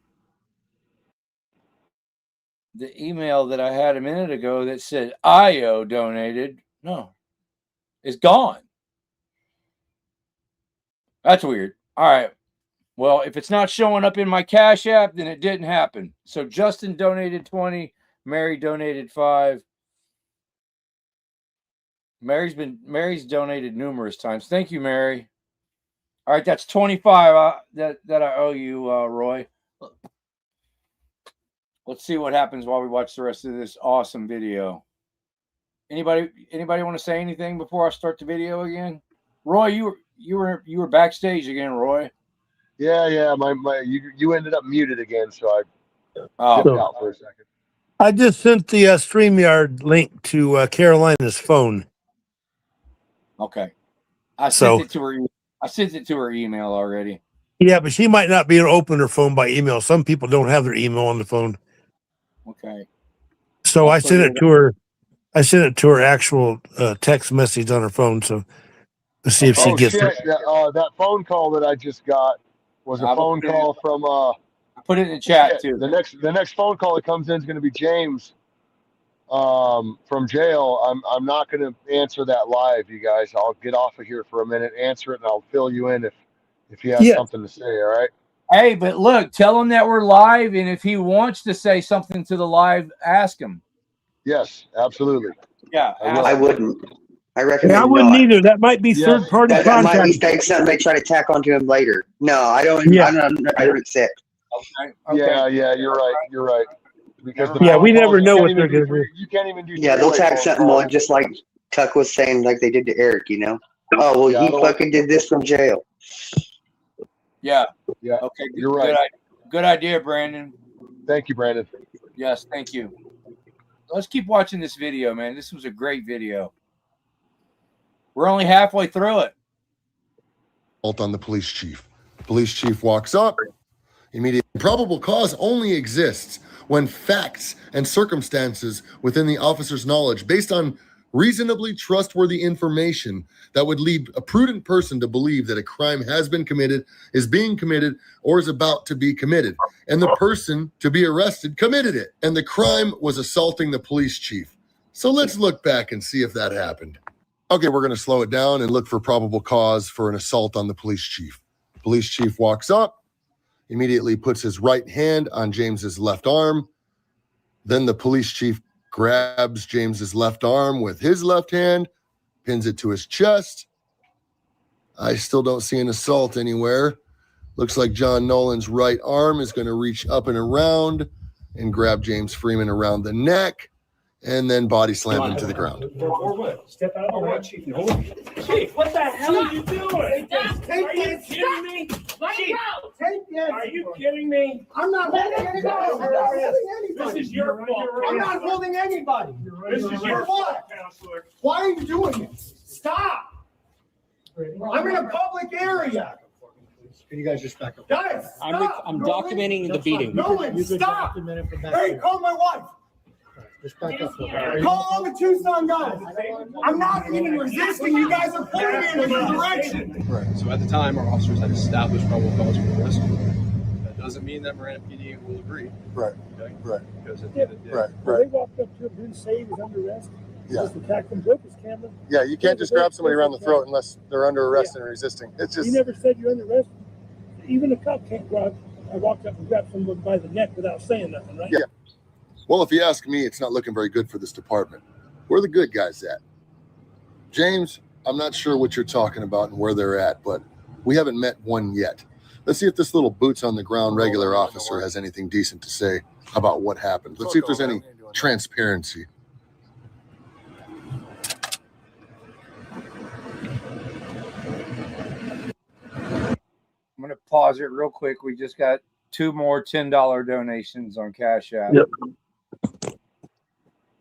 the email that I had a minute ago that said IO donated is gone. That's weird. All right. Well, if it's not showing up in my Cash App, then it didn't happen. So Justin donated 20, Mary donated 5. Mary's donated numerous times. Thank you, Mary. All right, that's 25 that I owe you, Roy. Let's see what happens while we watch the rest of this awesome video. Anybody want to say anything before I start the video again? Roy, you were backstage again, Roy.
Yeah. You ended up muted again, so I dipped out for a second.
I just sent the StreamYard link to Carolina's phone.
Okay. I sent it to her email already.
Yeah, but she might not be able to open her phone by email. Some people don't have their email on the phone.
Okay.
So I sent it to her. I sent it to her actual text message on her phone. So let's see if she gets it.
That phone call that I just got was a phone call from.
I put it in the chat too.
The next phone call that comes in is going to be James from jail. I'm not going to answer that live, you guys. I'll get off of here for a minute, answer it, and I'll fill you in if he has something to say. All right.
Hey, but look, tell him that we're live, and if he wants to say something to the live, ask him.
Yes, absolutely.
Yeah,
I wouldn't. I recommend
I wouldn't
not.
either. That might be third-party
That
contact.
might be something they try to tack onto him later. No, I don't.
Yeah.
I don't accept.
Okay.
Yeah, you're right. Because
we never know what they're going to do.
You can't even do.
Yeah, they'll tack something on, just like Tuck was saying, like they did to Eric. You know. Oh well, he fucking did this from jail.
Yeah.
Okay, you're right.
Good idea, Brandon.
Thank you, Brandon.
Yes, thank you. Let's keep watching this video, man. This was a great video. We're only halfway through it.
On the police chief. Police chief walks up. Immediate probable cause only exists when facts and circumstances within the officer's knowledge, based on reasonably trustworthy information that would lead a prudent person to believe that a crime has been committed, is being committed, or is about to be committed, and the person to be arrested committed it, and the crime was assaulting the police chief. So let's look back and see if that happened. Okay, we're going to slow it down and look for probable cause for an assault on the police chief. Police chief walks up, immediately puts his right hand on James's left arm. Then the police chief grabs James's left arm with his left hand, pins it to his chest. I still don't see an assault anywhere. Looks like John Nolan's right arm is going to reach up and around and grab James Freeman around the neck and then body slam him to the ground.
Or what? Step out of the way, Chief. Chief, what the hell are you doing? Are you kidding me? Chief, are you kidding me?
I'm not holding anybody.
This is your fault.
I'm not holding anybody.
This is your fault, counselor.
Why are you doing this?
Stop!
I'm in a public area. Can you guys just back up?
Guys,
I'm documenting the beating.
Nolan, stop! Hey, call my wife. Just back up. Call all the Tucson guys. I'm not even resisting. You guys are pulling me in a different direction.
Right. So at the time, our officers had established probable cause for arrest. That doesn't mean that Marana PD will agree.
Right.
Okay?
Right.
Because at the end of the day,
They walked up to him, didn't say he was under arrest.
Yeah.
Just attacked him, broke his camera.
Yeah, you can't just grab somebody around the throat unless they're under arrest and resisting. It's just.
He never said you're under arrest. Even a cop can't grab. I walked up and grabbed someone by the neck without saying nothing, right?
Yeah. Well, if you ask me, it's not looking very good for this department. Where are the good guys at? James, I'm not sure what you're talking about and where they're at, but we haven't met one yet. Let's see if this little boots on the ground regular officer has anything decent to say about what happened. Let's see if there's any transparency.
I'm going to pause it real quick. We just got 2 more $10 donations on Cash App.
Yep.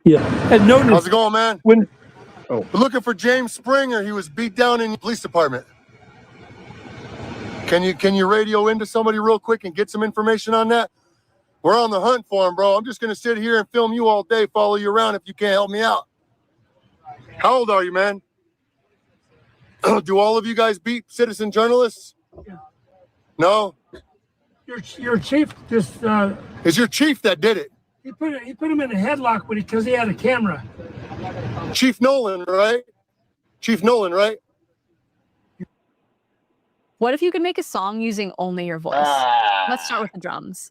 Yeah. And notice,
how's it going, man?
We're
looking for James Springer. He was beat down in the police department. Can you radio into somebody real quick and get some information on that? We're on the hunt for him, bro. I'm just gonna sit here and film you all day, follow you around if you can't help me out. How old are you, man? Do all of you guys beat citizen journalists?
Yeah.
No?
Your chief just
It's your chief that did it.
he put him in a headlock because he had a camera.
Chief Nolan, right? Chief Nolan, right?
What if you could make a song using only your voice? Let's start with the drums.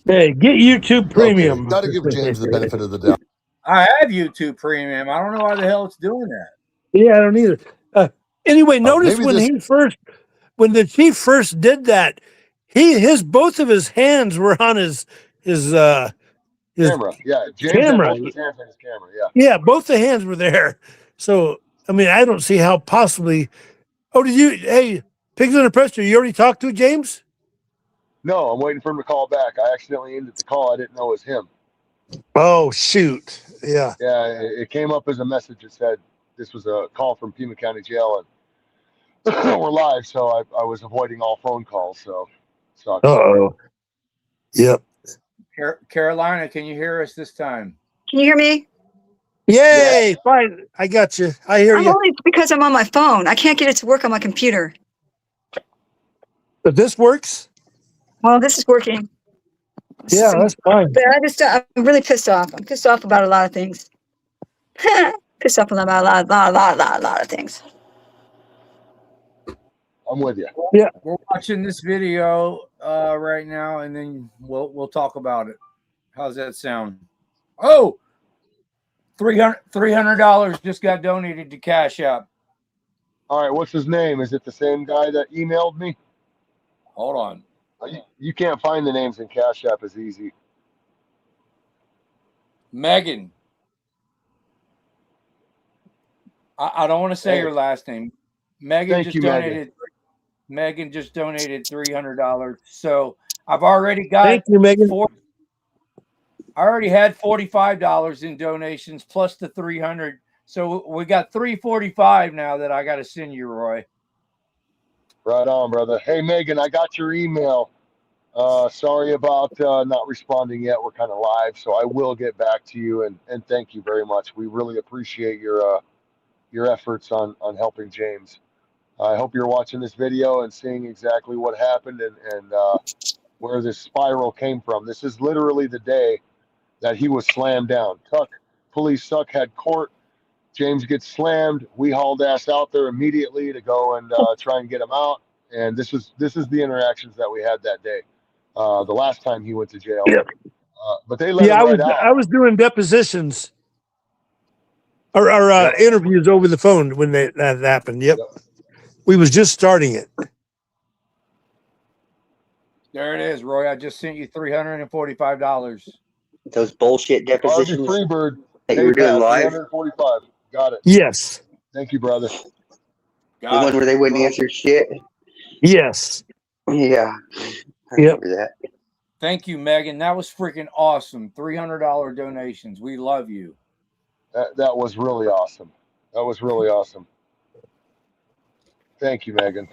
hey, get YouTube Premium.
Okay, gotta give James the benefit of the doubt.
I have YouTube Premium. I don't know why the hell it's doing that.
Yeah, I don't either. Anyway, notice when when the chief first did that, both of his hands were on his
Camera. Yeah. James
camera.
had both his hands on his camera. Yeah.
Yeah, both the hands were there. So, I mean, I don't see how possibly. Oh, hey, Pigs in the Presser, you already talked to James?
No, I'm waiting for him to call back. I accidentally ended the call. I didn't know it was him.
Oh, shoot. Yeah.
Yeah, it came up as a message that said this was a call from Pima County Jail, and we're live, so I was avoiding all phone calls. So, sucks.
Uh-oh. Yep.
Carolina, can you hear us this time?
Can you hear me?
Yay! Fine. I got you. I hear you.
Only because I'm on my phone. I can't get it to work on my computer.
But this works?
Well, this is working.
Yeah, that's fine.
But I'm really pissed off. I'm pissed off about a lot of things. Pissed off about a lot of things.
I'm with you.
Yeah.
We're watching this video right now, and then we'll talk about it. How's that sound? Oh, $300 just got donated to Cash App.
All right, what's his name? Is it the same guy that emailed me?
Hold on.
You can't find the names in Cash App as easy.
Megan. I don't want to say her last name. Megan just donated. Megan just donated $300. So I've already got.
Thank you, Megan.
I already had $45 in donations plus the $300. So we got $345 now that I got to send you, Roy.
Right on, brother. Hey, Megan, I got your email. Sorry about not responding yet. We're kind of live, so I will get back to you. And thank you very much. We really appreciate your efforts on helping James. I hope you're watching this video and seeing exactly what happened and where this spiral came from. This is literally the day that he was slammed down. Police Suck had court. James gets slammed. We hauled ass out there immediately to go and try and get him out. And this is the interactions that we had that day. The last time he went to jail.
Yep.
But they let him right out.
I was doing depositions or interviews over the phone when that happened. Yep. We was just starting it.
There it is, Roy. I just sent you $345.
Those bullshit depositions
Freebird,
that you were doing live.
345. Got it.
Yes.
Thank you, brother.
The one where they wouldn't answer shit.
Yes.
Yeah.
Yep.
That.
Thank you, Megan. That was freaking awesome. $300 donations. We love you.
That was really awesome. That was really awesome. Thank you, Megan.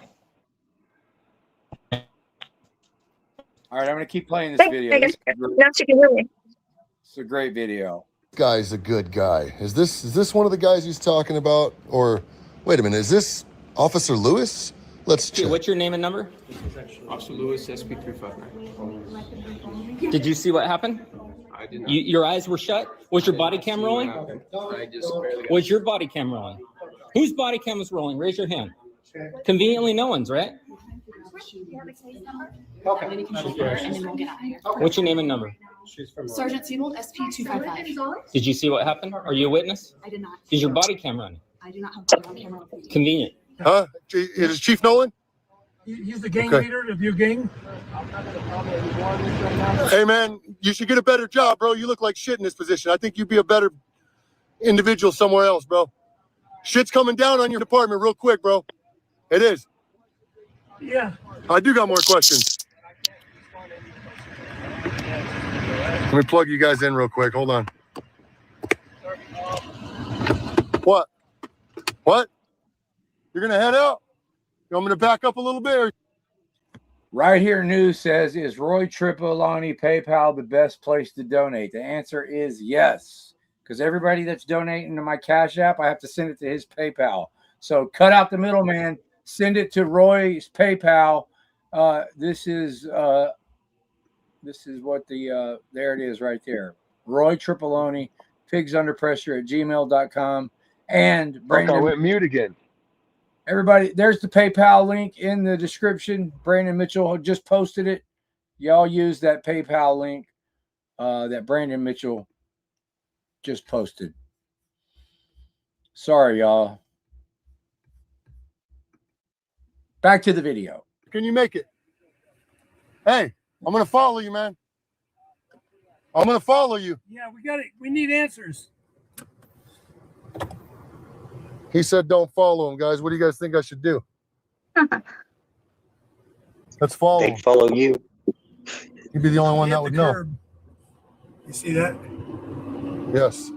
All right, I'm going to keep playing this video.
Megan. Now she can hear me.
It's a great video.
Guy's a good guy. Is this one of the guys he's talking about? Or wait a minute, is this Officer Lewis? Let's check.
What's your name and number?
Officer Lewis, SP359.
Did you see what happened?
I did not.
Your eyes were shut? Was your body cam rolling?
I just barely got.
Was your body cam rolling? Whose body cam was rolling? Raise your hand. Conveniently, no one's, right?
Okay.
What's your name and number?
Sergeant Siebold, SP255.
Did you see what happened? Are you a witness?
I did not.
Is your body cam running?
I do not have body on camera.
Convenient.
Huh? Is Chief Nolan?
He's the gang
Okay.
leader of your gang.
Hey man, you should get a better job, bro. You look like shit in this position. I think you'd be a better individual somewhere else, bro. Shit's coming down on your department real quick, bro. It is.
Yeah.
I do got more questions. Let me plug you guys in real quick. Hold on. What? What? You're gonna head out? You want me to back up a little bit? Or...
Right Here News says, is Roy Tripolani PayPal the best place to donate? The answer is yes, because everybody that's donating to my Cash App, I have to send it to his PayPal. So cut out the middleman, send it to Roy's PayPal. This is what the there it is right there. Roy Tripolani, pigsunderpressure@gmail.com. And Brandon,
I went mute again.
Everybody, there's the PayPal link in the description. Brandon Mitchell just posted it. Y'all use that PayPal link that Brandon Mitchell just posted. Sorry, y'all. Back to the video.
Can you make it? Hey, I'm gonna follow you, man. I'm gonna follow you.
Yeah, we got it. We need answers.
He said don't follow him, guys. What do you guys think I should do? Let's follow him.
They follow you.
You'd be the only one that would know.
You see that?
Yes.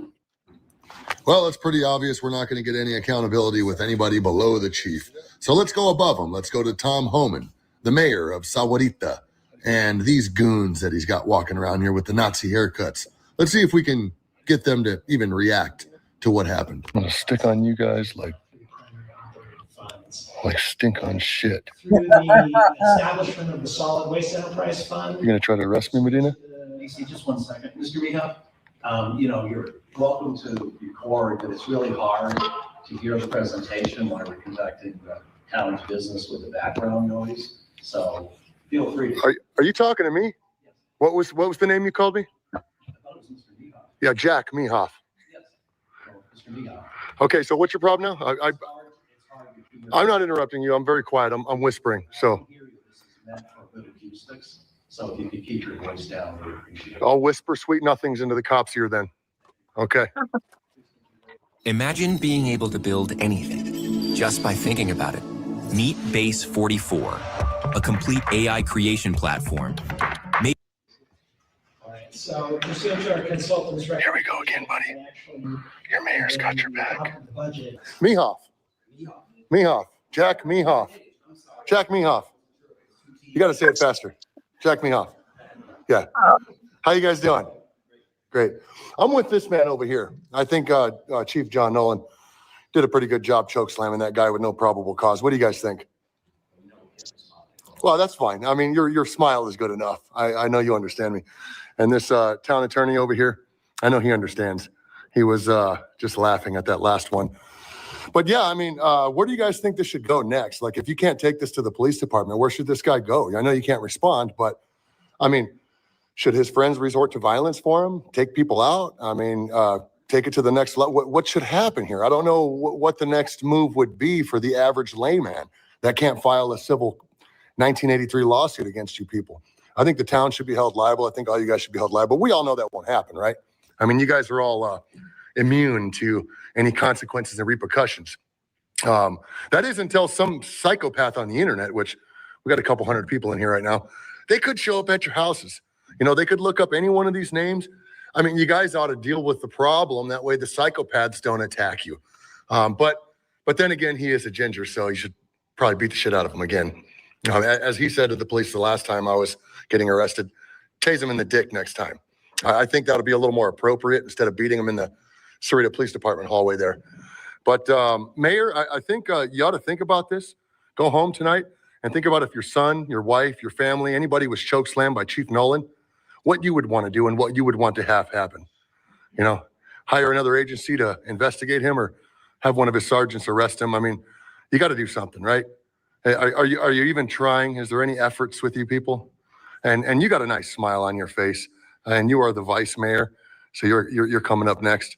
Well, it's pretty obvious we're not going to get any accountability with anybody below the chief. So let's go above him. Let's go to Tom Homan, the mayor of Sahuarita, and these goons that he's got walking around here with the Nazi haircuts. Let's see if we can get them to even react to what happened. I'm going to stick on you guys like stink on shit.
Through the establishment of the Solid Waste Enterprise Fund.
You're going to try to arrest me, Medina?
DC, just one second. Mr. Miha, you're welcome to record, but it's really hard to hear the presentation while we're conducting the town's business with the background noise. So feel free to.
Are you talking to me? What was the name you called me?
I thought it was Mr. Miha.
Yeah, Jack Mehoff.
Yes. So, Mr. Miha.
Okay, so what's your problem now? I'm not interrupting you. I'm very quiet. I'm whispering. So
So if you could keep your voice down, we appreciate it.
I'll whisper sweet nothings into the cop's ear then. Okay.
Imagine being able to build anything just by thinking about it. Meet Base 44, a complete AI creation platform.
So pursuant to our consultants.
Here we go again, buddy. Your mayor's got your back. Mehoff. Jack Mehoff. Jack Mehoff. You got to say it faster. Jack Mehoff. Yeah. How you guys doing? Great. I'm with this man over here. I think Chief John Nolan did a pretty good job choke slamming that guy with no probable cause. What do you guys think? Well, that's fine. I mean, your smile is good enough. I know you understand me. And this town attorney over here, I know he understands. He was just laughing at that last one. But yeah, I mean, where do you guys think this should go next? Like, if you can't take this to the police department, where should this guy go? I know you can't respond, but I mean, should his friends resort to violence for him? Take people out? I mean, take it to the next level. What should happen here? I don't know what the next move would be for the average layman that can't file a civil 1983 lawsuit against you people. I think the town should be held liable. I think all you guys should be held liable. We all know that won't happen, right? I mean, you guys are all immune to any consequences and repercussions. That is until some psychopath on the internet, which we got a couple hundred people in here right now, they could show up at your houses. You know, they could look up any one of these names. I mean, you guys ought to deal with the problem. That way the psychopaths don't attack you. But then again, he is a ginger, so you should probably beat the shit out of him again. As he said to the police the last time I was getting arrested, tase him in the dick next time. I think that'll be a little more appropriate instead of beating him in the Cerrito Police Department hallway there. But Mayor, I think you ought to think about this. Go home tonight and think about if your son, your wife, your family, anybody was chokeslammed by Chief Nolan, what you would want to do and what you would want to have happen. You know, hire another agency to investigate him or have one of his sergeants arrest him. I mean, you got to do something, right? Are you even trying? Is there any efforts with you people? And you got a nice smile on your face, and you are the vice mayor, so you're coming up next.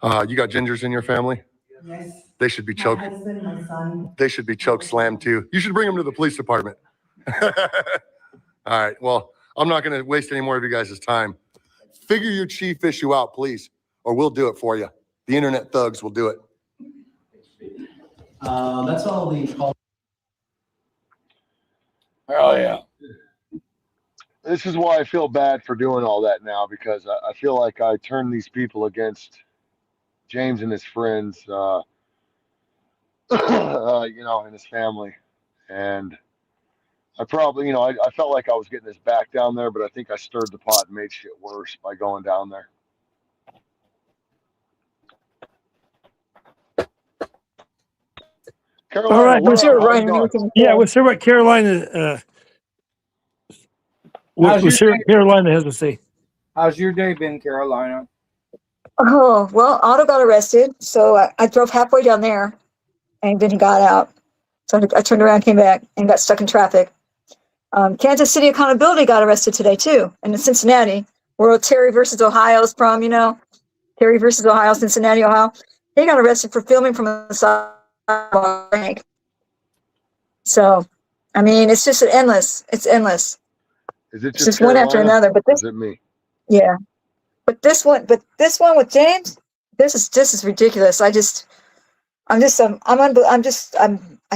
You got gingers in your family?
Yes.
They should be
My
choked.
husband, my son.
They should be choke slammed too. You should bring them to the police department. All right. Well, I'm not going to waste any more of you guys' time. Figure your chief issue out, please, or we'll do it for you. The internet thugs will do it.
That's all the call.
Oh yeah.
This is why I feel bad for doing all that now, because I feel like I turned these people against James and his friends, you know, and his family. And I probably, you know, I felt like I was getting this back down there, but I think I stirred the pot and made shit worse by going down there. Carolina,
All right,
what up? How you doing?
Yeah, we'll see what Carolina. We'll see what Carolina has to say.
How's your day been, Carolina?
Oh, well, Otto got arrested, so I drove halfway down there, and then he got out. So I turned around, came back, and got stuck in traffic. Kansas City Accountability got arrested today, too, and in Cincinnati, where Terry versus Ohio's from, you know, Terry versus Ohio, Cincinnati, Ohio. He got arrested for filming from a sidewalk bank. So, I mean, it's just endless. It's endless.
Is it
It's
just
just one after
Carolina,
another. But
or
this,
is it me?
yeah. But this one with James, this is ridiculous. I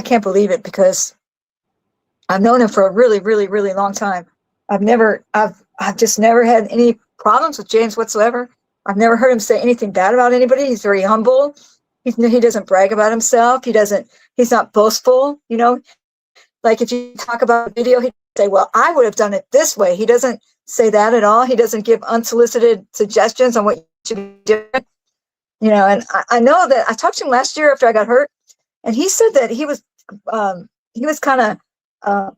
can't believe it, because I've known him for a really, really, really long time. I've just never had any problems with James whatsoever. I've never heard him say anything bad about anybody. He's very humble. He doesn't brag about himself. He's not boastful, you know. Like if you talk about a video, he'd say, well, I would have done it this way. He doesn't say that at all. He doesn't give unsolicited suggestions on what you should be doing. You know, and I know that I talked to him last year after I got hurt, and he said that he was kind of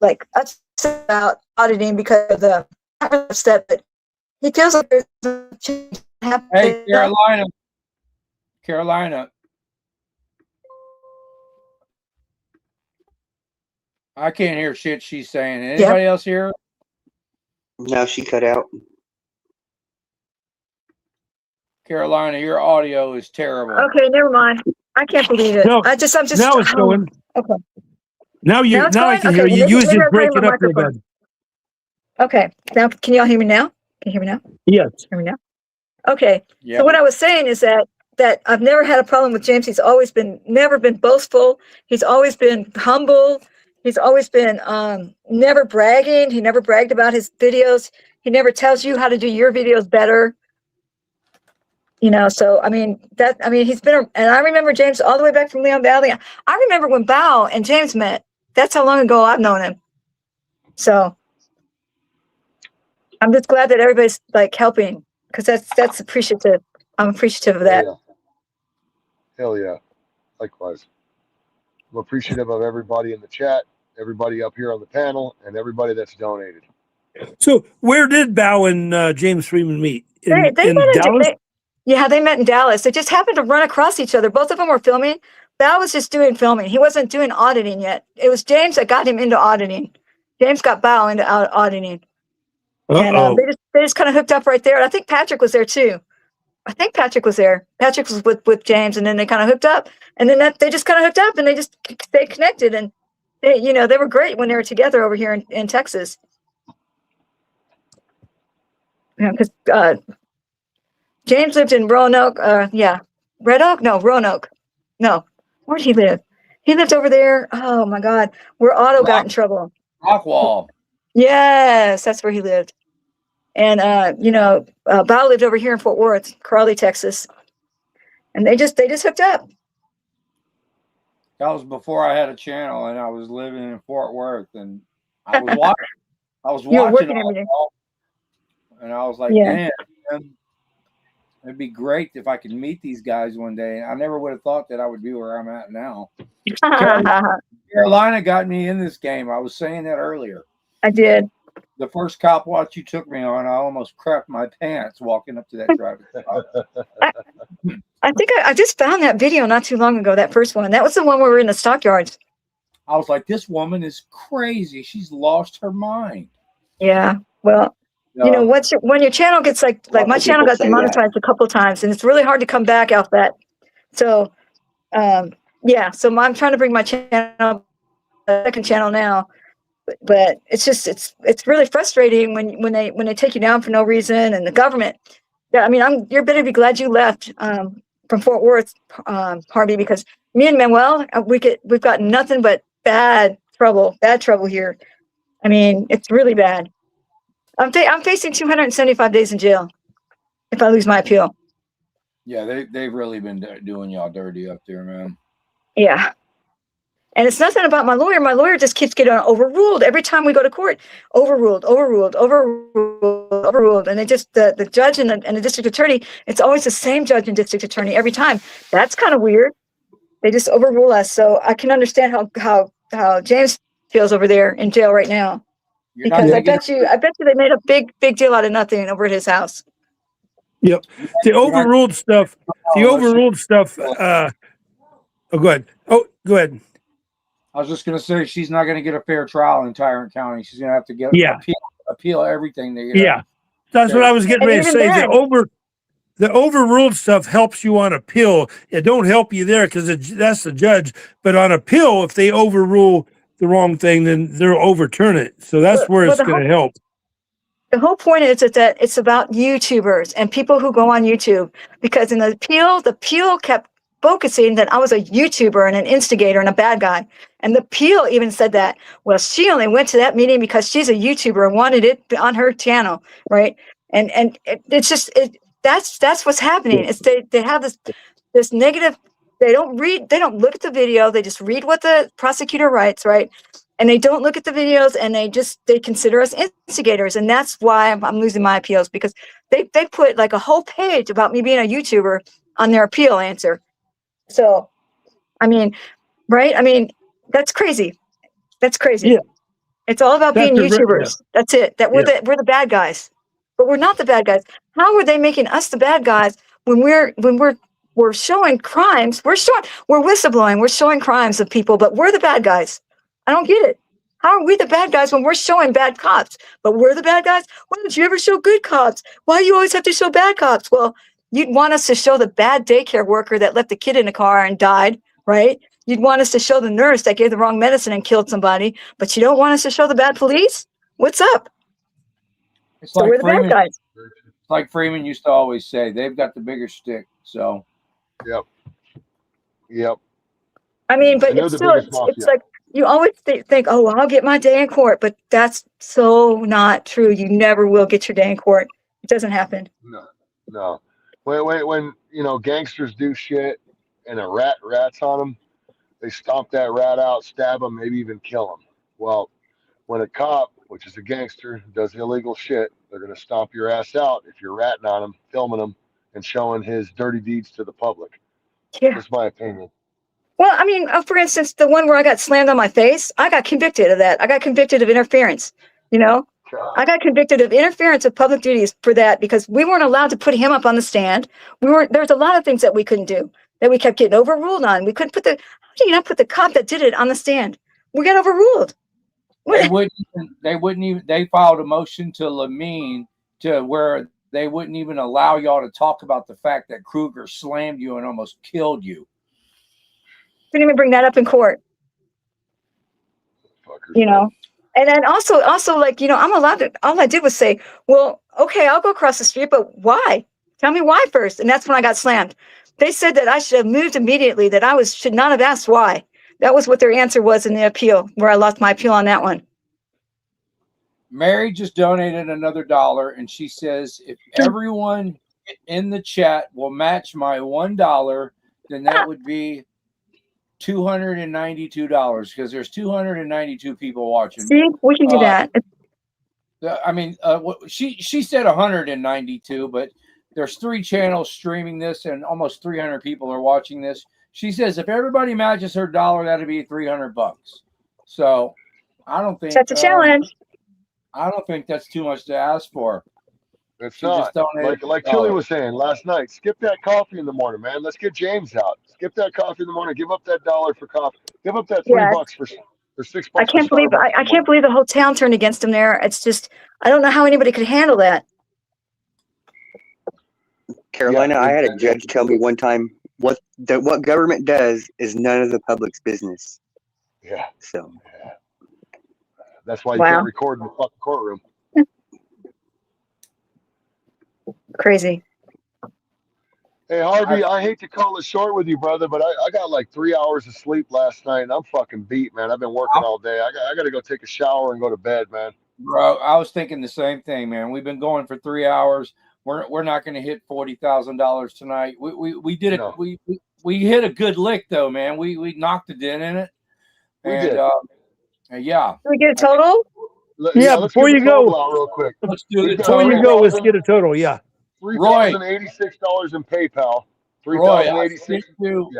like upset about auditing because of the upset, but he feels like there's a change happening.
Hey, Carolina. I can't hear shit she's saying. Anybody else hear?
No, she cut out.
Carolina, your audio is terrible.
Okay, never mind. I can't believe it.
No,
I'm just.
Now it's going.
Okay.
Now I can hear you.
Maybe
You just
I'm
break
playing
it
my
up real
microphone.
bad.
Okay. Now, can y'all hear me now? Can you hear me now?
Yes.
Hear me now? Okay.
Yeah.
So what I was saying is that I've never had a problem with James. He's always never been boastful. He's always been humble. He's always been never bragging. He never bragged about his videos. He never tells you how to do your videos better. You know, so I mean he's been, and I remember James all the way back from Leon Valley. I remember when Bao and James met. That's how long ago I've known him. So I'm just glad that everybody's like helping, because that's appreciative. I'm appreciative of that.
Hell yeah. Likewise. I'm appreciative of everybody in the chat, everybody up here on the panel, and everybody that's donated.
So where did Bao and James Freeman meet?
They
In
met
Dallas?
they met in Dallas. They just happened to run across each other. Both of them were filming. Bao was just doing filming. He wasn't doing auditing yet. It was James that got him into auditing. James got Bao into auditing. And they just kind of hooked up right there. And I think Patrick was there too. I think Patrick was there. Patrick was with James, and then they kind of hooked up. And then they just kind of hooked up, and they just stayed connected. And they were great when they were together over here in Texas. Yeah, because James lived in Roanoke. Red Oak? No, Roanoke. No, where'd he live? He lived over there. Oh my God, where Otto got in trouble.
Rockwall.
Yes, that's where he lived. And Bao lived over here in Fort Worth, Crawley, Texas. And they just hooked up.
That was before I had a channel, and I was living in Fort Worth, and I was watching.
You were working every day.
And I was like,
Yeah.
damn, man, it'd be great if I could meet these guys one day. I never would have thought that I would be where I'm at now. Carolina got me in this game. I was saying that earlier.
I did.
The first cop watch you took me on, I almost crapped my pants walking up to that traffic stop.
I think I just found that video not too long ago, that first one. That was the one where we were in the stockyards.
I was like, this woman is crazy. She's lost her mind.
Yeah. Well, you know, when your channel gets like my channel got demonetized a couple of times, and it's really hard to come back off that. So, yeah. So I'm trying to bring my channel, second channel now, but it's just it's really frustrating when they take you down for no reason, and the government. Yeah, I mean, you're better be glad you left from Fort Worth, Harvey, because me and Manuel, we've got nothing but bad trouble here. I mean, it's really bad. I'm facing 275 days in jail if I lose my appeal.
Yeah, they've really been doing y'all dirty up there, man.
Yeah. And it's nothing about my lawyer. My lawyer just keeps getting overruled every time we go to court. Overruled. And they just the judge and the district attorney, it's always the same judge and district attorney every time. That's kind of weird. They just overrule us. So I can understand how James feels over there in jail right now. Because I bet you they made a big deal out of nothing over at his house.
Yep. The overruled stuff. Oh, go ahead. Oh, go ahead.
I was just going to say she's not going to get a fair trial in Tyrant County. She's going to have to get appeal everything.
That's what I was getting ready to say. The overruled stuff helps you on appeal. It don't help you there because that's the judge. But on appeal, if they overrule the wrong thing, then they'll overturn it. So that's where it's going to help.
The whole point is that it's about YouTubers and people who go on YouTube, because in the appeal kept focusing that I was a YouTuber and an instigator and a bad guy. And the appeal even said that, well, she only went to that meeting because she's a YouTuber and wanted it on her channel, right? And it's just that's what's happening. It's they have this negative. They don't look at the video. They just read what the prosecutor writes, right? And they don't look at the videos, and they consider us instigators, and that's why I'm losing my appeals, because they put like a whole page about me being a YouTuber on their appeal answer. So, I mean, right? I mean, that's crazy. That's crazy. Yeah. It's all about being YouTubers. That's it. We're the bad guys, but we're not the bad guys. How are they making us the bad guys when we're showing crimes? We're whistleblowing. We're showing crimes of people, but we're the bad guys. I don't get it. How are we the bad guys when we're showing bad cops, but we're the bad guys? Why don't you ever show good cops? Why do you always have to show bad cops? Well, you'd want us to show the bad daycare worker that left the kid in the car and died, right? You'd want us to show the nurse that gave the wrong medicine and killed somebody, but you don't want us to show the bad police? What's up?
It's
so
like
we're the bad guys.
It's like Freeman used to always say, they've got the bigger stick. So,
Yep.
I mean, but it's still, it's like you always think, oh, well, I'll get my day in court, but that's so not true. You never will get your day in court. It doesn't happen.
No. When gangsters do shit and a rat's on them, they stomp that rat out, stab him, maybe even kill him. Well, when a cop, which is a gangster, does illegal shit, they're going to stomp your ass out if you're ratting on him, filming him, and showing his dirty deeds to the public.
Yeah.
That's my opinion.
Well, I mean, for instance, the one where I got slammed on my face, I got convicted of that. I got convicted of interference, I got convicted of interference of public duties for that because we weren't allowed to put him up on the stand. There's a lot of things that we couldn't do that we kept getting overruled on. We couldn't how do you not put the cop that did it on the stand? We got overruled.
They filed a motion to Lamine to where they wouldn't even allow y'all to talk about the fact that Kruger slammed you and almost killed you.
Couldn't even bring that up in court. And then also I'm allowed to, all I did was say, well, okay, I'll go across the street, but why? Tell me why first. And that's when I got slammed. They said that I should have moved immediately, that I should not have asked why. That was what their answer was in the appeal, where I lost my appeal on that one.
Mary just donated another $1, and she says, if everyone in the chat will match my $1, then that would be $292 because there's 292 people watching.
See, we can do that.
I mean, she said 192, but there's 3 channels streaming this, and almost 300 people are watching this. She says if everybody matches her $1, that'd be $300. So I don't think
That's a challenge.
I don't think that's too much to ask for.
It's not. Like Chili was saying last night, skip that coffee in the morning, man. Let's get James out. Skip that coffee in the morning. Give up that $1 for coffee. Give up that $3 for $6
I can't believe I can't believe the whole town turned against him there. It's just I don't know how anybody could handle that.
Carolina, I had a judge tell me one time what government does is none of the public's business.
Yeah.
So
that's why you can't record in the fucking courtroom.
Crazy.
Hey Harvey, I hate to call it short with you, brother, but I got like 3 hours of sleep last night, and I'm fucking beat, man. I've been working all day. I got to go take a shower and go to bed, man.
Bro, I was thinking the same thing, man. We've been going for 3 hours. We're not going to hit $40,000 tonight. We did it. No. We hit a good lick though, man. We knocked a dent in it.
We did.
Yeah.
Can we get a total?
Yeah, before you go,
real quick.
Let's do it.
Before you go, let's get a total. Yeah.
$3,086 in PayPal.
Roy,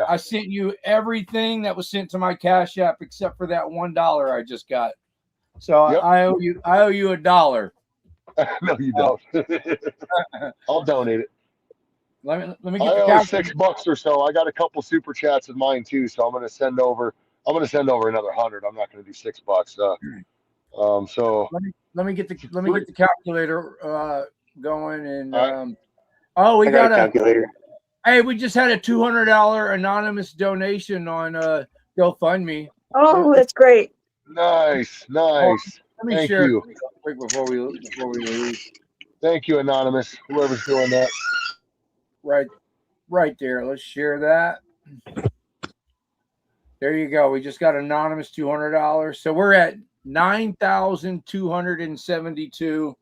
I sent you everything that was sent to my Cash App except for that $1 I just got. So I owe you $1.
No, you don't. I'll donate it.
Let me
I
get the
owe $6 or so. I got a couple super chats of mine too, so I'm gonna send over another 100. I'm not gonna do $6. So
let me get the calculator going, and we
got
got
a calculator.
Hey, we just had a $200 anonymous donation on GoFundMe.
Oh, that's great.
Nice.
Let me
Thank
share
you.
it quick before we leave.
Thank you, anonymous. Whoever's doing that.
Right there. Let's share that. There you go. We just got anonymous $200. So we're at 9,272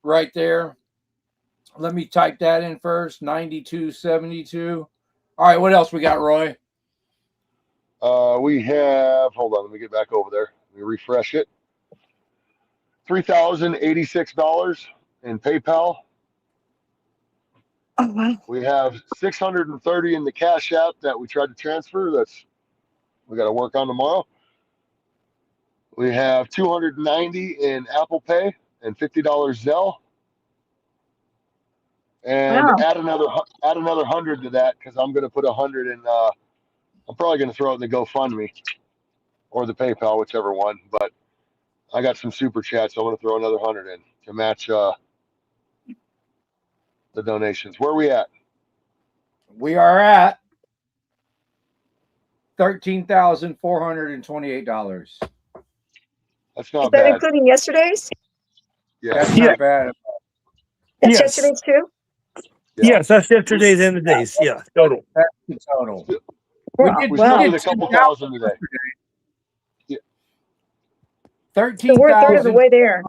right there. Let me type that in first. 9272. All right, what else we got, Roy?
We have, hold on, let me get back over there. Let me refresh it. $3,086 in PayPal.
Oh wow.
We have 630 in the Cash App that we tried to transfer. We got to work on tomorrow. We have 290 in Apple Pay and $50 Zelle. And add another 100 to that, because I'm going to put 100 in. I'm probably going to throw it in the GoFundMe or the PayPal, whichever one. But I got some super chats, so I'm going to throw another 100 in to match the donations. Where are we at?
We are at $13,428.
That's not
Is that
bad.
including yesterday's?
Yeah,
that's not bad.
That's yesterday's too?
Yes, that's yesterday's and today's. Yeah, total.
That's the total.
We still did a couple thousand today. Yeah.
13,000.
So we're a third of the way there.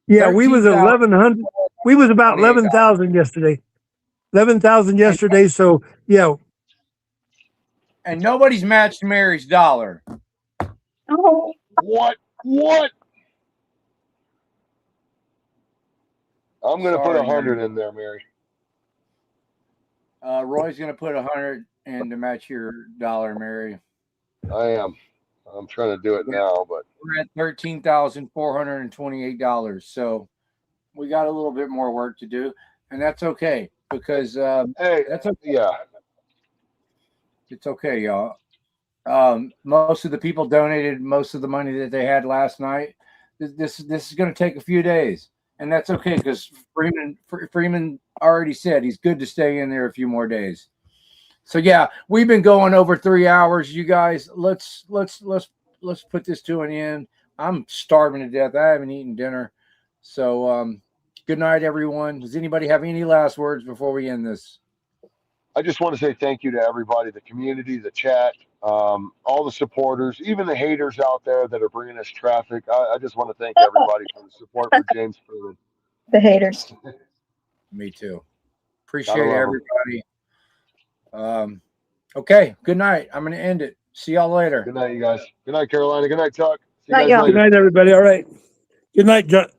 Yeah, we was 1,100. We was about 11,000 yesterday. 11,000 yesterday. So yeah.
And nobody's matched Mary's $1.
Oh.
What? I'm going to put 100 in there, Mary.
Roy's going to put 100 in to match your $1, Mary.
I am. I'm trying to do it now, but
we're at $13,428. So we got a little bit more work to do, and that's okay because that's okay.
Yeah,
it's okay, y'all. Most of the people donated most of the money that they had last night. This is going to take a few days, and that's okay because Freeman already said he's good to stay in there a few more days. So yeah, we've been going over 3 hours. You guys, let's put this to an end. I'm starving to death. I haven't eaten dinner. So good night, everyone. Does anybody have any last words before we end this?
I just want to say thank you to everybody, the community, the chat, all the supporters, even the haters out there that are bringing us traffic. I just want to thank everybody for the support for James Freeman.
The haters.
Me too. Appreciate everybody. Okay, good night. I'm going to end it. See y'all later.
Good night, you guys. Good night, Carolina. Good night, Chuck. See
you guys
later.
Good night, everybody. All right. Good night, John.